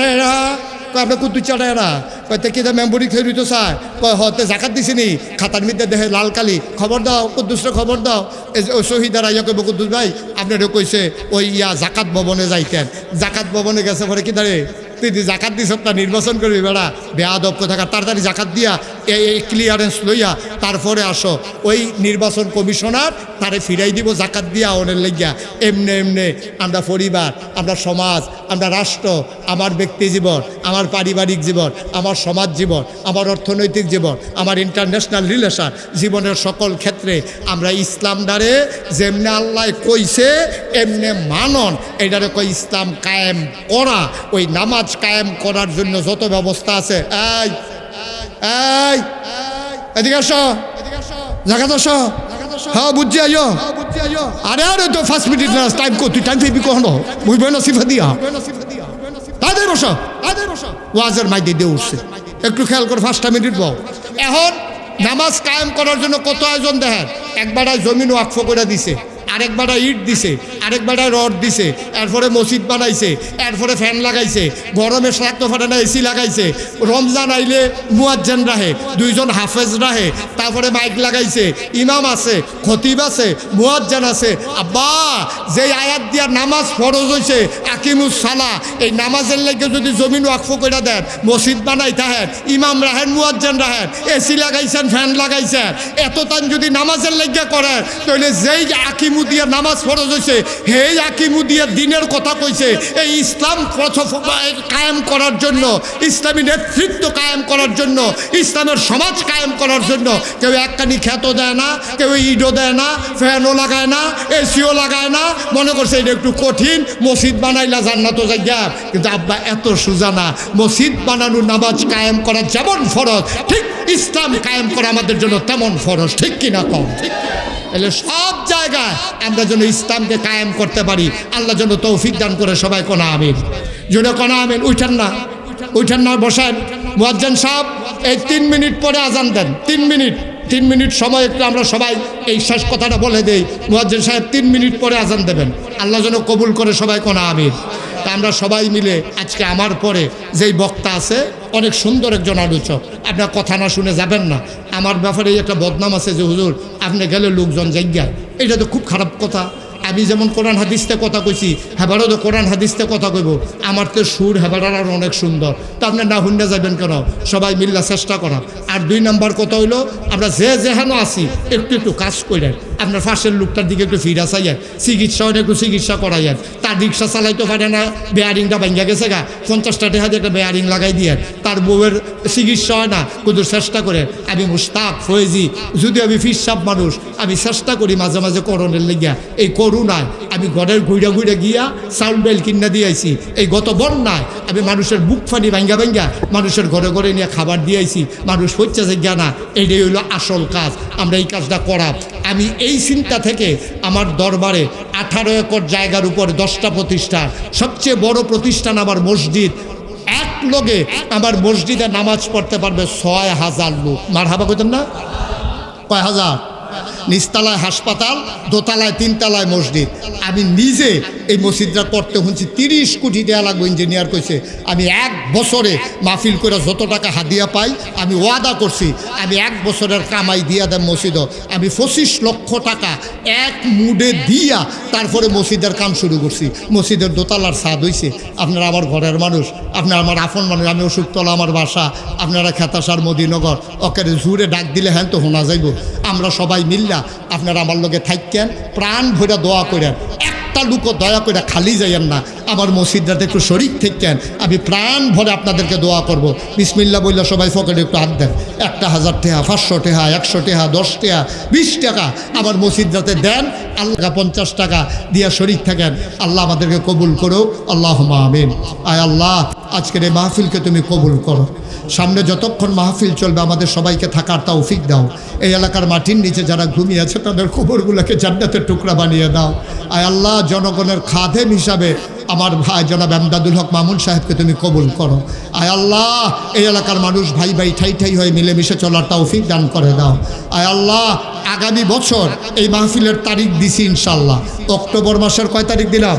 আপনার কুদ্দু চাটায় না? কয়তে কি মেম্বরি খেয়ে দিত স্যার? কয় হতে জাকাত দিছিনি, খাতার মধ্যে দেখে লাল কালি। খবর দাও কুদ্দুসরে, খবর দাও। ওই শহীদারা ইয়া কইব কুদ্দুস ভাই আপনারও কইছে ওই জাকাত ভবনে যাইতেন। জাকাত ভবনে গেছে পরে কি দাঁড়ে তুই জাকাত দিস না, নির্বাচন করবি বেড়া বেয়াদব কোথাকার, তাড়াতাড়ি জাকাত দিয়া এই ক্লিয়ারেন্স লইয়া তারপরে আসো। ওই নির্বাচন কমিশনার তারে ফিরাই দিব জাকাত দিয়া ওনের লেগিয়া। এমনে এমনে আমরা পরিবার, আমরা সমাজ, আমরা রাষ্ট্র, আমার ব্যক্তি জীবন, আমার পারিবারিক জীবন, আমার সমাজ জীবন, আমার অর্থনৈতিক জীবন, আমার ইন্টারন্যাশনাল রিলেশন জীবনের সকল ক্ষেত্রে আমরা ইসলাম দ্বারে যেমনে আল্লাহ কইছে এমনে মানন, এটারে কই ইসলাম কায়েম করা। ওই নামাজ কায়েম করার জন্য যত ব্যবস্থা আছে, এই এই এদিকে আসো, জায়গা আসো, হ্যাঁ বুঝছি আইও। আরে আরে তো 5 মিনিট না টাইম কো, তুই টাইম পেবি কখনো বুঝবে না সিফা দিয়া। তাদের বসো, ওয়াজের মাইকে দিয়ে উঠছে, একটু খেয়াল করে 5টা মিনিট বল। এখন নামাজ কায়েম করার জন্য কত আয়োজন দেখেন। একবারায় জমিন ওয়াকফ করে দিছে, আরেকবারে ইট দিছে, আরেকবারে রড দিছে, এরপরে মসজিদ বানাইছে, এরপরে ফ্যান লাগাইছে, গরমে সারাক্ত ফাটে না এসি লাগাইছে, রমজান আইলে মুয়াজ্জিন রাহে, 2জন হাফেজ রাহে, তারপরে মাইক লাগাইছে, ইমাম আছে, খতিব আছে, মুয়াজ্জিন আছে। আব্বা যেই আয়াত দিয়া নামাজ ফরজ হইছে আকিমুস সালাহ, এই নামাজের লাগে যদি জমিন ওয়াকফ করে দেন, মসজিদ বানাই থাকেন, ইমাম রাহেন, মুয়াজ্জিন রাহেন, এসি লাগাইছেন, ফ্যান লাগাইছেন, এত তান যদি নামাজের লাগে করেন, তাহলে যেই আকিমু দিয়া নামাজ ফরজ হয়েছে হেই আকিমু দিয়া দিনের কথা কইছে। এই ইসলাম কায়েম করার জন্য, ইসলামী নেতৃত্ব কায়েম করার জন্য, ইসলামের সমাজ কায়েম করার জন্য কেউ একখানি খ্যাতও দেয় না, কেউ ইটও দেয় না, ফ্যানও লাগায় না, এসিও লাগায় না, মনে করছে এটা একটু কঠিন, মসজিদ বানাইলা জান্নাতও জায়গা। কিন্তু আব্বা এত সোজা না। মসজিদ বানানো, নামাজ কায়েম করা যেমন ফরজ, ঠিক ইসলাম কায়েম করা আমাদের জন্য তেমন ফরজ। ঠিক কিনা কম? তাহলে সব জায়গায় আমরা যেন ইসলামকে কায়েম করতে পারি, আল্লাহ যেন তৌফিক দান করে। সবাই কোনা আমিন, জোরে কোনা আমিন। উঠেন না বসেন। মুয়াজ্জিন সাহেব এই 3 মিনিট পরে আজান দেন। 3 মিনিট সময় একটু আমরা সবাই এই শেষ কথাটা বলে দেই। মুয়াজ্জিন সাহেব 3 মিনিট পরে আজান দেবেন, আল্লাহ যেন কবুল করে। সবাই কোনা আমিন। তা আমরা সবাই মিলে আজকে আমার পরে যেই বক্তা আছে অনেক সুন্দর একজন আলোচক, আপনার কথা না শুনে যাবেন না। আমার ব্যাপারে একটা বদনাম আছে যে হুজুর আপনি গেলে লোকজন জায়গায়, এটা তো খুব খারাপ কথা। আমি যেমন কোরআন হাদিসতে কথা কইছি, হেবারও তো কোরআন হাদিসতে কথা কইব। আমার তো সুর হেবারার আর অনেক সুন্দর, তো আপনি না হুন্ডে যাবেন কেন? সবাই মিল্লা চেষ্টা করা। আর 2 নম্বর কথা হইলো, আমরা যেখানে আছি একটু কাজ করেন, আপনার পাশের লোকটার দিকে একটু ফিরা চাইয়েন, চিকিৎসা হয় একটু চিকিৎসা করাইয়েন। তার রিক্সা চালাইতে পারে না, বেয়ারিংটা ভাঙ্গা গেছে গা, 50টা টাকা দিয়ে একটা বেয়ারিং লাগাই দিয়ে। তার বউয়ের চিকিৎসা হয় না, কিন্তু চেষ্টা করেন। আমি মুস্তাক ফয়েজি, যদি আমি ফিরসাব মানুষ, আমি চেষ্টা করি মাঝে মাঝে করণের লেগিয়া। এই করুণায় আমি ঘরের ঘুরে গিয়া চাউল ডাইল কিনা দিয়েছি। এই গত বন্যায় আমি মানুষের বুক ফানি ভাঙ্গা মানুষের ঘরে নিয়ে খাবার দিয়েছি। মানুষ হচ্ছে যে জ্ঞানা, এইটাই হইলো আসল কাজ। আমরা এই কাজটা করা। আমি এই চিন্তা থেকে আমার দরবারে 18 একর জায়গার উপর 10টা প্রতিষ্ঠান, সবচেয়ে বড় প্রতিষ্ঠান আমার মসজিদ। এক লগে আমার মসজিদে নামাজ পড়তে পারবে 6000 লোক। মারহাবা কইতেন না? কয় হাজার? নিচতলায় হাসপাতাল, দোতলায় 3তলায় মসজিদ। আমি নিজে এই মসজিদটা করতে শুনছি 30 কোটি টাকা লাগবে। ইঞ্জিনিয়ার কইছে আমি 1 বছরে মাহফিল করে যত টাকা হাদিয়া পাই, আমি ওয়াদা করছি আমি 1 বছরের কামাই দিয়া দেব মসজিদও। আমি 25 লক্ষ টাকা এক মুডে দিয়া তারপরে মসজিদের কাম শুরু করছি। মসজিদের দোতলার ছাদ হইছে। আপনারা আমার ঘরের মানুষ, আপনারা আমার আপন মানুষ। আমি অশোকতলা আমার বাসা, আপনারা খেতাসার মদিনগর। ওকে জুড়ে ডাক দিলে হ্যাঁ তো শোনা যাইব। আমরা সবাই মিল্লা আপনারা আমার লগে থাকেন, প্রাণ ভরে দোয়া করেন। একটা লুকও দয়া করে খালি যাইয়েন না। আমার মসজিদটাতে একটু শরীক থাকেন, আমি প্রাণ ভরে আপনাদেরকে দোয়া করব। বিসমিল্লাহ বললে সবাই পকেটে একটু হাত দেন। 1000 টাকা, 500 টাকা, 100 টাকা, 10 টাকা, 20 টাকা আমার মসজিদটাতে দেন। আল্লাহ 50 টাকা দিয়া শরীক থাকেন। আল্লাহ আমাদেরকে কবুল করো, আল্লাহুম্মা আমিন। আয় আল্লাহ, আজকের এই মাহফিলকে তুমি কবুল করো। সামনে যতক্ষণ মাহফিল চলবে আমাদের সবাইকে থাকার তৌফিক দাও। এই এলাকার মাটির নিচে যারা ঘুমিয়ে আছে তাদের কবরগুলোকে জান্নাতের টুকরা বানিয়ে দাও। আয় আল্লাহ, জনগণের খাদেম হিসাবে আমার ভাই জনাব এমদাদুল হক মামুন সাহেবকে তুমি কবুল করো। আয় আল্লাহ, এই এলাকার মানুষ ভাই ভাই ঠাই হয়ে মিলেমিশে চলার তৌফিক দান করে দাও। আয় আল্লাহ, আগামী বছর এই মাহফিলের তারিখ দিছি ইনশাল্লাহ। অক্টোবর মাসের কয় তারিখ দিলাম?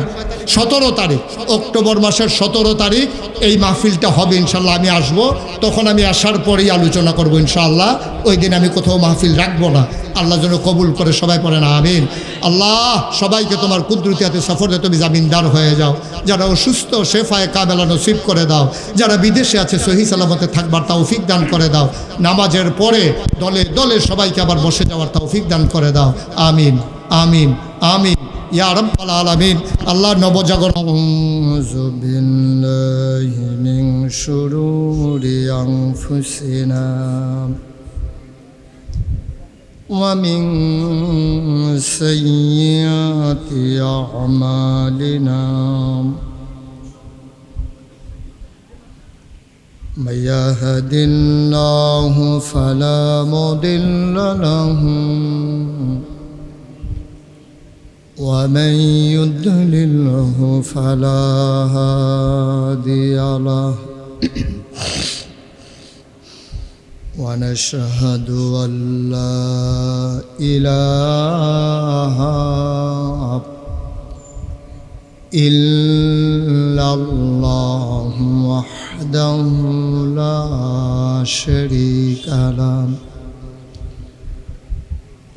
17 তারিখ। অক্টোবর মাসের 17 তারিখ এই মাহফিলটা হবে ইনশাল্লাহ। আমি আসব, তখন আমি আসার পরেই আলোচনা করব ইনশাআল্লাহ। ওই দিন আমি কোথাও মাহফিল রাখবো না। আল্লাহ যেন কবুল করে, সবাই পড়েন আমিন। আল্লাহ সবাইকে তোমার কুদরতিয়াতে সফরে তুমি জামিনদার হয়ে যাও। যারা অসুস্থ শেফায়ে কামেলা নসিব করে দাও। যারা বিদেশে আছে সহি সালামতে থাকবার তৌফিক দান করে দাও। নামাজের পরে দলে দলে সবাইকে আবার বসে যাওয়ার তৌফিক দান করে দাও। আমিন আমিন আমিন ইয়া রাব্বাল আলামিন। আল্লাহ নবজাগরণ আউযু বিল্লাহি মিন শুরুরি আনফুসিনা ওয়া মিন সাইয়্যাতি আ'মালিনা من يهد الله فلا مضل له ومن يضلله فلا هادي له ونشهد أن لا إله إلا الله وحده لا شريك له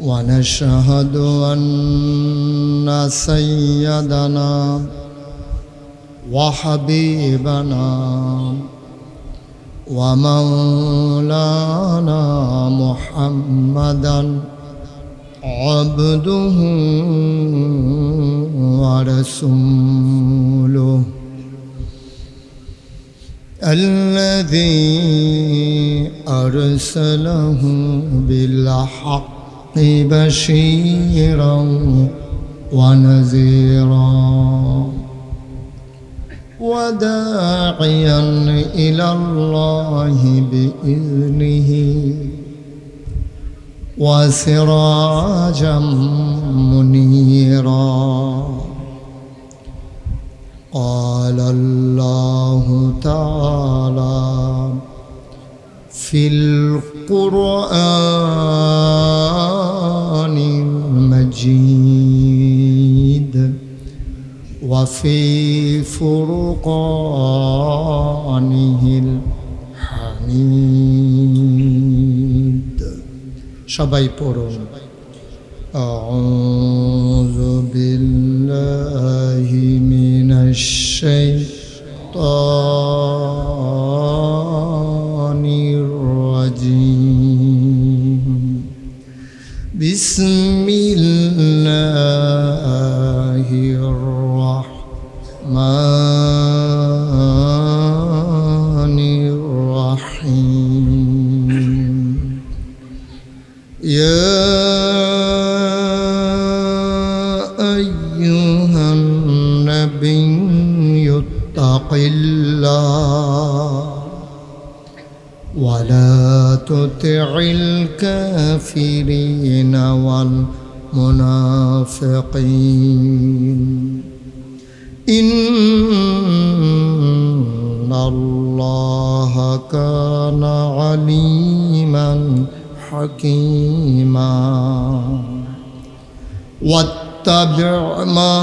ونشهد أن سيدنا وحبيبنا ومولانا محمدا عبده ورسوله الذي أرسله بالحق بشيرا ونذيرا وداعيا إلى الله بإذنه وسراجا منيرا قال الله تعالى في القرآن المجيد وفي فرقانه الحميد সবাই পড়ুন আউযু বিল্লাহি মিনাশ শাইতানির রাজীম বিসমিল্লাহির রাহমানির রাহিম ইয়া আইয়ুহান নাবিয়্যু ইত্তাকিল্লাহ ওয়ালা তুতি'ল কাফিরিনা ওয়াল মুনাফিকিন ইন্নাল্লাহা কানা আলিমান হাকীমা واتبع ما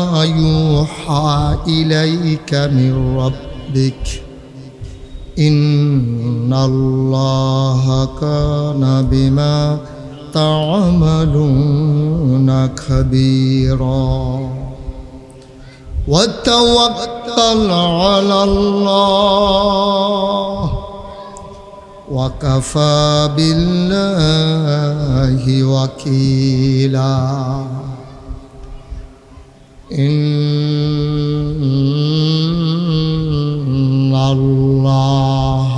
يوحى إليك من ربك إن الله كان بما تعملون خبيرا وتوكل على الله وكفى بالله وكيلا إن الله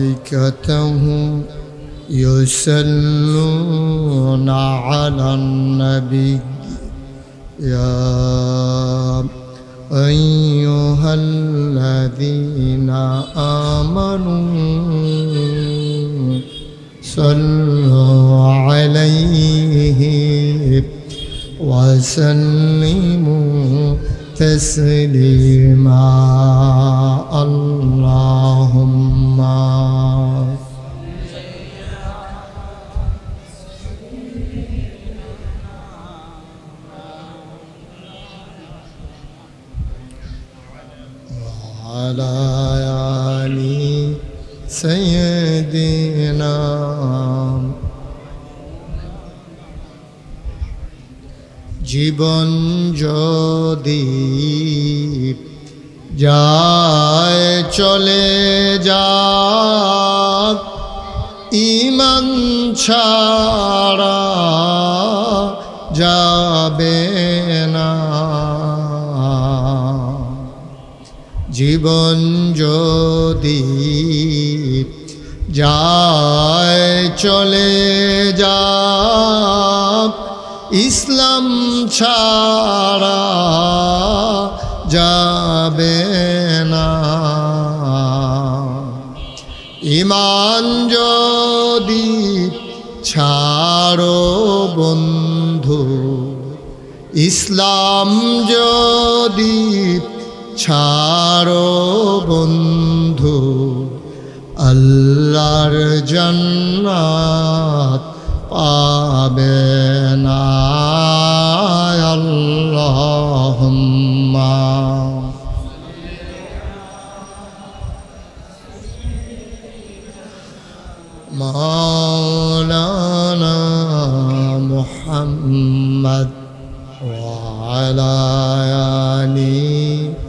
وملائكته يصلون على النبي يا أيها الذين آمنوا صلوا عليه وسلموا تسليما اللهم وعلى آل سيدنا জীবন যদি যায় চলে যাক ঈমান ছাড়া যাবে না জীবন যদি যায় চলে যাক ইসলাম ছাড়া যাবে না ঈমান যদি ছাড়ো বন্ধু ইসলাম যদি ছাড়ো বন্ধু আল্লাহর জান্নাত পাবে না আল্লাহুম্মা মাওলানা মুহাম্মদ ওয়া আলা আলিহি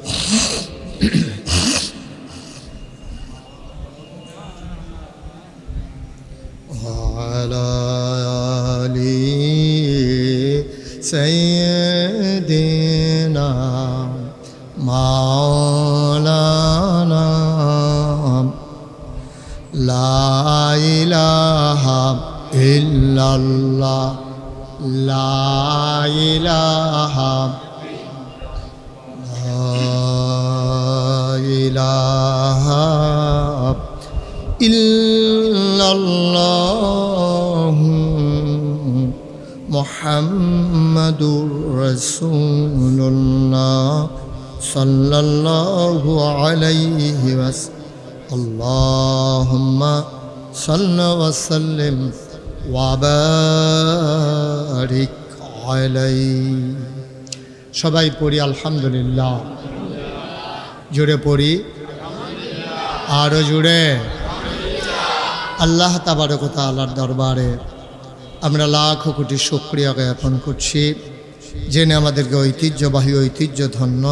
سيدنا مولانا لا إله إلا الله لا إله إلا الله মুহাম্মাদুর রাসূলুল্লাহ সাল্লাল্লাহু আলাইহি ওয়াসাল্লাম আল্লাহুম্মা সাল্লি ওয়া সাল্লিম ওয়া বারিক আলাইহি সবাই পড়ি আলহামদুলিল্লাহ জোরে পড়ি আরো জোরে আল্লাহ তাবারক ওয়া তাআলার দরবারে আমরা লাখ কোটি শুকরিয়া জ্ঞাপন করছি যিনি আমাদেরকে ঐতিহ্যবাহী ঐতিহ্যধন্য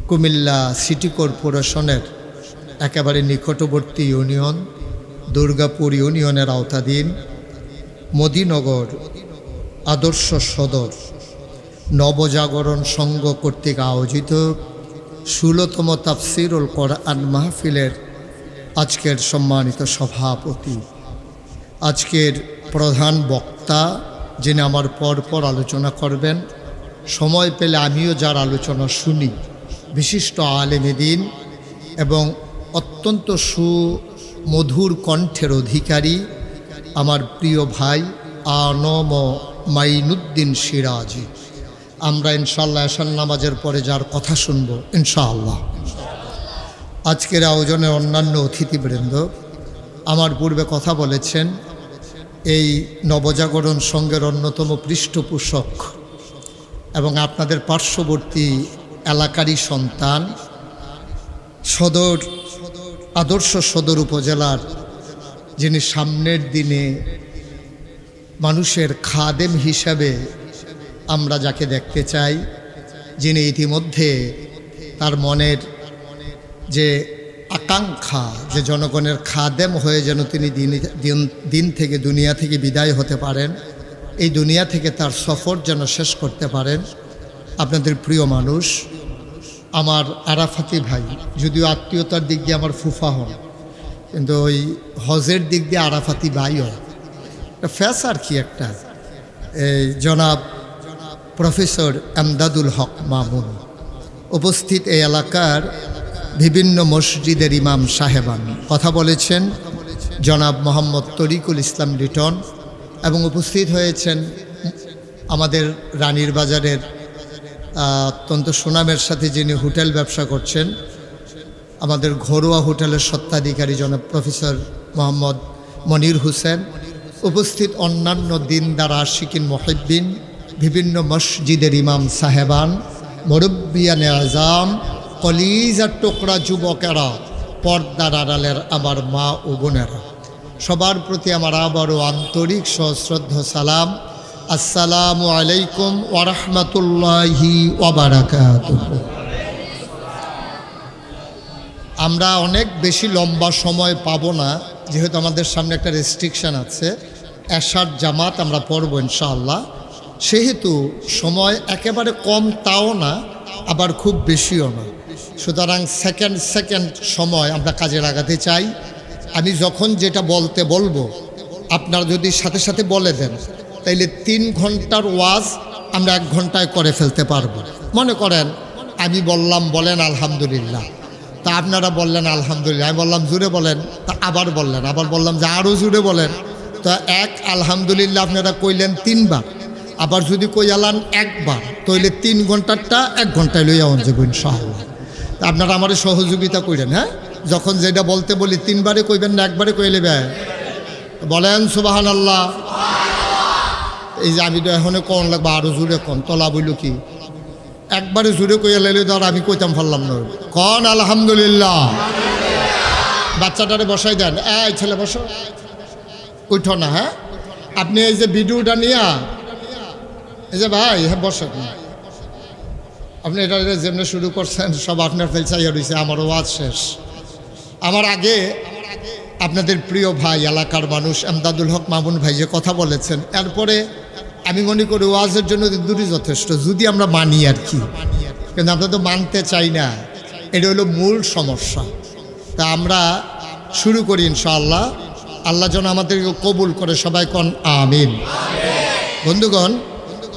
কুমিল্লা সিটি কর্পোরেশনের একেবারে নিকটবর্তী ইউনিয়ন দুর্গাপুর ইউনিয়নের আওতাধীন মদিনগর আদর্শ সদর নবজাগরণ সংঘ কর্তৃক আয়োজিত ১৬তম তাফসিরুল কোরআন মাহফিলের আজকের সম্মানিত সভাপতি আজকের প্রধান বক্তা যিনি আমার পরপর আলোচনা করবেন সময় পেলে আমিও যার আলোচনা শুনি বিশিষ্ট আলেমে দ্বীন এবং অত্যন্ত সুমধুর কণ্ঠের অধিকারী আমার প্রিয় ভাই আনম মাইনুদ্দিন সিরাজি আমরা ইনশাআল্লাহ এশার নামাজের পরে যার কথা শুনব ইনশাআল্লাহ আজকের আয়োজনের অন্যান্য অতিথিবৃন্দ আমার পূর্বে কথা বলেছেন এই নবজাগরণ সংঘের অন্যতম পৃষ্ঠপোষক এবং আপনাদের পার্শ্ববর্তী এলাকারই সন্তান আদর্শ সদর উপজেলার যিনি সামনের দিনে মানুষের খাদেম হিসাবে আমরা যাকে দেখতে চাই যিনি ইতিমধ্যে তার মনের যে আকাঙ্ক্ষা যে জনগণের খাদেম হয়ে যেন তিনি দিন থেকে দুনিয়া থেকে বিদায় হতে পারেন এই দুনিয়া থেকে তার সফর যেন শেষ করতে পারেন আপনাদের প্রিয় মানুষ আমার আরাফাতি ভাই যদিও আত্মীয়তার দিক দিয়ে আমার ফুফা হন কিন্তু ওই হজের দিক দিয়ে আরাফাতি ভাই হয় ফ্যাস আর কি একটা এই জনাব প্রফেসর এমদাদুল হক মামুন উপস্থিত এই এলাকার বিভিন্ন মসজিদের ইমাম সাহেবান কথা বলেছেন জনাব মোহাম্মদ তরিকুল ইসলাম লিটন এবং উপস্থিত হয়েছেন আমাদের রানীর বাজারের অত্যন্ত সুনামের সাথে যিনি হোটেল ব্যবসা করছেন আমাদের ঘরোয়া হোটেলের স্বত্বাধিকারী জনাব প্রফেসর মোহাম্মদ মনির হোসেন উপস্থিত অন্যান্য দিনদার আশিকিন মুহিব্বিন বিভিন্ন মসজিদের ইমাম সাহেবান মুরব্বিয়ানে আজাম কলিজার টুকরা যুবকেরা পর্দার আড়ালের আমার মা ও বোনেরা, সবার প্রতি আমার আবারও আন্তরিক সশ্রদ্ধ সালাম। আসসালামু আলাইকুম ওয়া রাহমাতুল্লাহি ওয়া বারাকাতুহু। আমরা অনেক বেশি লম্বা সময় পাবো না, যেহেতু আমাদের সামনে একটা রেস্ট্রিকশান আছে। এশার জামাত আমরা পড়ব ইনশাআল্লাহ, সেহেতু সময় একেবারে কম তাও না, আবার খুব বেশিও না। সুতরাং সেকেন্ড সময় আমরা কাজে লাগাতে চাই। আমি যখন যেটা বলবো আপনারা যদি সাথে সাথে বলে দেন, তাইলে 3 ঘন্টার ওয়াজ আমরা 1 ঘন্টায় করে ফেলতে পারবো। মনে করেন আমি বললাম বলেন আলহামদুলিল্লাহ, তা আপনারা বললেন আলহামদুলিল্লাহ, আমি বললাম জুড়ে বলেন, তা আবার বললেন, আবার বললাম যে আরও জুড়ে বলেন। তো এক আলহামদুলিল্লাহ আপনারা কইলেন 3 বার, আবার যদি কইয়ালান 1 বার, তাইলে 3 ঘন্টারটা 1 ঘন্টায় লইয়া অন যাব ইনশাআল্লাহ। তা আপনারা আমার সহযোগিতা করেন। হ্যাঁ, যখন যেটা বলতে বলি 3 বারে কইবেন না, 1 বারে কইলে বলেন সুবহানাল্লাহ। এই যে আমি তো এখন কোন লাগবে আরও জুড়ে কম, তলা বইল কি একবারে জুড়ে কইয়া লাইলে ধর আমি কইতাম পারলাম না। কন আলহামদুলিল্লাহ। বাচ্চাটারে বসাই দেন, এই ছেলে বসো, উঠো না। হ্যাঁ, আপনি এই যে ভিডিওটা নিয়া এই যে ভাই, হ্যাঁ বসেন, আপনি এটা যেমনি শুরু করছেন সব আপনার ফেলসাইয়া রয়েছে। আমার ওয়াজ শেষ, আমার আগে আপনাদের প্রিয় ভাই এলাকার মানুষ এমদাদুল হক মামুন ভাই যে কথা বলেছেন, এরপরে আমি মনে করি ওয়াজের জন্য দূরই যথেষ্ট, যদি আমরা মানি আর কি। কিন্তু আমরা তো মানতে চাই না, এটা হলো মূল সমস্যা। তা আমরা শুরু করি ইনশাআল্লাহ। আল্লাহ যেন আমাদেরকে কবুল করে, সবাই কোন আমিন। বন্ধুগণ,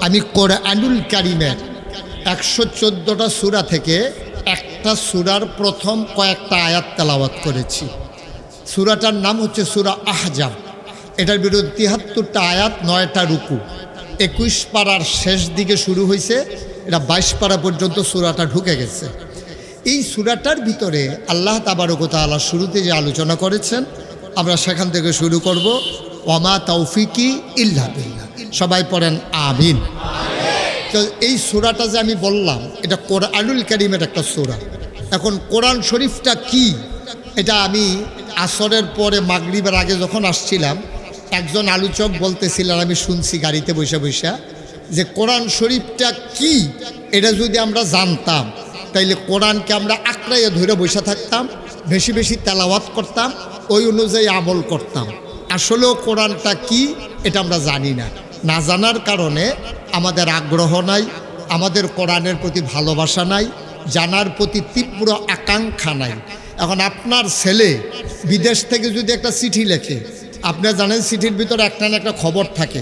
আমি কোরআনুল কারীমের 114টা সূরা থেকে একটা সূরার প্রথম কয়েকটা আয়াত তেলাওয়াত করেছি। সূরাটার নাম হচ্ছে সূরা আহজাব। এটার ভিতরে 73টা আয়াত, 9টা রুকু, 21 পারার শেষ দিকে শুরু হয়েছে, এটা 22 পারা পর্যন্ত সূরাটা ঢুকে গেছে। এই সূরাটার ভিতরে আল্লাহ তাবারক ওয়া তাআলা শুরুতে যে আলোচনা করেছেন, আমরা সেখান থেকে শুরু করব। ওয়ামা তাওফিকি ইল্লা বিল্লাহ, সবাই পড়েন আমিন। তো এই সূরাটা যে আমি বললাম, এটা কোরআনুল কারীমের একটা সূরা। এখন কোরআন শরীফটা কি, এটা আমি আসরের পরে মাগরিবের আগে যখন আসছিলাম, একজন আলোচক বলতেছিলেন, আমি শুনছি গাড়িতে বসে বসে, যে কোরআন শরীফটা কি এটা যদি আমরা জানতাম, তাইলে কোরআনকে আমরা আঁকড়াইয়া ধরে বসে থাকতাম, বেশি বেশি তেলাওয়াত করতাম, ওই অনুযায়ী আমল করতাম। আসলেও কোরআনটা কি এটা আমরা জানি না। না জানার কারণে আমাদের আগ্রহ নাই, আমাদের কোরআনের প্রতি ভালোবাসা নাই, জানার প্রতি তীব্র আকাঙ্ক্ষা নাই। এখন আপনার ছেলে বিদেশ থেকে যদি একটা চিঠি লেখে, আপনি জানেন চিঠির ভিতরে একটা না একটা খবর থাকে,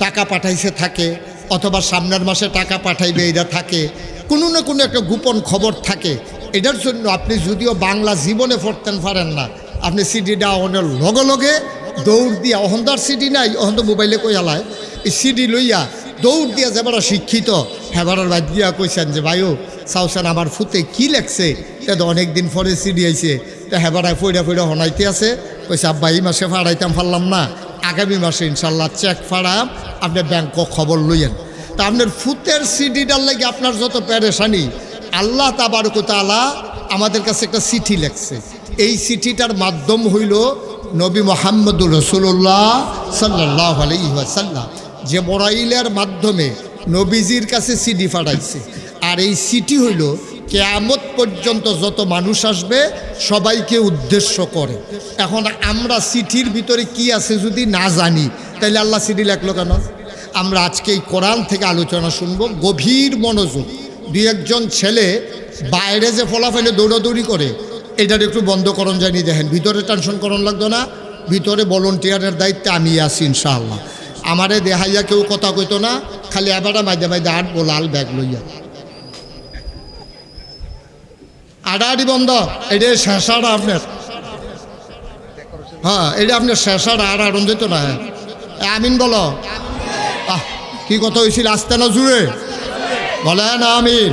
টাকা পাঠাইছে থাকে, অথবা সামনের মাসে টাকা পাঠাইবে এটা থাকে, কোনো না কোনো একটা গোপন খবর থাকে। এটার জন্য আপনি যদিও বাংলা জীবনে পড়তেন পারেন না, আপনি সিডিটা অনেক লগে লগে দৌড় দিয়া, অহন্দার সিডি নাই, অহন্ত মোবাইলে কইয়ালায়, এই সিডি লইয়া দৌড় দিয়া যাবার শিক্ষিত হেবারের বাদ দিয়া কইছেন যে ভাইও চাওছেন আমার ফুতে কি লেখছে, তা তো অনেকদিন পরে সিডি আইছে, তা হেবারায় ফইরা ফইরা হনাইতে আছে। কইছে আব্বা এই মাসে ফাড়াইতাম পারলাম না, আগামী মাসে ইনশাল্লাহ চেক ফাড়াম, আপনি ব্যাংক খবর লইয়েন। তা আপনার ফুতের সিডিটার লাগে আপনার যত পেরেশানি, আল্লাহ তাবারক ওয়া তাআলা আমাদের কাছে একটা চিঠি লেখছে। এই চিঠিটার মাধ্যম হইল নবী মুহাম্মদুর রাসূলুল্লাহ সাল্লাল্লাহু আলাইহি ওয়াসাল্লাম, যে মোরাইলের মাধ্যমে নবীজির কাছে চিঠি পাঠাইছে। আর এই চিঠি হইল কিয়ামত পর্যন্ত যত মানুষ আসবে সবাইকে উদ্দেশ্য করে। এখন আমরা চিঠির ভিতরে কি আছে যদি না জানি, তাইলে আল্লাহ চিঠি লেখলো কেন? আমরা আজকে এই কোরআন থেকে আলোচনা শুনবো, গভীর মনোযোগ। 2-1জন ছেলে বাইরে যে ফলাফলে দৌড়াদৌড়ি করে, এটার একটু বন্ধ করণ জানি। দেখেন ভিতরে টেনশন করণ লাগতো না, ভিতরে ভলেন্টিয়ারের দায়িত্বে আমি আছি ইনশাআল্লাহ। আমারে দেহাইয়া কেউ কথা কইতো না, খালি এবারে মাঝে মাঝে আটবো লাল ব্যাগ লইয়া। আড়াআড়ি বন্ধ, এটা শেষাটা আপনার। হ্যাঁ, এটা আপনার শেষাটা, আর আড়ন যেত না। আমিন বলো। কি কথা হয়েছিল, আসতে না জুড়ে বলেন আমিন।